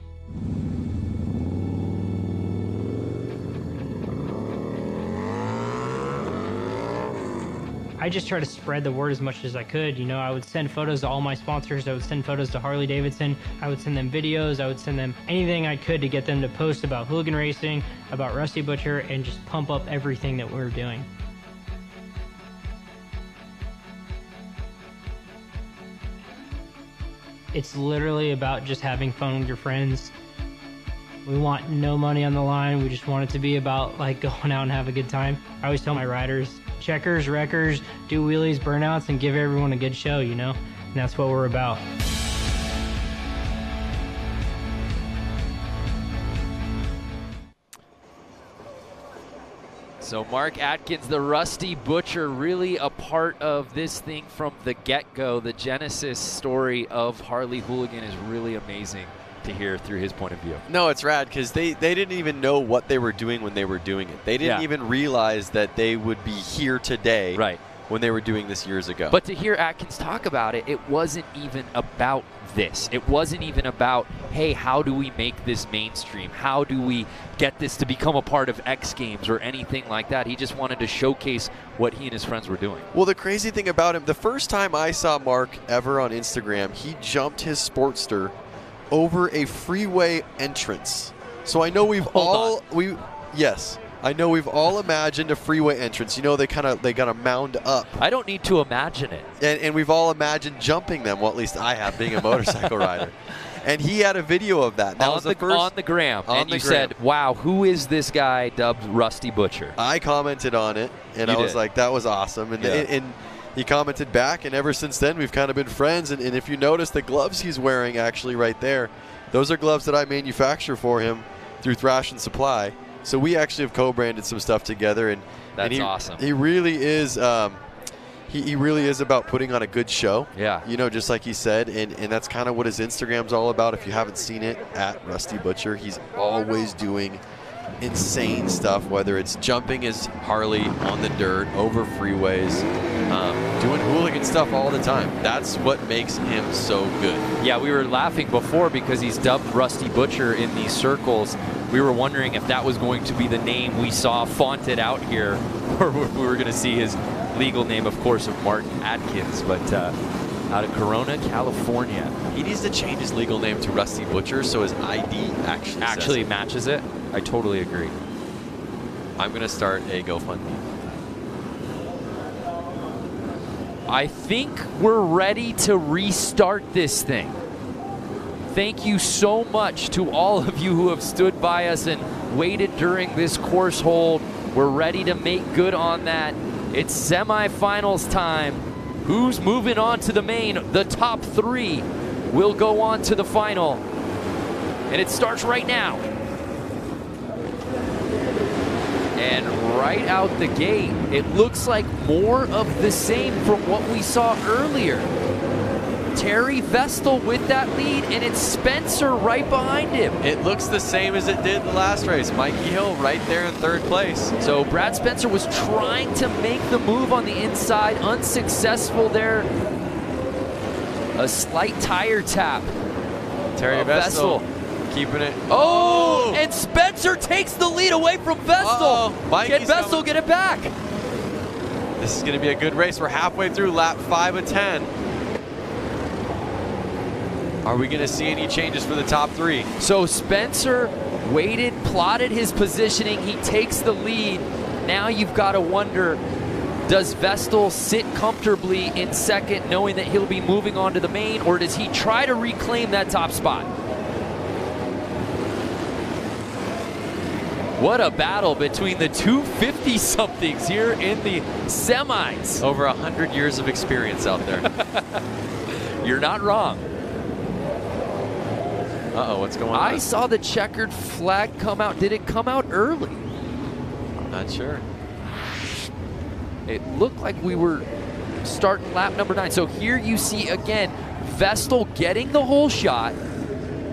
I just try to spread the word as much as I could. You know, I would send photos to all my sponsors. I would send photos to Harley-Davidson. I would send them videos. I would send them anything I could to get them to post about hooligan racing, about Rusty Butcher, and just pump up everything that we were doing. It's literally about just having fun with your friends. We want no money on the line. We just want it to be about like going out and have a good time. I always tell my riders, checkers, wreckers, do wheelies, burnouts, and give everyone a good show, you know? And that's what we're about. So Mark Atkins, the Rusty Butcher, really a part of this thing from the get-go. The genesis story of Harley Hooligan is really amazing to hear through his point of view. No, it's rad because they didn't even know what they were doing when they were doing it. They didn't even realize that they would be here today when they were doing this years ago. But to hear Atkins talk about it, it wasn't even about this. It wasn't even about, hey, how do we make this mainstream? How do we get this to become a part of X Games or anything like that? He just wanted to showcase what he and his friends were doing. Well, the crazy thing about him, the first time I saw Mark ever on Instagram, he jumped his Sportster over a freeway entrance. So I know we've I know we've all imagined a freeway entrance. You know, they gotta mound up. I don't need to imagine it. And we've all imagined jumping them. Well, at least I have, being a motorcycle rider. And he had a video of that. That was the first on the gram. And you said, "Wow, who is this guy dubbed Rusty Butcher?" I commented on it, and I was like, "That was awesome." And he commented back, and ever since then, we've kind of been friends. And if you notice, the gloves he's wearing actually right there, those are gloves that I manufacture for him through Thrash and Supply. So we actually have co-branded some stuff together, and that's awesome. He really is. He really is about putting on a good show. Yeah. You know, just like he said, and that's kind of what his Instagram's all about. If you haven't seen it, at Rusty Butcher, he's always doing insane stuff, whether it's jumping his Harley on the dirt, over freeways, doing hooligan stuff all the time. That's what makes him so good. Yeah, we were laughing before because he's dubbed Rusty Butcher in these circles. We were wondering if that was going to be the name we saw fonted out here, or we were going to see his legal name, of course, of Mark Atkins, but out of Corona, California. He needs to change his legal name to Rusty Butcher so his ID actually matches it. I totally agree. I'm going to start a GoFundMe. I think we're ready to restart this thing. Thank you so much to all of you who have stood by us and waited during this course hold. We're ready to make good on that. It's semifinals time. Who's moving on to the main? The top three will go on to the final. And it starts right now. And right out the gate, it looks like more of the same from what we saw earlier. Terry Vestal with that lead, and it's Spencer right behind him. It looks the same as it did the last race. Mikey Hill right there in third place. So Brad Spencer was trying to make the move on the inside, unsuccessful there. A slight tire tap. Terry Vestal keeping it. Oh, and Spencer takes the lead away from Vestal. Can Vestal get it back? This is going to be a good race. We're halfway through lap 5 of 10. Are we going to see any changes for the top 3? So Spencer waited, plotted his positioning. He takes the lead. Now you've got to wonder, does Vestal sit comfortably in second knowing that he'll be moving on to the main, or does he try to reclaim that top spot? What a battle between the two 50-somethings here in the semis. Over 100 years of experience out there. You're not wrong. Uh-oh, what's going on? I saw the checkered flag come out. Did it come out early? I'm not sure. It looked like we were starting lap number 9. So here you see again, Vestal getting the whole shot,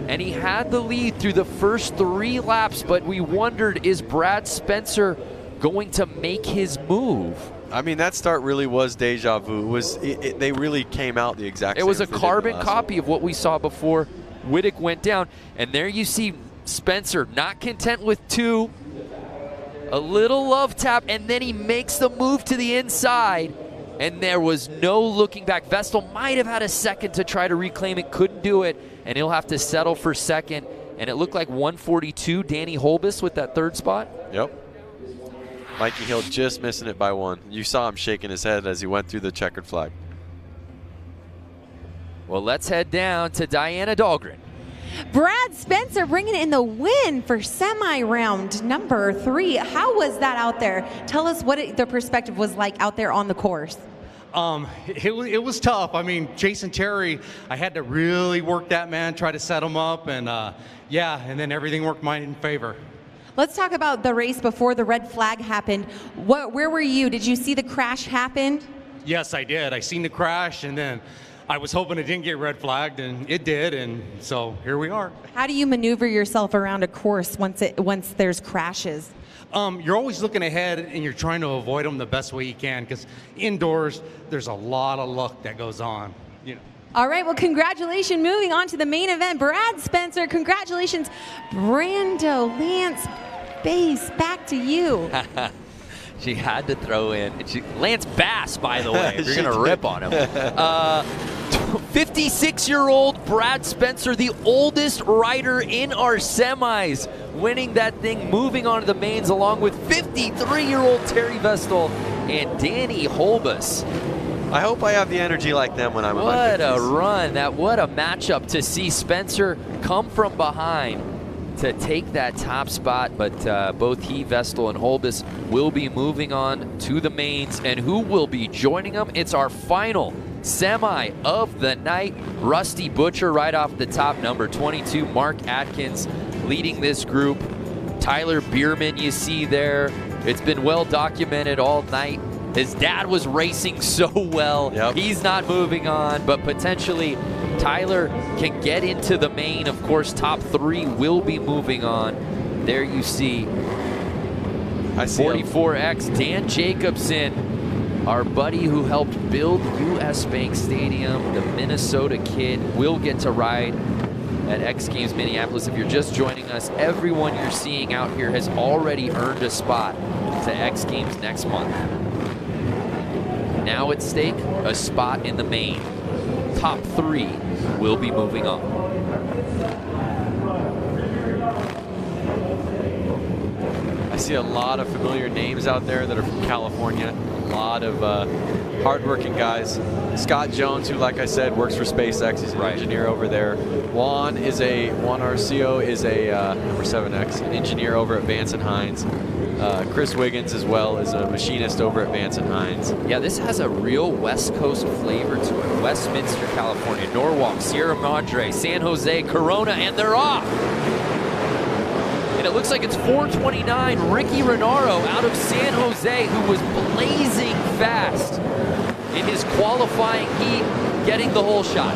and he had the lead through the first 3 laps, but we wondered, is Brad Spencer going to make his move? I mean, that start really was deja vu. They really came out the exact same. It was a carbon copy of what we saw before Wittick went down. And there you see Spencer not content with 2. A little love tap, and then he makes the move to the inside, and there was no looking back. Vestal might have had a second to try to reclaim it, couldn't do it, and he'll have to settle for second. And it looked like 142, Danny Holbus with that 3rd spot. Yep. Mikey Hill just missing it by 1. You saw him shaking his head as he went through the checkered flag. Well, let's head down to Diana Dahlgren. Brad Spencer bringing in the win for semi-round number 3. How was that out there? Tell us what the perspective was like out there on the course. It was tough. I mean, Jason Terry, I had to really work that man, try to set him up, and yeah, and then everything worked mine in favor. Let's talk about the race before the red flag happened. Where were you? Did you see the crash happen? Yes, I did. I seen the crash, and then I was hoping it didn't get red flagged, and it did, and so here we are. How do you maneuver yourself around a course once there's crashes? You're always looking ahead, and you're trying to avoid them the best way you can, because indoors, there's a lot of luck that goes on. You know. All right, well, congratulations. Moving on to the main event, Brad Spencer. Congratulations, Brando, Lance, Bass, back to you. She had to throw in. Lance Bass, by the way, if you're going to rip on him. 56-year-old Brad Spencer, the oldest rider in our semis, winning that thing, moving on to the mains, along with 53-year-old Terry Vestal and Danny Holbus. I hope I have the energy like them when I'm in my 50s. What a run. What a matchup to see Spencer come from behind to take that top spot, but both he, Vestal, and Holbus will be moving on to the mains, and who will be joining them? It's our final semi of the night. Rusty Butcher right off the top, number 22, Mark Atkins leading this group. Tyler Bierman you see there. It's been well documented all night. His dad was racing so well. Yep. He's not moving on, but potentially Tyler can get into the main. Of course, top 3 will be moving on. There you see, 44X, Dan Jacobson, our buddy who helped build US Bank Stadium, the Minnesota kid, will get to ride at X Games Minneapolis. If you're just joining us, everyone you're seeing out here has already earned a spot to X Games next month. Now at stake, a spot in the main. Top 3 will be moving on. I see a lot of familiar names out there that are from California. A lot of hardworking guys. Scott Jones, who, like I said, works for SpaceX. He's an engineer over there. Juan Arcio is a number 7X, an engineer over at Vance & Hines. Chris Wiggins as well is a machinist over at Vance & Hines. Yeah, this has a real West Coast flavor to it. Westminster, California, Norwalk, Sierra Madre, San Jose, Corona, and they're off. And it looks like it's 429, Ricky Renaro out of San Jose, who was blazing fast in his qualifying heat, getting the whole shot.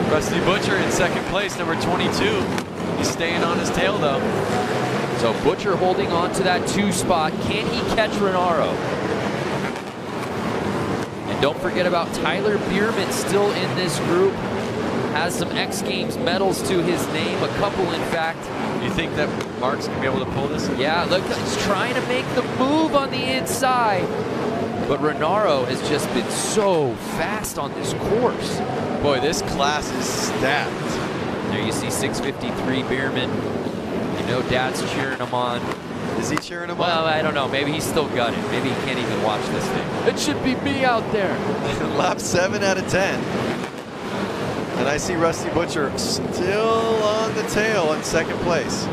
Rusty Butcher in second place, number 22. He's staying on his tail, though. So Butcher holding on to that 2 spot. Can he catch Renaro? And don't forget about Tyler Bierman, still in this group. Has some X Games medals to his name, a couple in fact. You think that Mark's going to be able to pull this? Yeah, look, he's trying to make the move on the inside. But Renaro has just been so fast on this course. Boy, this class is stacked. There you see 653 Bierman. You know Dad's cheering him on. Is he cheering him on? Well, I don't know. Maybe he's still gutted. Maybe he can't even watch this thing. It should be me out there. Lap 7 out of 10. And I see Rusty Butcher still on the tail in second place.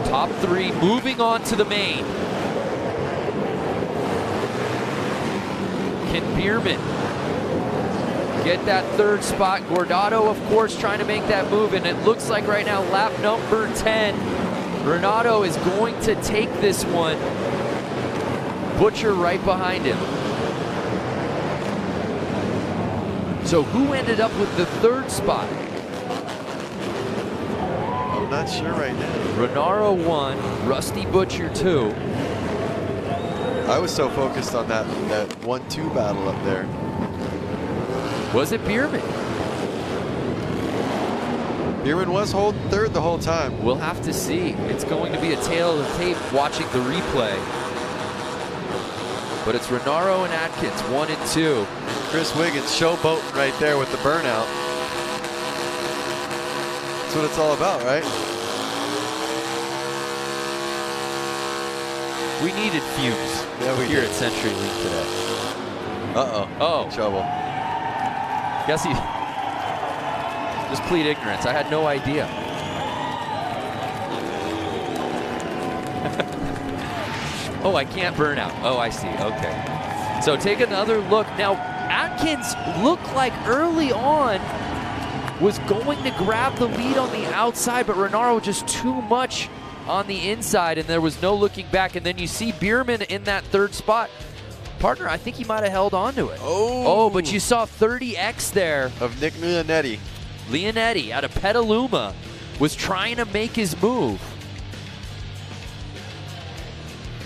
Top 3 moving on to the main. Can Bierman get that 3rd spot? Gordo, of course, trying to make that move, and it looks like right now lap number 10, Renato is going to take this one. Butcher right behind him. So who ended up with the 3rd spot? I'm not sure right now. Renaro 1, Rusty Butcher 2. I was so focused on that 1-2 battle up there. Was it Bierman? Bierman was holding 3rd the whole time. We'll have to see. It's going to be a tale of the tape watching the replay. But it's Renaro and Atkins, 1 and 2. Chris Wiggins showboating right there with the burnout. That's what it's all about, right? We needed fumes here at CenturyLink today. Uh-oh. Oh. Trouble. Guess he just plead ignorance. I had no idea. Oh, I can't burn out. Oh, I see. Okay. So take another look. Now, Atkins looked like early on was going to grab the lead on the outside, but Renaro just too much on the inside, and there was no looking back. And then you see Bierman in that 3rd spot. Partner, I think he might have held on to it. Oh, but you saw 30X there. Of Nick Leonetti. Leonetti out of Petaluma was trying to make his move.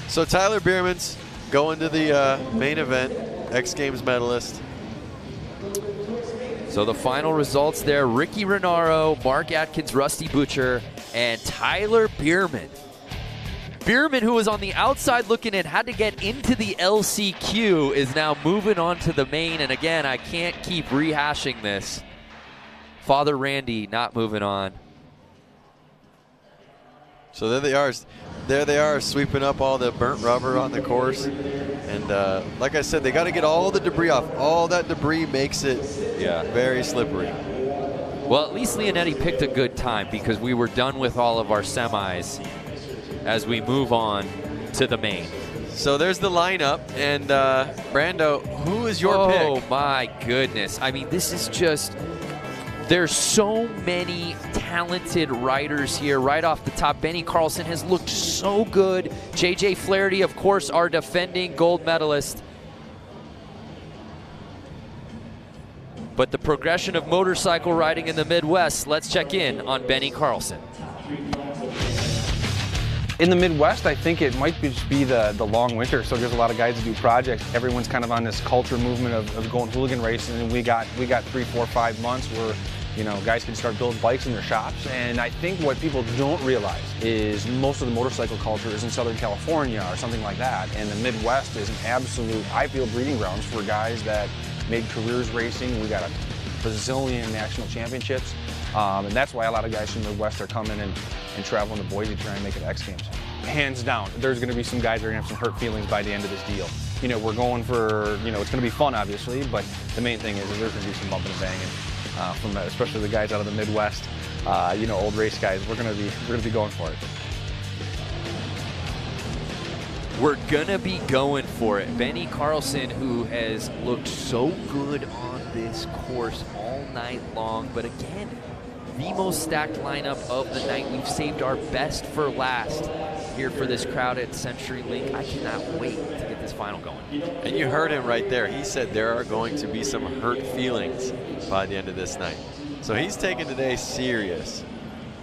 So Tyler Bierman's going to the main event, X Games medalist. So the final results there, Ricky Renaro, Mark Atkins, Rusty Butcher, and Tyler Bierman. Bierman, who was on the outside looking in, had to get into the LCQ, is now moving on to the main. And again, I can't keep rehashing this. Father Randy not moving on. So there they are. There they are, sweeping up all the burnt rubber on the course. And like I said, they got to get all the debris off. All that debris makes it very slippery. Well, at least Leonetti picked a good time because we were done with all of our semis as we move on to the main. So there's the lineup. And Brando, who is your pick? Oh, my goodness. I mean, this is just... There's so many talented riders here right off the top. Benny Carlson has looked so good. JJ Flaherty, of course, our defending gold medalist. But the progression of motorcycle riding in the Midwest, let's check in on Benny Carlson. In the Midwest, I think it might just be the long winter, so there's a lot of guys that do projects. Everyone's kind of on this culture movement of going hooligan racing, and we got 3, 4, 5 months where, you know, guys can start building bikes in their shops. And I think what people don't realize is most of the motorcycle culture is in Southern California or something like that, and the Midwest is an absolute, I feel, breeding grounds for guys that made careers racing. We got a bazillion national championships, and that's why a lot of guys from the Midwest are coming and traveling to Boise to try and make it X Games. Hands down, there's going to be some guys that are going to have some hurt feelings by the end of this deal. You know, we're going for, you know, it's going to be fun, obviously, but the main thing is there's going to be some bumping and banging from especially the guys out of the Midwest. You know, old race guys. We're going to be going for it. We're gonna be going for it. Benny Carlson, who has looked so good on this course all night long, but again, the most stacked lineup of the night. We've saved our best for last here for this crowd at CenturyLink. I cannot wait to get this final going. And you heard him right there. He said there are going to be some hurt feelings by the end of this night. So he's taking today serious.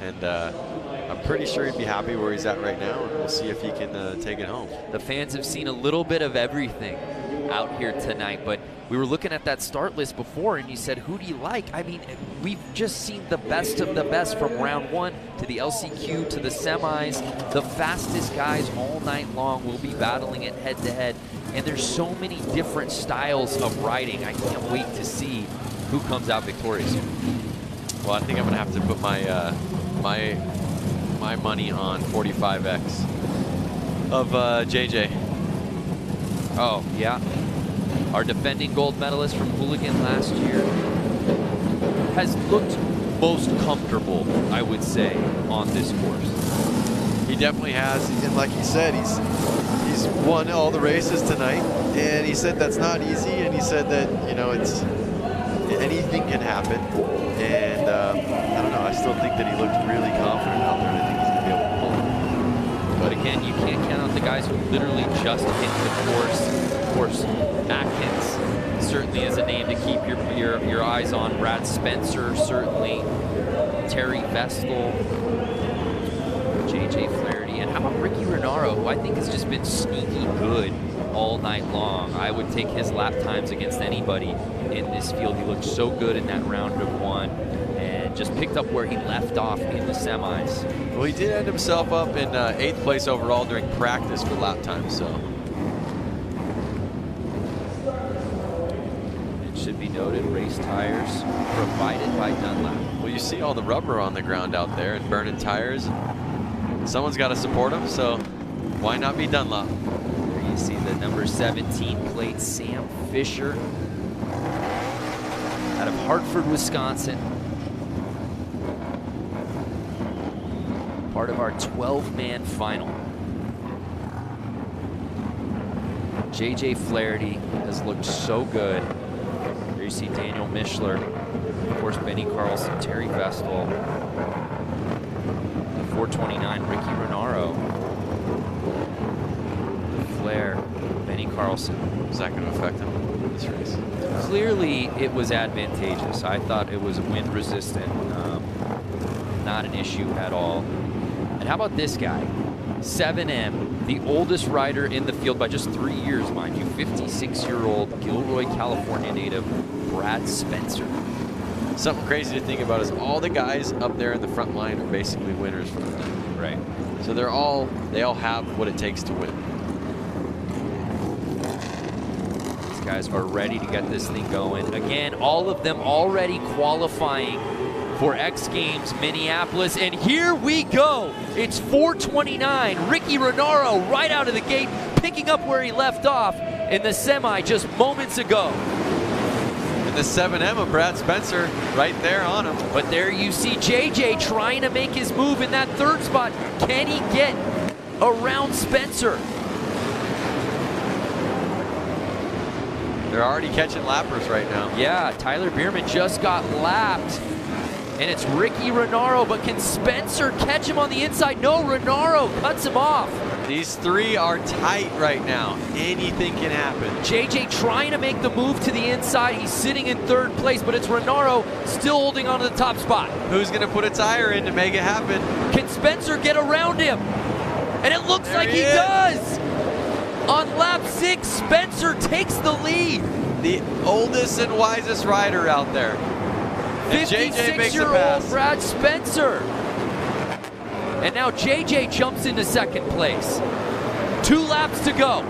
And I'm pretty sure he'd be happy where he's at right now, and we'll see if he can take it home. The fans have seen a little bit of everything out here tonight, but we were looking at that start list before, and you said, who do you like? I mean, we've just seen the best of the best from round 1 to the LCQ to the semis. The fastest guys all night long will be battling it head-to-head And there's so many different styles of riding. I can't wait to see who comes out victorious. Well, I think I'm gonna have to put my my money on 45X of JJ. Oh, yeah. Our defending gold medalist from Hooligan last year has looked most comfortable, I would say, on this course. He definitely has, and like he said, he's won all the races tonight, and he said that's not easy, and he said that, you know, it's anything can happen, and I don't know, I still think that he looked really confident out there, and I think he's going to be able to pull it. But again, you can't count out the guys who literally just hit the course. Of course, Atkins certainly is a name to keep your eyes on. Brad Spencer, certainly. Terry Vestal. JJ Flaherty. And how about Ricky Renaro, who I think has just been sneaky good all night long. I would take his lap times against anybody in this field. He looked so good in that round of one and just picked up where he left off in the semis. Well, he did end himself up in 8th place overall during practice for lap time, so. It should be noted, race tires provided by Dunlap. Well, you see all the rubber on the ground out there and burning tires. Someone's got to support them, so why not be Dunlop? There you see the number 17 plate, Sam Fisher, out of Hartford, Wisconsin. Part of our 12-man final. JJ Flaherty has looked so good. There you see Daniel Mishler, of course Benny Carlson, Terry Vestal, 429 Ricky Renaro, Flair, Benny Carlson. Is that going to affect him in this race? Clearly it was advantageous. I thought it was wind resistant, not an issue at all. And how about this guy? 7M, the oldest rider in the field by just 3 years, mind you. 56-year-old Gilroy, California native, Brad Spencer. Something crazy to think about is all the guys up there in the front line are basically winners from the night. Right. So they all have what it takes to win. These guys are ready to get this thing going. Again, all of them already qualifying for X Games Minneapolis, and here we go. It's 429. Ricky Renaro right out of the gate, picking up where he left off in the semi just moments ago. And the 7M of Brad Spencer right there on him. But there you see JJ trying to make his move in that third spot. Can he get around Spencer? They're already catching lappers right now. Yeah, Tyler Bierman just got lapped. And it's Ricky Renaro, but can Spencer catch him on the inside? No, Renaro cuts him off. These three are tight right now. Anything can happen. JJ trying to make the move to the inside. He's sitting in third place, but it's Renaro still holding on to the top spot. Who's going to put a tire in to make it happen? Can Spencer get around him? And it looks like he does. On lap 6, Spencer takes the lead. The oldest and wisest rider out there. 56-year-old Brad Spencer. And now JJ jumps into second place. 2 laps to go.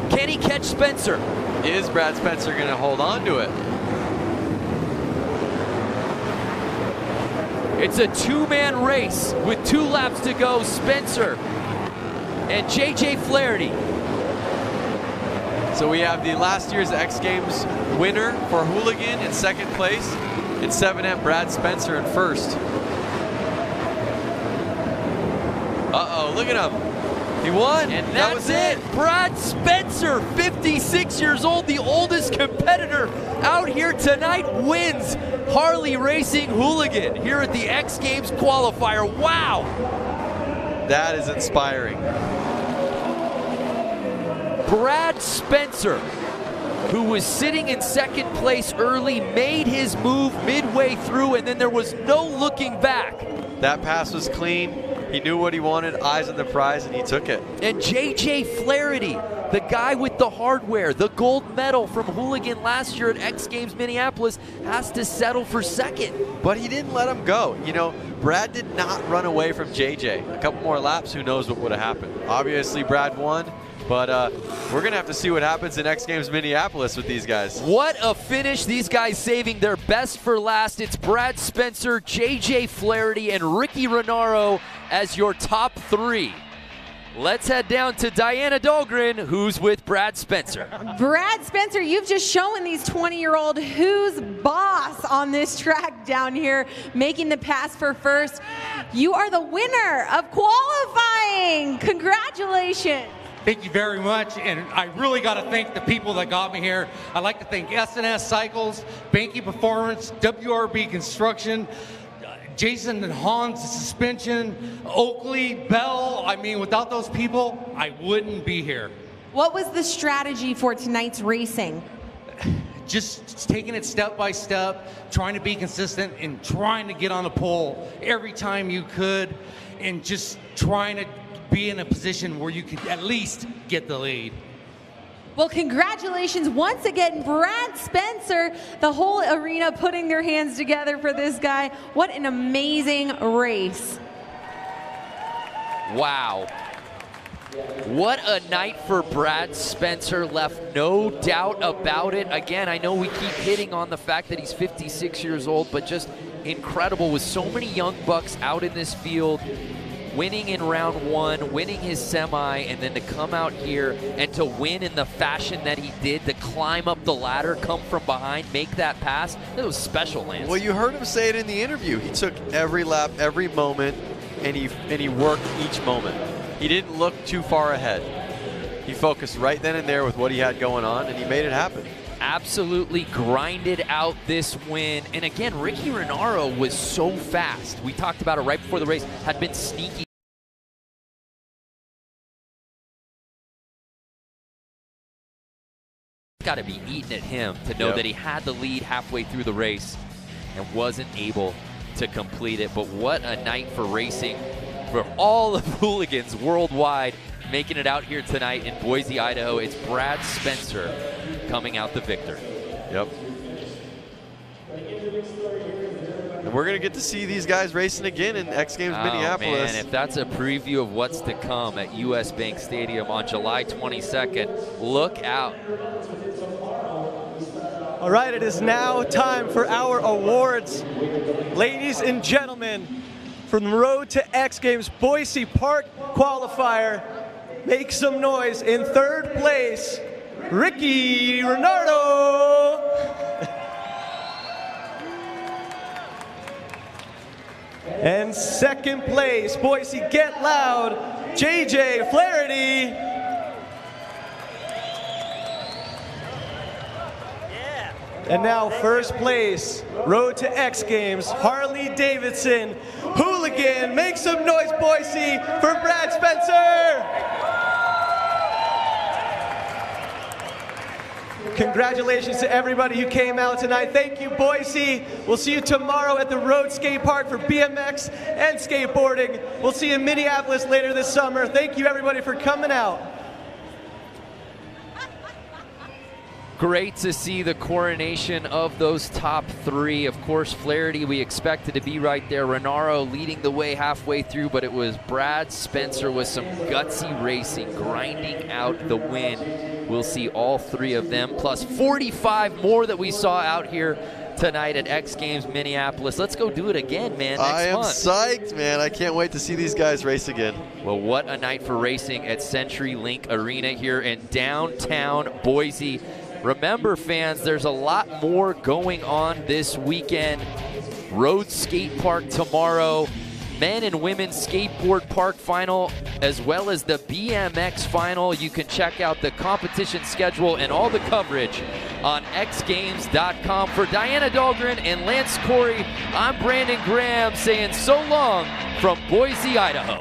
Can he catch Spencer? Is Brad Spencer going to hold on to it? It's a 2-man race with 2 laps to go. Spencer and JJ Flaherty. So we have the last year's X Games winner for Hooligan in second place, and 7M Brad Spencer in first. Uh-oh, look at him. He won. And that's it. Brad Spencer, 56 years old, the oldest competitor out here tonight, wins Harley Racing Hooligan here at the X Games Qualifier. Wow. That is inspiring. Brad Spencer, who was sitting in second place early, made his move midway through, and then there was no looking back. That pass was clean. He knew what he wanted, eyes on the prize, and he took it. And JJ Flaherty, the guy with the hardware, the gold medal from Hooligan last year at X Games Minneapolis, has to settle for second. But he didn't let him go. You know, Brad did not run away from JJ. A couple more laps, who knows what would have happened. Obviously, Brad won. But we're going to have to see what happens in X Games Minneapolis with these guys. What a finish. These guys saving their best for last. It's Brad Spencer, JJ Flaherty, and Ricky Renaro as your top 3. Let's head down to Diana Dahlgren, who's with Brad Spencer. Brad Spencer, you've just shown these 20-year-old who's boss on this track down here, making the pass for first. You are the winner of qualifying. Congratulations. Thank you very much, and I really got to thank the people that got me here. I'd like to thank S&S Cycles, Banky Performance, WRB Construction, Jason and Hans Suspension, Oakley, Bell. I mean, without those people, I wouldn't be here. What was the strategy for tonight's racing? Just taking it step by step, trying to be consistent, and trying to get on the pole every time you could, and just trying to be in a position where you could at least get the lead. Well, congratulations once again, Brad Spencer, the whole arena putting their hands together for this guy. What an amazing race. Wow. What a night for Brad Spencer, left no doubt about it. Again, I know we keep hitting on the fact that he's 56 years old, but just incredible with so many young bucks out in this field, winning in round 1, winning his semi, and then to come out here and to win in the fashion that he did, to climb up the ladder, come from behind, make that pass. It was special, Lance. Well, you heard him say it in the interview. He took every lap, every moment, and he worked each moment. He didn't look too far ahead. He focused right then and there with what he had going on, and he made it happen. Absolutely grinded out this win. And again, Ricky Renaro was so fast. We talked about it right before the race, had been sneaky. Got to be eating at him to know that he had the lead halfway through the race and wasn't able to complete it. But what a night for racing for all the hooligans worldwide, making it out here tonight in Boise, Idaho. It's Brad Spencer coming out the victor. Yep. And we're going to get to see these guys racing again in X Games Minneapolis. Man, if that's a preview of what's to come at US Bank Stadium on July 22nd, look out. All right, it is now time for our awards. Ladies and gentlemen, from the road to X Games Boise Park qualifier, make some noise. In 3rd place, Ricky Renaro. And 2nd place, Boise Get Loud, JJ Flaherty. And now 1st place, road to X Games, Harley-Davidson Hooligan. Make some noise, Boise, for Brad Spencer. Congratulations to everybody who came out tonight. Thank you, Boise. We'll see you tomorrow at the Road Skate Park for BMX and skateboarding. We'll see you in Minneapolis later this summer. Thank you, everybody, for coming out. Great to see the coronation of those top 3. Of course, Flaherty, we expected to be right there. Renaro leading the way halfway through, but it was Brad Spencer with some gutsy racing, grinding out the win. We'll see all 3 of them, plus 45 more that we saw out here tonight at X Games Minneapolis. Let's go do it again, man, next month. I am psyched, man. I can't wait to see these guys race again. Well, what a night for racing at CenturyLink Arena here in downtown Boise. Remember, fans, there's a lot more going on this weekend. Road Skate Park tomorrow, men and women skateboard park final, as well as the BMX final. You can check out the competition schedule and all the coverage on xgames.com. For Diana Dahlgren and Lance Corey, I'm Brandon Graham saying so long from Boise, Idaho.